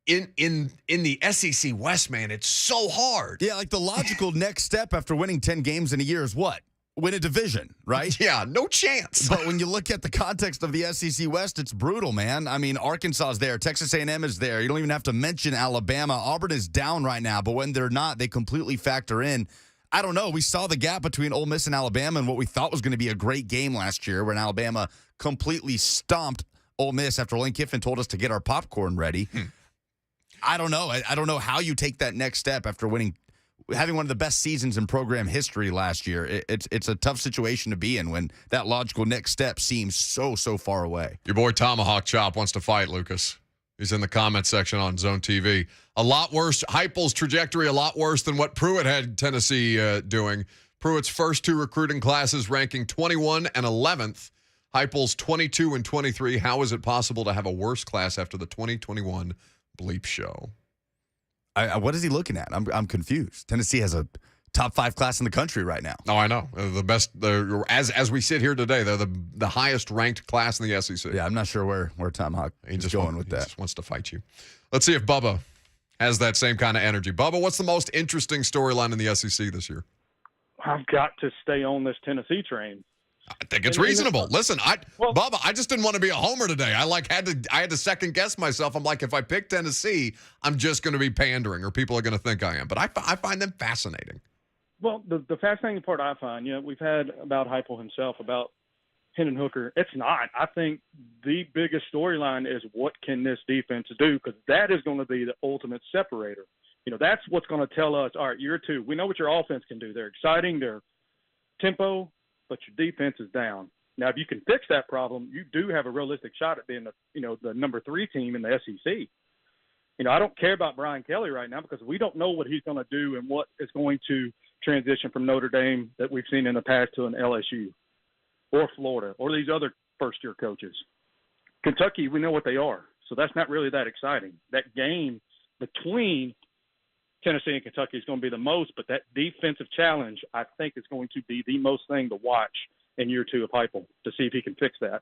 in the SEC West, man, it's so hard. Yeah, the logical next step after winning 10 games in a year is what? Win a division, right? Yeah, no chance. But when you look at the context of the SEC West, it's brutal, man. I mean, Arkansas is there. Texas A&M is there. You don't even have to mention Alabama. Auburn is down right now, but when they're not, they completely factor in. I don't know. We saw the gap between Ole Miss and Alabama and what we thought was going to be a great game last year when Alabama completely stomped Ole Miss after Lane Kiffin told us to get our popcorn ready. I don't know. I don't know how you take that next step after having one of the best seasons in program history last year. It's a tough situation to be in when that logical next step seems so far away. Your boy Tomahawk Chop wants to fight, Lucas. He's in the comment section on Zone TV. A lot worse. Heupel's trajectory a lot worse than what Pruitt had Tennessee doing. Pruitt's first 2 recruiting classes ranking 21 and 11th. Heupel's 22 and 23. How is it possible to have a worse class after the 2021 bleep show? What is he looking at? I'm confused. Tennessee has a top 5 class in the country right now. Oh, I know. The best. As we sit here today, they're the highest ranked class in the SEC. Yeah, I'm not sure where Tomahawk is going with that. He just wants to fight you. Let's see if Bubba has that same kind of energy. Bubba, what's the most interesting storyline in the SEC this year? I've got to stay on this Tennessee train. I think it's reasonable. Listen, Bubba, I just didn't want to be a homer today. I had to second guess myself. I'm like, if I pick Tennessee, I'm just going to be pandering, or people are going to think I am. But I find them fascinating. Well, the fascinating part I find, we've had about Heupel himself, about Hendon Hooker. It's not. I think the biggest storyline is what can this defense do, because that is going to be the ultimate separator. That's what's going to tell us, all right, year 2, we know what your offense can do. They're exciting, they're tempo, but your defense is down. Now, if you can fix that problem, you do have a realistic shot at being the number 3 team in the SEC. I don't care about Brian Kelly right now because we don't know what he's going to do and what is going to transition from Notre Dame that we've seen in the past to an LSU or Florida or these other first-year coaches. Kentucky, we know what they are, so that's not really that exciting. That game between Tennessee and Kentucky is going to be the most, but that defensive challenge, I think, is going to be the most thing to watch in year 2 of Heupel to see if he can fix that.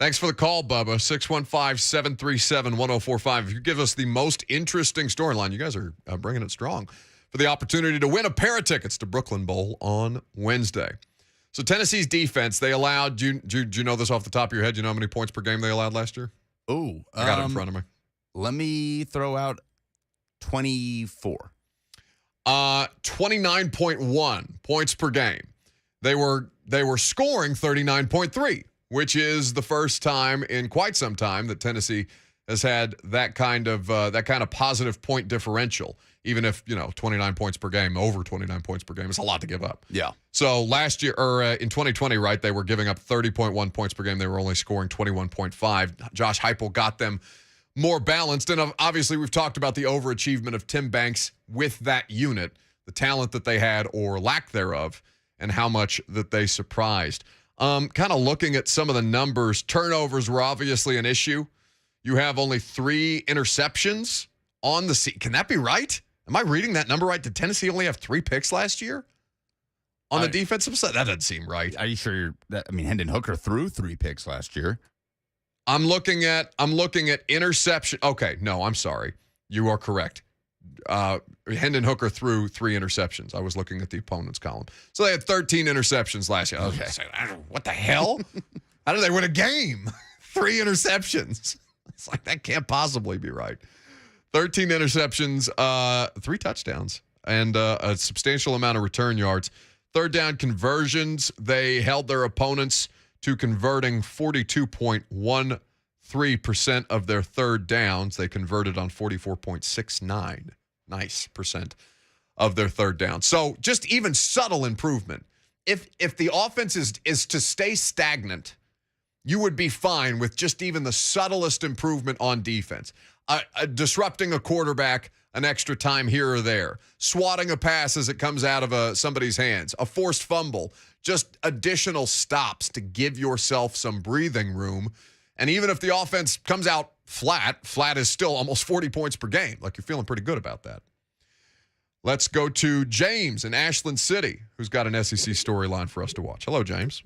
Thanks for the call, Bubba. 615-737-1045. If you give us the most interesting storyline, you guys are bringing it strong, for the opportunity to win a pair of tickets to Brooklyn Bowl on Wednesday. So Tennessee's defense, they allowed, do you know this off the top of your head? Do you know how many points per game they allowed last year? Oh, I got it in front of me. Let me throw out 24. 29.1 points per game. They were scoring 39.3, which is the first time in quite some time that Tennessee has had that kind of positive point differential. Even if 29 points per game, over 29 points per game, is a lot to give up. Yeah. So last year, or in 2020, right, they were giving up 30.1 points per game. They were only scoring 21.5. Josh Heupel got them more balanced. And obviously, we've talked about the overachievement of Tim Banks with that unit, the talent that they had or lack thereof, and how much that they surprised. Kind of looking at some of the numbers, turnovers were obviously an issue. You have only 3 interceptions on the season. Can that be right? Am I reading that number right? Did Tennessee only have 3 picks last year on the defensive side? That doesn't seem right. Are you sure Hendon Hooker threw 3 picks last year? I'm looking at interception. Okay, no, I'm sorry. You are correct. Hendon Hooker threw 3 interceptions. I was looking at the opponent's column. So they had 13 interceptions last year. Okay. What the hell? How did they win a game? 3 interceptions. It's like, that can't possibly be right. 13 interceptions, 3 touchdowns, and a substantial amount of return yards. Third down conversions, they held their opponents to converting 42.13% of their third downs. They converted on 44.69% of their third down. So just even subtle improvement. If the offense is to stay stagnant, you would be fine with just even the subtlest improvement on defense. Disrupting a quarterback an extra time here or there, swatting a pass as it comes out of somebody's hands, a forced fumble, just additional stops to give yourself some breathing room. And even if the offense comes out flat is still almost 40 points per game. Like, you're feeling pretty good about that. Let's go to James in Ashland City, who's got an SEC storyline for us to watch. Hello, James.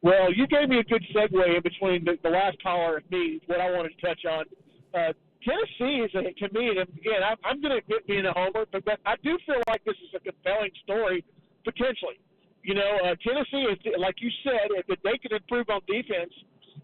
Well, you gave me a good segue in between the last caller and me, what I wanted to touch on. Tennessee is, to me, and again, I'm going to admit being a homer, but I do feel like this is a compelling story, potentially. Tennessee, is, like you said, if they can improve on defense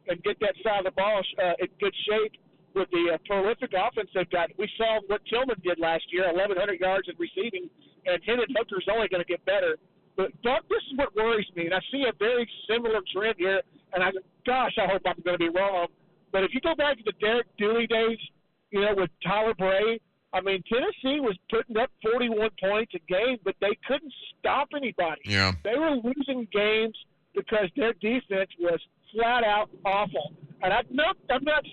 and get that side of the ball in good shape with the prolific offense they've got. We saw what Tillman did last year, 1,100 yards in receiving, and Hendon Hooker's only going to get better. But, Doug, this is what worries me, and I see a very similar trend here, and I hope I'm going to be wrong. But if you go back to the Derek Dooley days, with Tyler Bray, Tennessee was putting up 41 points a game, but they couldn't stop anybody. Yeah. They were losing games because their defense was flat out awful. And I'm not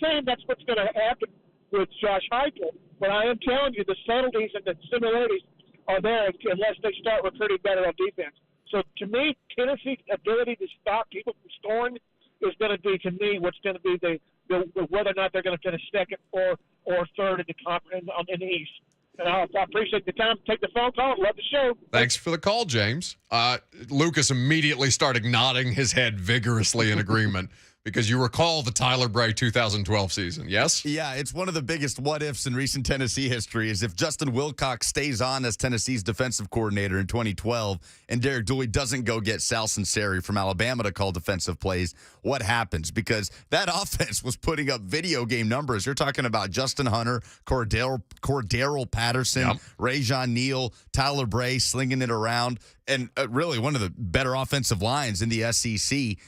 saying that's what's going to happen with Josh Heupel, but I am telling you the subtleties and the similarities are there unless they start recruiting better on defense. So to me, Tennessee's ability to stop people from scoring is going to be, to me, what's going to be the whether or not they're going to finish second or third in the conference in the East. And I appreciate the time to take the phone call. Love the show. Thanks for the call, James. Lucas immediately started nodding his head vigorously in agreement because you recall the Tyler Bray 2012 season, yes? Yeah, it's one of the biggest what-ifs in recent Tennessee history is if Justin Wilcox stays on as Tennessee's defensive coordinator in 2012 and Derek Dooley doesn't go get Sal Sinceri from Alabama to call defensive plays, what happens? Because that offense was putting up video game numbers. You're talking about Justin Hunter, Cordero Patterson, Rajon Neal, Tyler Bray slinging it around, and really one of the better offensive lines in the SEC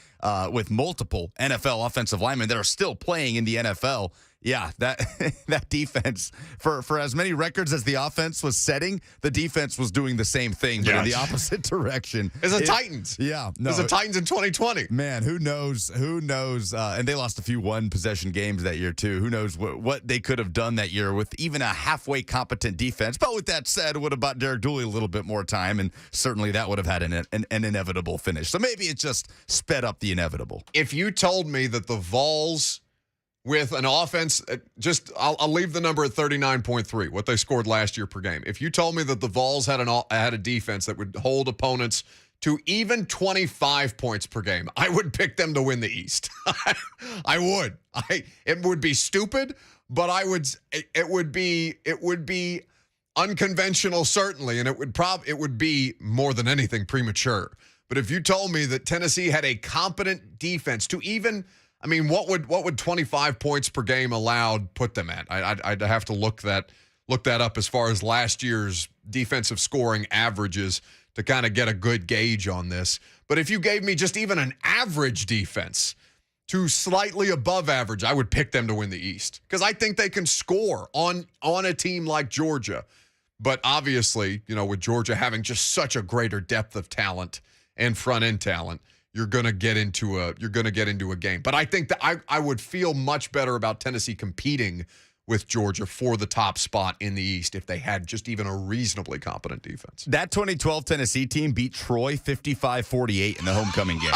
with multiple NFL offensive linemen that are still playing in the NFL. Yeah, that defense, for as many records as the offense was setting, the defense was doing the same thing, but in the opposite direction. It's the Titans. Yeah. No, it's the Titans in 2020. Man, who knows? And they lost a few one-possession games that year, too. Who knows what they could have done that year with even a halfway competent defense. But with that said, it would have bought Derek Dooley a little bit more time, and certainly that would have had an inevitable finish. So maybe it just sped up the inevitable. If you told me that the Vols with an offense, I'll leave the number at 39.3, what they scored last year per game. If you told me that the Vols had a defense that would hold opponents to even 25 points per game, I would pick them to win the East. I would. It would be stupid, but it would be unconventional, certainly, and it would be more than anything premature. But if you told me that Tennessee had a competent defense to even I mean, what would 25 points per game allowed put them at? I'd have to look that up as far as last year's defensive scoring averages to kind of get a good gauge on this. But if you gave me just even an average defense to slightly above average, I would pick them to win the East because I think they can score on a team like Georgia. But obviously, with Georgia having just such a greater depth of talent and front end talent, you're going to get into a game. But I think that I would feel much better about Tennessee competing with Georgia for the top spot in the East if they had just even a reasonably competent defense. That 2012 Tennessee team beat Troy 55-48 in the homecoming game.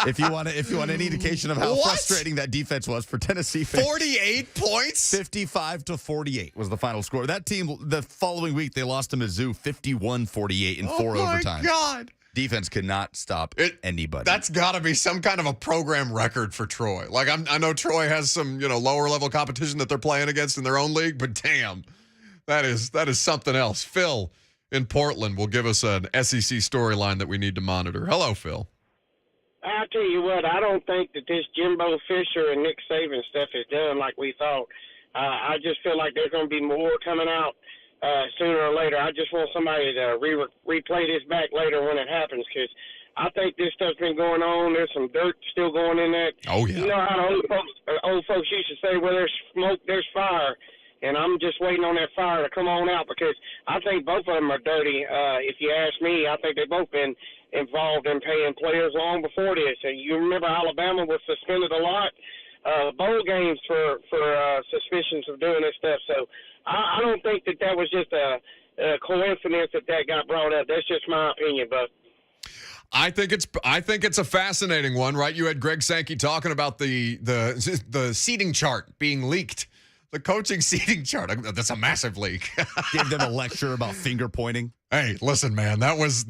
if you want any indication of how frustrating that defense was for Tennessee fans. 48 points? 55-48 was the final score. That team, the following week, they lost to Mizzou 51-48 in 4 overtimes. Oh, my God. Defense could not stop anybody. That's got to be some kind of a program record for Troy. Like I know Troy has some lower level competition that they're playing against in their own league, but damn, that is something else. Phil in Portland will give us an SEC storyline that we need to monitor. Hello, Phil. I tell you what, I don't think that this Jimbo Fisher and Nick Saban stuff is done like we thought. I just feel like there's going to be more coming out sooner or later. I just want somebody to replay this back later when it happens because I think this stuff's been going on. There's some dirt still going in that. Oh, yeah. You know how the old folks used to say, where there's smoke, there's fire. And I'm just waiting on that fire to come on out because I think both of them are dirty. If you ask me, I think they've both been involved in paying players long before this. And you remember Alabama was suspended a lot, bowl games for suspicions of doing this stuff. So I don't think that was just a coincidence that got brought up. That's just my opinion, but. I think it's a fascinating one, right? You had Greg Sankey talking about the seating chart being leaked. The coaching seating chart. That's a massive leak. Gave them a lecture about finger pointing. Hey, listen, man, that was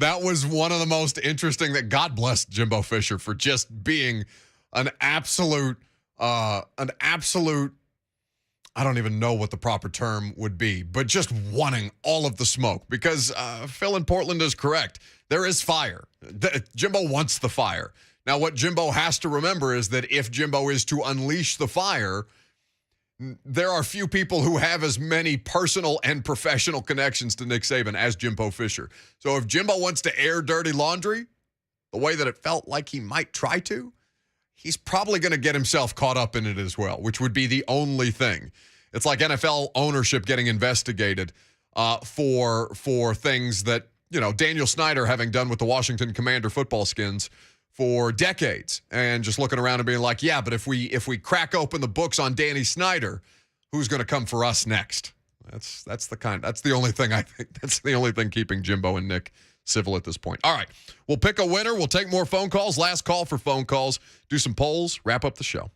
one of the most interesting. That God bless Jimbo Fisher for just being an absolute. I don't even know what the proper term would be, but just wanting all of the smoke because Phil in Portland is correct. There is fire. Jimbo wants the fire. Now, what Jimbo has to remember is that if Jimbo is to unleash the fire, there are few people who have as many personal and professional connections to Nick Saban as Jimbo Fisher. So if Jimbo wants to air dirty laundry the way that it felt like he might try to, he's probably going to get himself caught up in it as well, which would be the only thing. It's like NFL ownership getting investigated for things that, Daniel Snyder having done with the Washington Commander football skins for decades and just looking around and being like, yeah, but if we crack open the books on Danny Snyder, who's going to come for us next? That's the only thing I think. That's the only thing keeping Jimbo and Nick civil at this point. All right, we'll pick a winner. We'll take more phone calls. Last call for phone calls. Do some polls. Wrap up the show.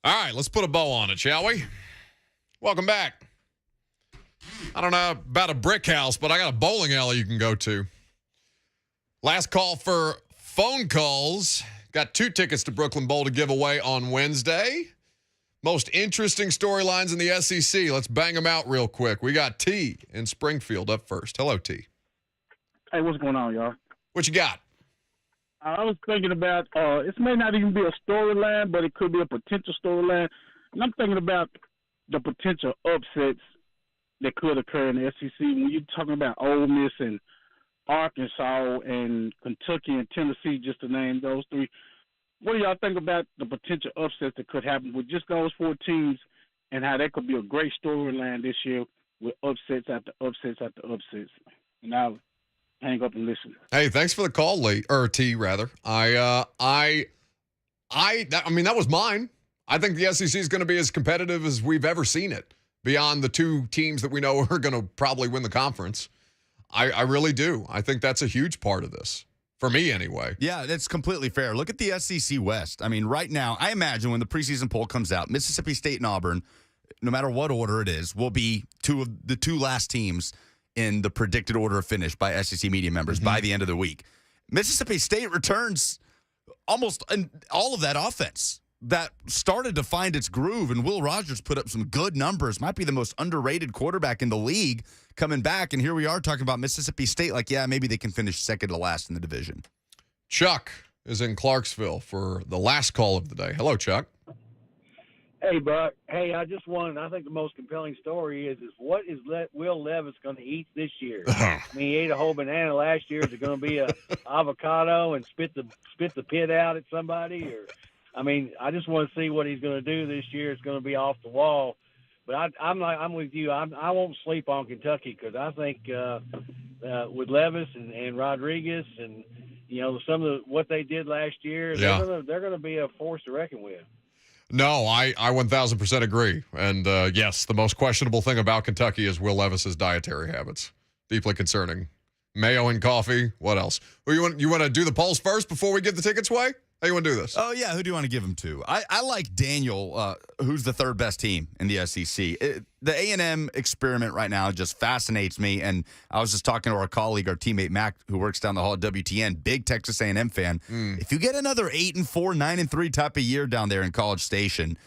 All right, let's put a bow on it, shall we? Welcome back. I don't know about a brick house, but I got a bowling alley you can go to. Last call for phone calls. Got 2 tickets to Brooklyn Bowl to give away on Wednesday. Most interesting storylines in the SEC. Let's bang them out real quick. We got T in Springfield up first. Hello, T. Hey, what's going on, y'all? What you got? I was thinking about, it may not even be a storyline, but it could be a potential storyline. And I'm thinking about the potential upsets that could occur in the SEC. When you're talking about Ole Miss and Arkansas and Kentucky and Tennessee, just to name those 3, what do y'all think about the potential upsets that could happen with just those 4 teams and how that could be a great storyline this year with upsets after upsets after upsets? And I'll hang up and listen. Hey, thanks for the call, Lee, or T rather. I mean, that was mine. I think the SEC is going to be as competitive as we've ever seen it, beyond the 2 teams that we know are going to probably win the conference. I really do. I think that's a huge part of this. For me, anyway. Yeah, that's completely fair. Look at the SEC West. I mean, right now, I imagine when the preseason poll comes out, Mississippi State and Auburn, no matter what order it is, will be 2 of the 2 last teams in the predicted order of finish by SEC media members by the end of the week. Mississippi State returns almost all of that offense that started to find its groove, and Will Rogers put up some good numbers. Might be the most underrated quarterback in the league coming back, and here we are talking about Mississippi State like, yeah, maybe they can finish second to last in the division. Chuck is in Clarksville for the last call of the day. Hello, Chuck. Hey, Buck. Hey, I think the most compelling story is what is Will Levis going to eat this year? I mean, he ate a whole banana last year. Is it going to be a avocado and spit the pit out at somebody? Or, I mean, I just want to see what he's going to do this year. It's going to be off the wall. But I'm with you. I won't sleep on Kentucky because I think with Levis and Rodriguez and some of what they did last year, they're going to be a force to reckon with. No, I 1,000% agree. And yes, the most questionable thing about Kentucky is Will Levis's dietary habits. Deeply concerning. Mayo and coffee. What else? You want to do the polls first before we give the tickets away? How you want to do this? Oh, yeah. Who do you want to give them to? I like Daniel, who's the 3rd best team in the SEC. The A&M experiment right now just fascinates me. And I was just talking to our colleague, our teammate Mac, who works down the hall at WTN, big Texas A&M fan. If you get another 8-4, 9-3 type of year down there in College Station,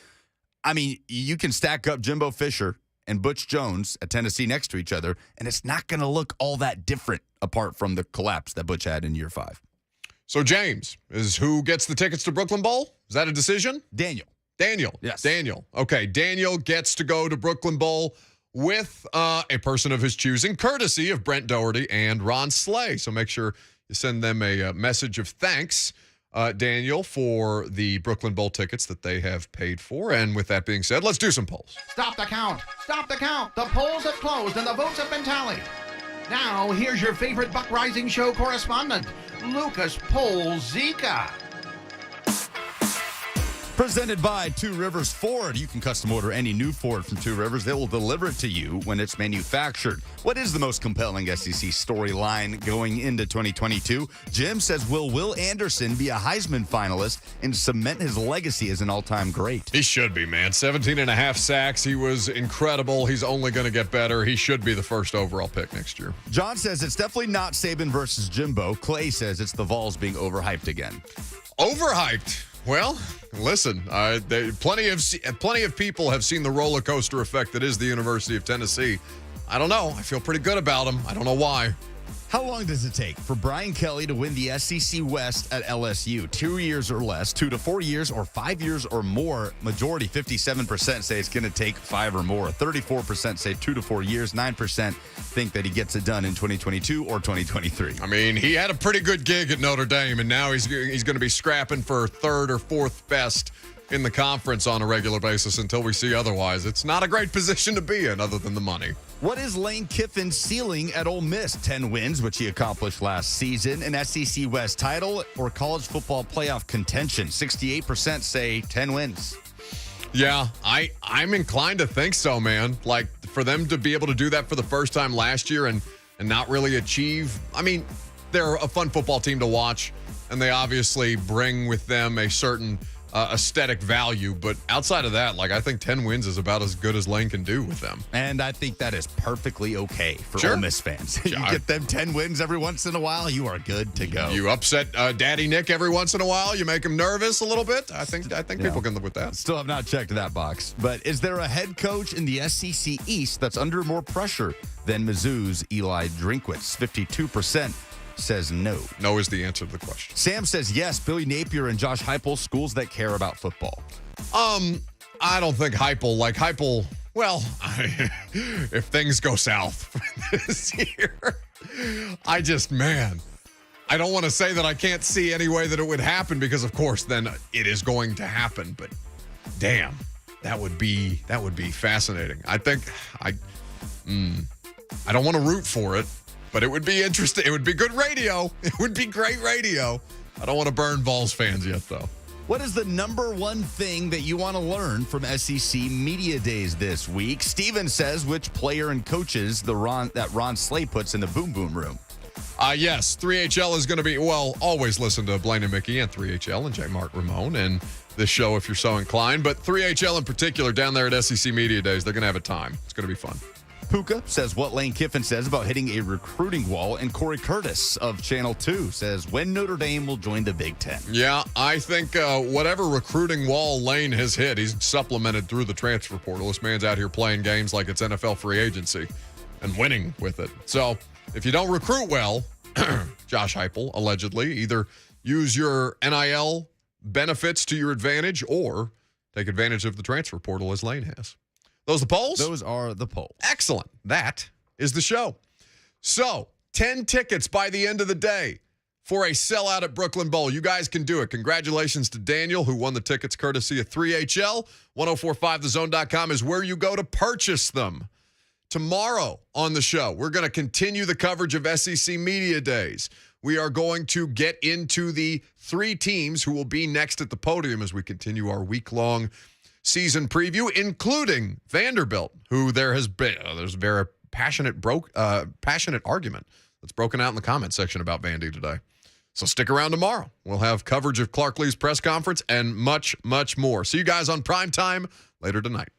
I mean, you can stack up Jimbo Fisher and Butch Jones at Tennessee next to each other, and it's not going to look all that different apart from the collapse that Butch had in year 5. So James is who gets the tickets to Brooklyn Bowl? Is that a decision? Daniel. Yes. Daniel. Okay, Daniel gets to go to Brooklyn Bowl with a person of his choosing, courtesy of Brent Doherty and Ron Slay. So make sure you send them a message of thanks, Daniel, for the Brooklyn Bowl tickets that they have paid for. And with that being said, let's do some polls. Stop the count. Stop the count. The polls have closed and the votes have been tallied. Now, here's your favorite Buck Rising Show correspondent, Lucas Polzika. Presented by Two Rivers Ford. You can custom order any new Ford from Two Rivers. They will deliver it to you when it's manufactured. What is the most compelling SEC storyline going into 2022? Jim says, will Anderson be a Heisman finalist and cement his legacy as an all-time great? He should be, man. 17.5 sacks. He was incredible. He's only going to get better. He should be the first overall pick next year. John says it's definitely not Saban versus Jimbo. Clay says it's the Vols being overhyped again. Overhyped? Well, listen, plenty of people have seen the roller coaster effect that is the University of Tennessee. I don't know. I feel pretty good about them. I don't know why. How long does it take for Brian Kelly to win the SEC West at LSU? 2 years or less, 2 to 4 years, or 5 years or more? Majority, 57%, say it's going to take 5 or more. 34% say 2 to 4 years. 9% think that he gets it done in 2022 or 2023. I mean, he had a pretty good gig at Notre Dame, and now he's going to be scrapping for 3rd or 4th best in the conference on a regular basis until we see otherwise. It's not a great position to be in other than the money. What is Lane Kiffin's ceiling at Ole Miss? 10 wins, which he accomplished last season. An SEC West title or college football playoff contention? 68% say 10 wins. Yeah, I'm inclined to think so, man. Like, for them to be able to do that for the first time last year and not really achieve. I mean, they're a fun football team to watch, and they obviously bring with them a certain aesthetic value. But outside of that, like, I think 10 wins is about as good as Lane can do with them. And I think that is perfectly okay for Sure. Ole Miss fans. You get them 10 wins every once in a while, you are good to go. You upset Daddy Nick every once in a while. You make him nervous a little bit. I think people can live with that. Still have not checked that box. But is there a head coach in the SEC East that's under more pressure than Mizzou's Eli Drinkwitz? 52% says no. No is the answer to the question. Sam says yes. Billy Napier and Josh Heupel, schools that care about football. I don't think Heupel, well, if things go south this year, I don't want to say that I can't see any way that it would happen, because of course then it is going to happen, but damn, that would be fascinating. I think I don't want to root for it, but it would be interesting. It would be good radio. It would be great radio. I don't want to burn Vols fans yet, though. What is the number one thing that you want to learn from SEC Media Days this week? Steven says which player and coaches that Ron Slay puts in the boom boom room. Yes, 3HL is going to be, always listen to Blaine and Mickey and 3HL and J. Mark Ramon and this show if you're so inclined. But 3HL in particular down there at SEC Media Days, they're going to have a time. It's going to be fun. Puka says what Lane Kiffin says about hitting a recruiting wall. And Corey Curtis of Channel 2 says when Notre Dame will join the Big Ten. Yeah, I think whatever recruiting wall Lane has hit, he's supplemented through the transfer portal. This man's out here playing games like it's NFL free agency and winning with it. So if you don't recruit well, Josh Heupel, allegedly, either use your NIL benefits to your advantage or take advantage of the transfer portal as Lane has. Those the polls? Those are the polls. Excellent. That is the show. So, 10 tickets by the end of the day for a sellout at Brooklyn Bowl. You guys can do it. Congratulations to Daniel, who won the tickets courtesy of 3HL. 1045thezone.com is where you go to purchase them. Tomorrow on the show, we're going to continue the coverage of SEC Media Days. We are going to get into the 3 teams who will be next at the podium as we continue our week-long season preview, including Vanderbilt, who there's a very passionate argument that's broken out in the comment section about Vandy today. So stick around tomorrow. We'll have coverage of Clark Lea's press conference and much, much more. See you guys on Primetime later tonight.